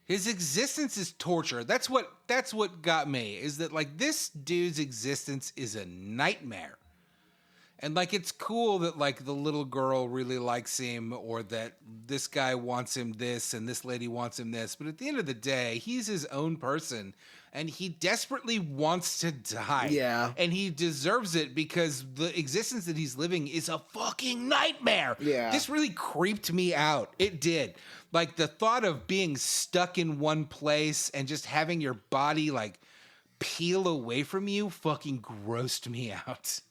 His existence is torture. That's what got me, is that like this dude's existence is a nightmare. And like it's cool that like the little girl really likes him, or that this guy wants him this and this lady wants him this, but at the end of the day, he's his own person and he desperately wants to die. Yeah. And he deserves it because the existence that he's living is a fucking nightmare. Yeah. This really creeped me out. It did. Like the thought of being stuck in one place and just having your body like peel away from you fucking grossed me out.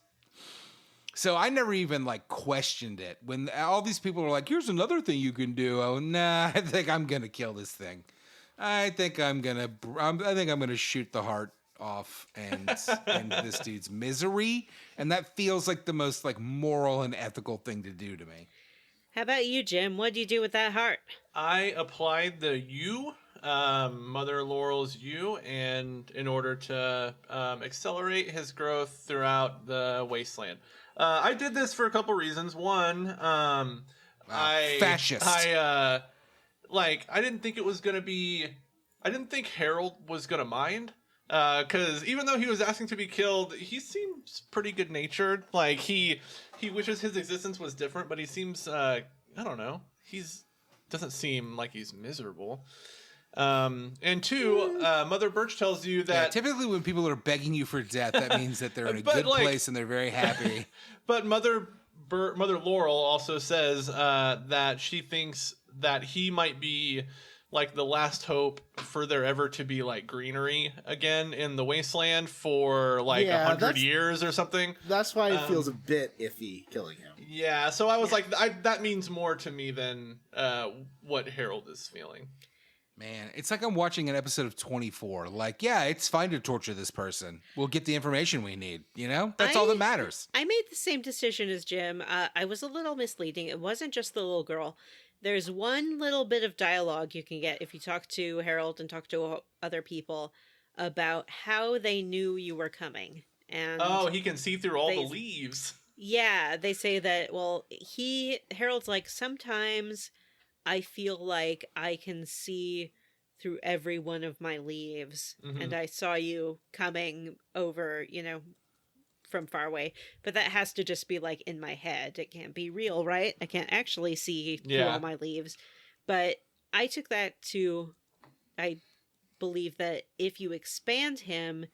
So I never even like questioned it. When all these people were like, here's another thing you can do. Oh, nah, I think I'm going to kill this thing. I think I'm going to shoot the heart off and end this dude's misery. And that feels like the most like moral and ethical thing to do to me. How about you, Jim? What'd you do with that heart? I applied the U, Mother Laurel's U, and in order to accelerate his growth throughout the wasteland. I did this for a couple reasons. One, Fascist. I didn't think it was gonna be. I didn't think Harold was gonna mind. Because even though he was asking to be killed, he seems pretty good natured. Like he wishes his existence was different, but he seems I don't know. Doesn't seem like he's miserable. And two, Mother Birch tells you that Typically when people are begging you for death, that means that they're in a But, good like- place and they're very happy. But Mother Laurel also says that she thinks that he might be like the last hope for there ever to be like greenery again in the wasteland for like 100 years or something. That's why it feels a bit iffy killing him. Yeah, so I was like, that means more to me than what Harold is feeling. Man, it's like I'm watching an episode of 24. Like, yeah, it's fine to torture this person. We'll get the information we need, you know? That's all that matters. I made the same decision as Jim. I was a little misleading. It wasn't just the little girl. There's one little bit of dialogue you can get if you talk to Harold and talk to other people about how they knew you were coming. And he can see through all the leaves. Yeah, they say that, well, Harold's like, sometimes I feel like I can see through every one of my leaves. Mm-hmm. And I saw you coming over, from far away. But that has to just be like in my head. It can't be real, right? I can't actually see through all my leaves. But I took that to, I believe that if you expand him,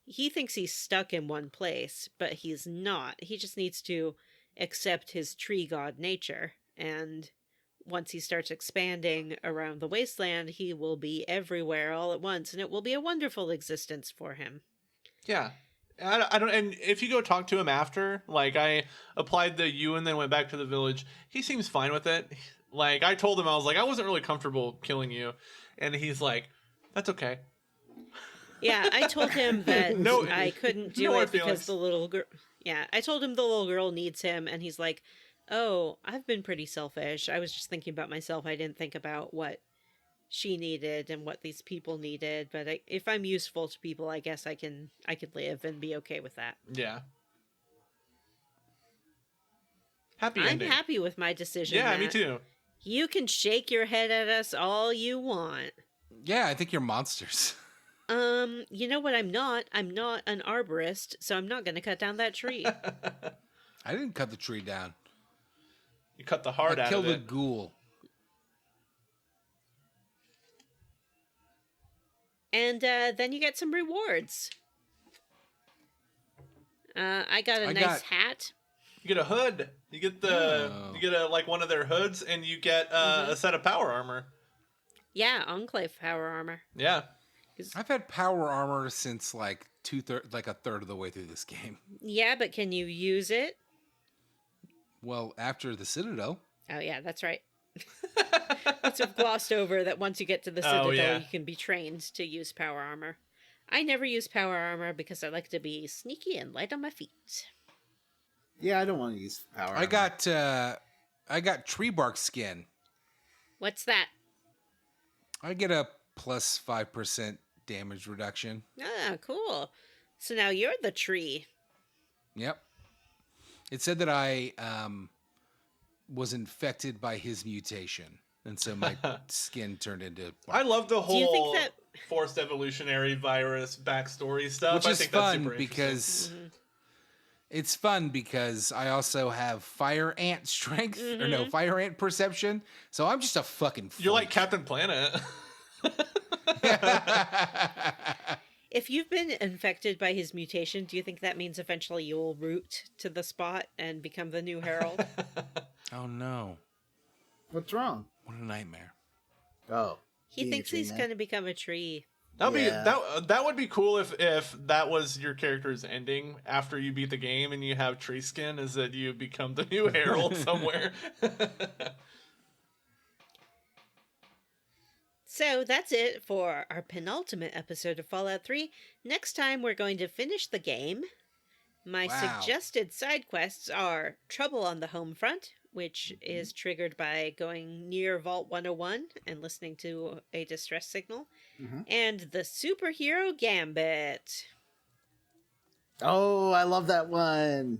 he thinks he's stuck in one place, but he's not. He just needs to accept his tree god nature. And once he starts expanding around the wasteland, he will be everywhere all at once, and it will be a wonderful existence for him. Yeah. I don't, and if you go talk to him after, like I applied the U and then went back to the village, he seems fine with it. Like I told him, I was like, I wasn't really comfortable killing you. And he's like, that's okay. Yeah, I told him that I couldn't do no it because feelings. the little girl... Yeah, I told him the little girl needs him, and he's like, oh, I've been pretty selfish. I was just thinking about myself. I didn't think about what she needed and what these people needed. But if I'm useful to people, I guess I could live and be okay with that. Yeah. Happy I'm ending. happy with my decision. Yeah, Matt. me too. You can shake your head at us all you want. Yeah, I think you're monsters. You know what I'm not? I'm not an arborist, so I'm not going to cut down that tree. I didn't cut the tree down. You cut the heart I out killed of a it. ghoul. And then you get some rewards. I got a nice hat. You get a hood. You get you get like one of their hoods, and you get a set of power armor. Yeah, Enclave power armor. Yeah. I've had power armor since like a third of the way through this game. Yeah, but can you use it? Well, after the Citadel. Oh, yeah, that's right. It's glossed over that once you get to the Citadel, yeah. you can be trained to use power armor. I never use power armor because I like to be sneaky and light on my feet. Yeah, I don't want to use power. I got tree bark skin. What's that? I get a plus 5% damage reduction. Ah, cool. So now you're the tree. Yep. It said that I was infected by his mutation, and so my skin turned into bark. I love the Do you whole think that... forced evolutionary virus backstory stuff. Which I is think that's fun super because it's fun because I also have fire ant strength, or no, fire ant perception. So I'm just a fucking freak. You're like Captain Planet. If you've been infected by his mutation, do you think that means eventually you'll root to the spot and become the new Herald? Oh no. What's wrong? What a nightmare. Oh. He being a thinks tree he's man. going to become a tree. That'd Yeah. be that would be cool if that was your character's ending after you beat the game and you have tree skin, is that you become the new Herald somewhere. So that's it for our penultimate episode of Fallout 3. Next time we're going to finish the game. My Wow. suggested side quests are Trouble on the Homefront, which is triggered by going near Vault 101 and listening to a distress signal, and the Superhero Gambit. Oh, I love that one.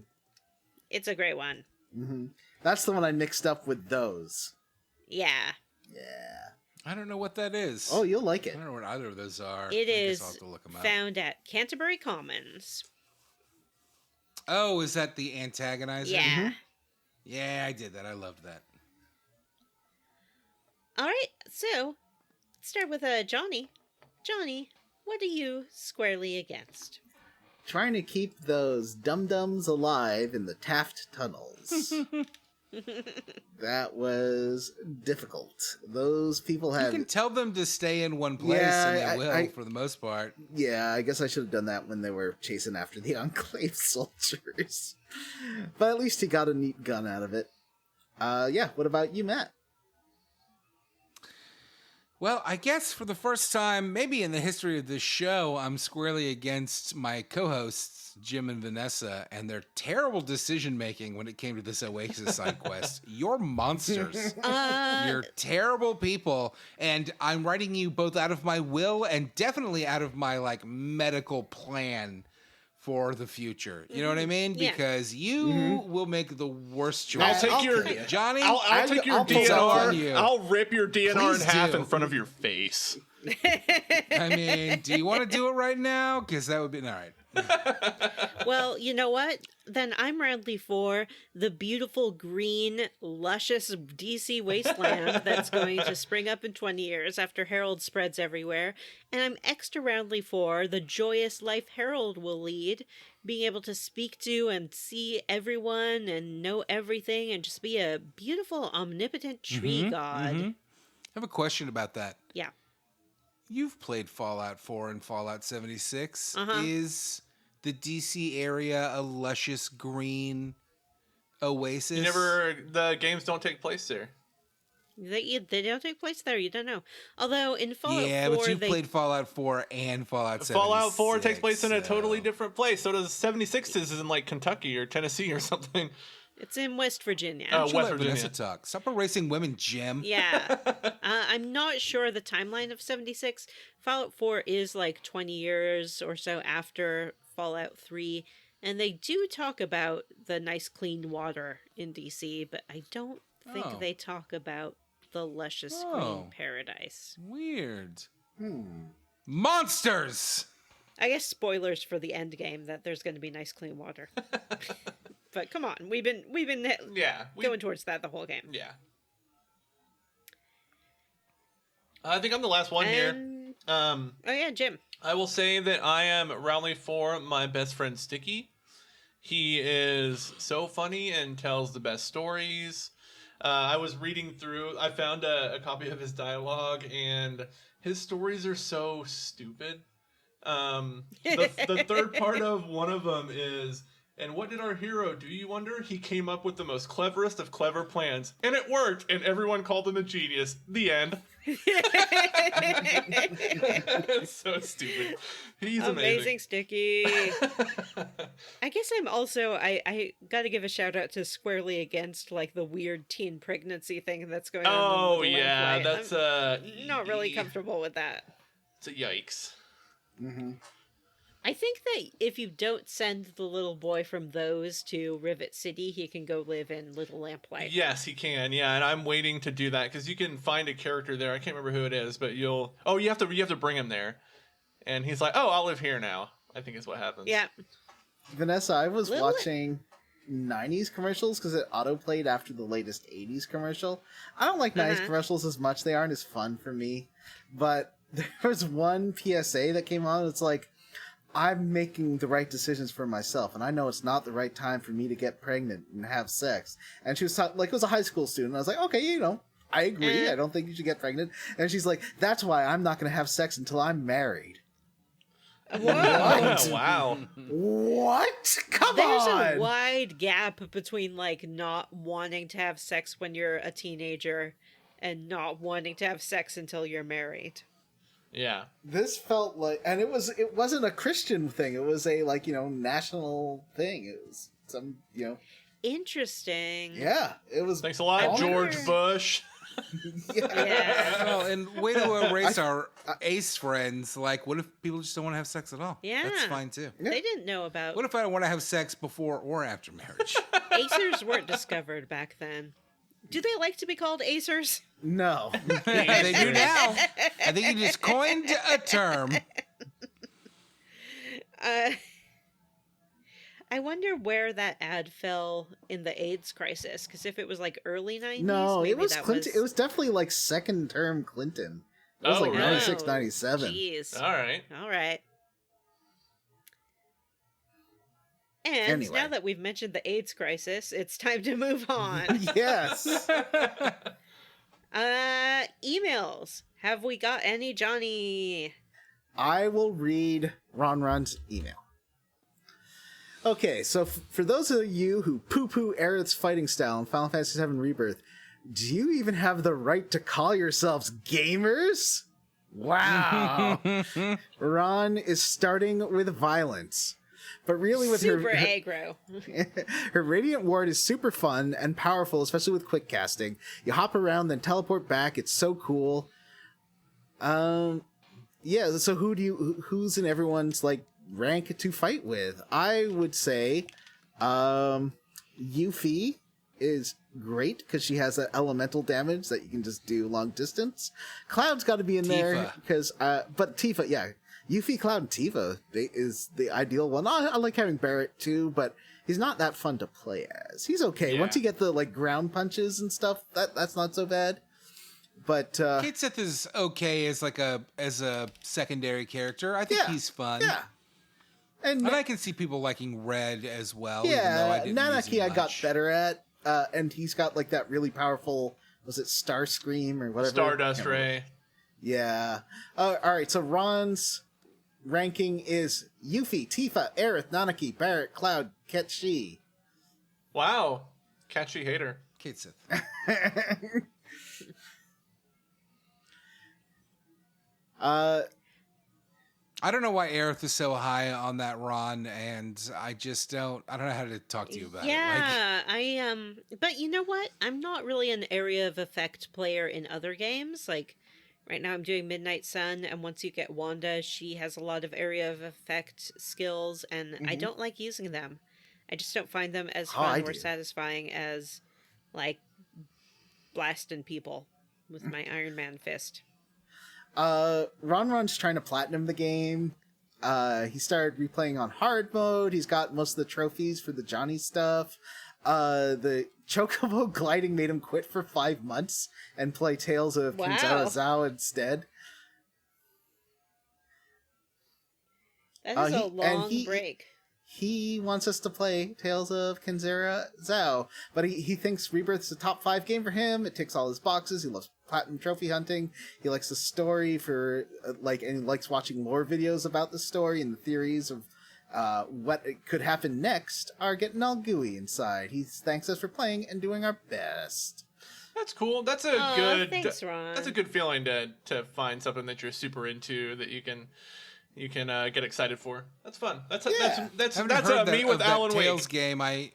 It's a great one. That's the one I mixed up with those. Yeah. Yeah. I don't know what that is. Oh, you'll like I it. don't know what either of those are. It I guess is I'll have to look 'em up. found at Canterbury Commons. Oh, is that the antagonizer? Yeah. Yeah, I did that. I loved that. All right, so let's start with Johnny. Johnny, what are you squarely against? Trying to keep those dum-dums alive in the Taft tunnels. That was difficult. Those people You had... can tell them to stay in one place, Yeah, and they will, I- for the most part. Yeah, I guess I should have done that when they were chasing after the Enclave soldiers. But at least he got a neat gun out of it. Yeah, what about you, Matt? Well, I guess for the first time, maybe in the history of this show, I'm squarely against my co-hosts, Jim and Vanessa, and their terrible decision-making when it came to this Oasis side quest. You're monsters. You're terrible people, and I'm writing you both out of my will and definitely out of my, medical plan for the future. You know what I mean? Yeah. Because you will make the worst choice. I'll take your Johnny, I'll take your I'll pull it off on you. DNR. I'll rip your DNR Please in half do. in front of your face. I mean, do you want to do it right now? Because that would be all right. Well, you know what? Then I'm roundly for the beautiful, green, luscious DC wasteland that's going to spring up in 20 years after Herald spreads everywhere. And I'm extra roundly for the joyous life Herald will lead, being able to speak to and see everyone and know everything and just be a beautiful, omnipotent tree god. I have a question about that. Yeah. You've played Fallout 4 and Fallout 76. Uh-huh. Is the DC area a luscious green oasis? The games don't take place there. They don't take place there, you don't know. Although in Fallout 4, but you played Fallout 4 and Fallout 76. Fallout 4 takes place in a so- totally different place. So does 76 is in Kentucky or Tennessee or something. It's in West Virginia. Why don't you West let Virginia. Vanessa talk. Stop erasing women, Jim. Yeah. I'm not sure the timeline of 76. Fallout 4 is 20 years or so after Fallout 3. And they do talk about the nice clean water in DC, but I don't think Oh. they talk about the luscious Oh. green paradise. Weird. Monsters! I guess spoilers for the end game that there's going to be nice clean water. But come on, we've been Yeah. going towards that the whole game. Yeah. I think I'm the last one here. And- Um, Oh yeah, Jim. I will say that I am roundly for my best friend Sticky. He is so funny and tells the best stories. I was reading through, I found a copy of his dialogue, and his stories are so stupid. The third part of one of them is And what did our hero do, you wonder? He came up with the most cleverest of clever plans. And it worked, and everyone called him a genius. The end. It's so stupid. He's amazing. Sticky. I guess I'm also, I gotta give a shout out to Squarely Against, like, the weird teen pregnancy thing that's going on. Oh, yeah, Lamplight. that's I'm not really comfortable with that. It's a yikes. Mm-hmm. I think that if you don't send the little boy from those to Rivet City, he can go live in Little Lamplight. Yes, he can. Yeah, and I'm waiting to do that because you can find a character there. I can't remember who it is, but you have to bring him there, and he's like, "Oh, I'll live here now." I think is what happens. Yeah. Vanessa, I was watching 90s commercials because it auto-played after the latest 80s commercial. I don't like 90s commercials as much. They aren't as fun for me. But there was one PSA that came on. It's like, I'm making the right decisions for myself, and I know it's not the right time for me to get pregnant and have sex. And she was like, it was a high school student. I was like, okay, I agree. I don't think you should get pregnant. And she's like, that's why I'm not going to have sex until I'm married. Whoa. Wow. What? Come There's on! a wide gap between, like, not wanting to have sex when you're a teenager and not wanting to have sex until you're married. Yeah. This felt like, and it wasn't a Christian thing. It was a, like, national thing. It was some, Interesting. Yeah, it was. Thanks a lot, I George wonder- Bush. Yeah. Well, and way to erase our ace friends. Like, what if people just don't want to have sex at all? Yeah. That's fine too. They didn't know about... What if I don't want to have sex before or after marriage? Acers weren't discovered back then. Do they like to be called Acers? No. They do now. I think you just coined a term. I wonder where that ad fell in the AIDS crisis, because if it was like early 90s, No, maybe it was that Clinton. It was definitely like second term Clinton. It was Oh, like really? 96, 97. Jeez. All right. All right. And Anyway. now that we've mentioned the AIDS crisis, it's time to move on. Yes. Emails. Have we got any, Johnny? I will read Ron's email. Okay, so for those of you who poo-poo Aerith's fighting style in Final Fantasy VII Rebirth, do you even have the right to call yourselves gamers? Wow. Ron is starting with violence. But really with Super aggro. her Radiant Ward is super fun and powerful, especially with quick casting. You hop around, then teleport back. It's so cool. Yeah, so who's in everyone's, like, rank to fight with? I would say Yuffie is great because she has that elemental damage that you can just do long distance. Cloud's got to be in there because but Tifa, yeah, Yuffie, Cloud, and Tifa is the ideal one. I like having Barrett too, but he's not that fun to play as. He's okay once you get the like ground punches and stuff. That's not so bad. But Kate Sith is okay as a secondary character. I think he's fun. Yeah. And I can see people liking Red as well. yeah, even though Nanaki I got much. better at, and he's got like that really powerful, was it Starscream or whatever? Stardust Ray. Yeah. All right, so Ron's ranking is Yuffie, Tifa, Aerith, Nanaki, Barrett, Cloud, Ketchi. Wow. Catchy hater. Kate Sith. I don't know why Aerith is so high on that Ron, and I don't know how to talk to you about it. Yeah, but you know what? I'm not really an area of effect player in other games. Like, right now I'm doing Midnight Sun, and once you get Wanda, she has a lot of area of effect skills, and I don't like using them. I just don't find them as fun or satisfying as, like, blasting people with my Iron Man fist. Ron's trying to platinum the game. He started replaying on hard mode. He's got most of the trophies for the Johnny stuff. The Chocobo gliding made him quit for 5 months and play Tales of Kinzara Zhao instead. That is a long break. He wants us to play Tales of Kinzara Zhao, but he thinks Rebirth's a top 5 game for him. It ticks all his boxes. He loves platinum trophy hunting. He likes the story and he likes watching lore videos about the story and the theories of what could happen next are getting all gooey inside. He thanks us for playing and doing our best. That's cool. That's a good. Thanks, Ron. That's a good feeling to find something that you're super into that you can get excited for. That's fun. That's me with Alan Wake. Tales game. I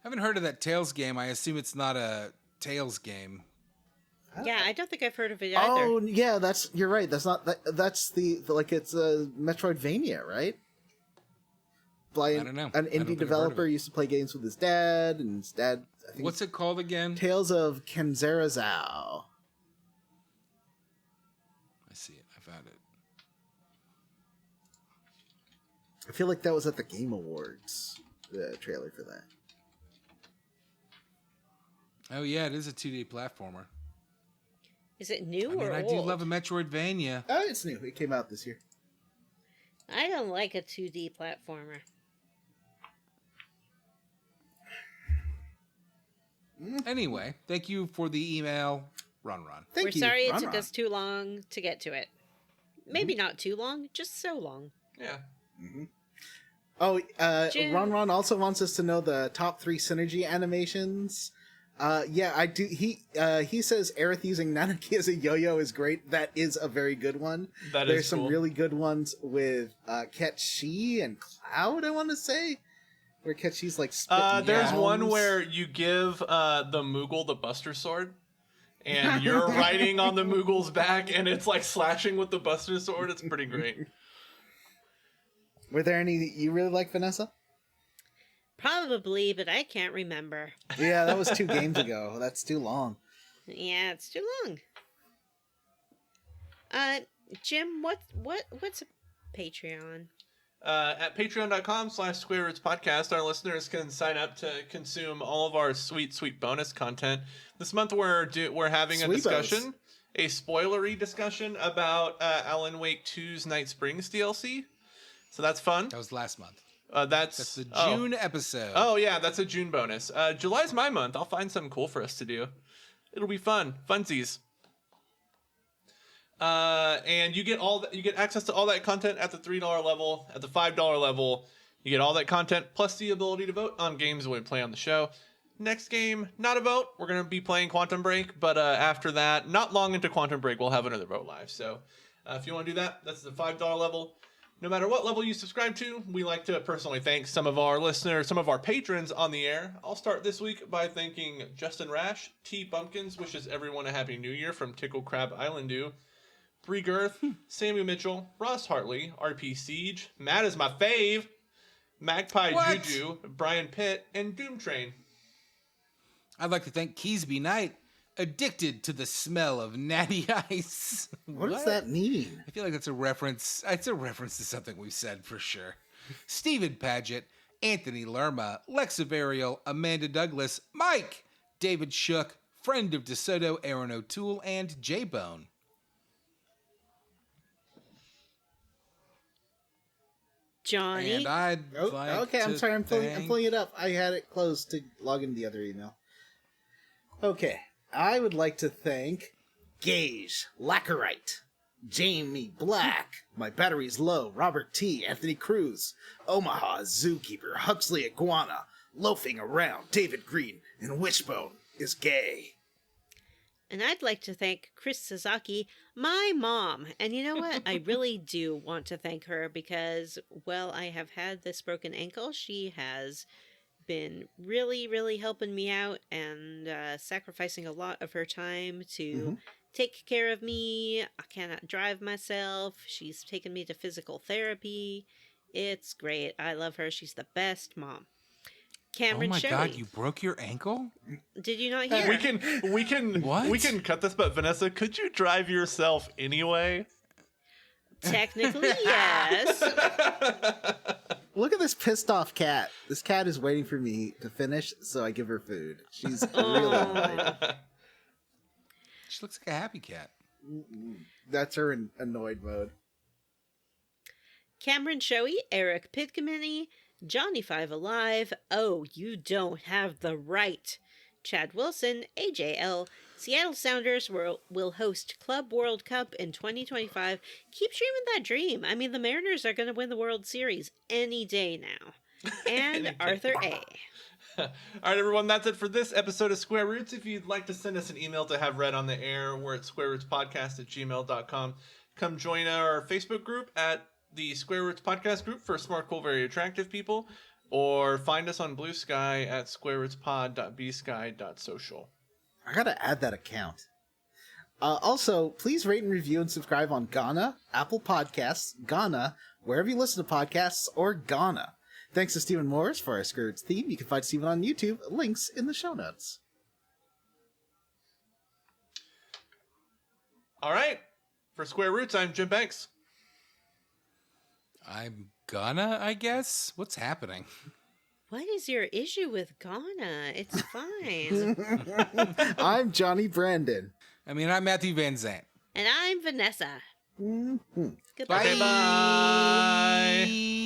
haven't heard of that Tales game. I assume it's not a Tales game. Yeah, I don't think I've heard of it either. Oh, yeah, you're right. That's not that's the like it's a Metroidvania, right? I don't know. An indie developer used to play games with his dad, and his dad. I think What's it called again? Tales of Kanzarazao. I see it. I found it. I feel like that was at the Game Awards. The trailer for that. Oh yeah, it is a 2D platformer. Is it new I mean, or I old? do love a Metroidvania. Oh, it's new. It came out this year. I don't like a 2D platformer. Anyway, thank you for the email, Ron. Thank We're you. sorry it Ron took Ron. us too long to get to it. Maybe not too long, just so long. Yeah. Oh, Jim. Ron also wants us to know the top 3 synergy animations. Yeah, I do. He says Aerith using Nanaki as a yo-yo is great. That is a very good one. That is There's some cool. really good ones with Ketchi and Cloud, I want to say. Where Ketchi's like spitting There's one yams. where you give the Moogle the Buster Sword, and you're riding on the Moogle's back, and it's like slashing with the Buster Sword. It's pretty great. Were there any that you really like, Vanessa? Probably, but I can't remember. Yeah, that was 2 games ago. That's too long. Yeah, it's too long. Jim, what's a Patreon? At patreon.com/squarerootspodcast, our listeners can sign up to consume all of our sweet, sweet bonus content. This month we're having a Sweetos. discussion, a spoilery discussion about Alan Wake 2's Night Springs DLC. So that's fun. That was last month. That's the June episode. Oh yeah, that's a June bonus. July's my month. I'll find something cool for us to do. It'll be fun. Funsies. And you get access to all that content at the $3 level. At the $5 level, you get all that content plus the ability to vote on games we play on the show. Next game, not a vote. We're gonna be playing Quantum Break, but after that, not long into Quantum Break, we'll have another vote live. So if you want to do that, that's the $5 level. No matter what level you subscribe to, we like to personally thank some of our listeners, some of our patrons on the air. I'll start this week by thanking Justin Rash, T. Bumpkins, wishes everyone a Happy New Year from Tickle Crab Island Dew, Bree Girth, Samuel Mitchell, Ross Hartley, RP Siege, Matt is my fave, Magpie What? Juju, Brian Pitt, and Doom Train. I'd like to thank Keysby Knight, addicted to the smell of natty ice. What does that mean? I feel like that's a reference. It's a reference to something we've said for sure. Stephen Paget, Anthony Lerma, Lexa Varial, Amanda Douglas, Mike, David Shook, friend of DeSoto, Aaron O'Toole, and J-Bone. Johnny? And I'd Oh, like okay, I'm to sorry. I'm thank- pulling it up. I had it closed to log into the other email. Okay, I would like to thank Gage, Lacerite, Jamie Black, My Battery's Low, Robert T, Anthony Cruz, Omaha Zookeeper, Huxley Iguana, Loafing Around, David Green, and Wishbone is Gay. And I'd like to thank Chris Sasaki, my mom. And you know what? I really do want to thank her because, well, I have had this broken ankle. She has been really, really helping me out and sacrificing a lot of her time to take care of me. I cannot drive myself. She's taken me to physical therapy. It's great. I love her. She's the best mom. Cameron Oh my Shelley. God, you broke your ankle? Did you not hear? We can What? cut this, but Vanessa, could you drive yourself anyway? Technically, yes. Look at this pissed off cat. This cat is waiting for me to finish, so I give her food. She's really annoyed. She looks like a happy cat. That's her in annoyed mode. Cameron Shoei, Eric Pitkamini, Johnny Five Alive. Oh, you don't have the right. Chad Wilson, AJL. Seattle Sounders will host Club World Cup in 2025. Keep dreaming that dream. I mean, the Mariners are going to win the World Series any day now. And Arthur A. All right, everyone, that's it for this episode of Square Roots. If you'd like to send us an email to have read on the air, we're at squarerootspodcast@gmail.com. Come join our Facebook group at the Square Roots Podcast group for smart, cool, very attractive people, or find us on Blue Sky at squarerootspod.bsky.social. I gotta add that account. Also, please rate and review and subscribe on Ghana, Apple Podcasts, Ghana, wherever you listen to podcasts, or Ghana. Thanks to Stephen Morris for our Square Roots theme. You can find Stephen on YouTube. Links in the show notes. All right. For Square Roots, I'm Jim Banks. I'm gonna, I guess? What's happening? What is your issue with Ghana? It's fine. I'm Johnny Brandon. I mean, I'm Matthew Van Zandt. And I'm Vanessa. Mm-hmm. Goodbye. Okay, bye.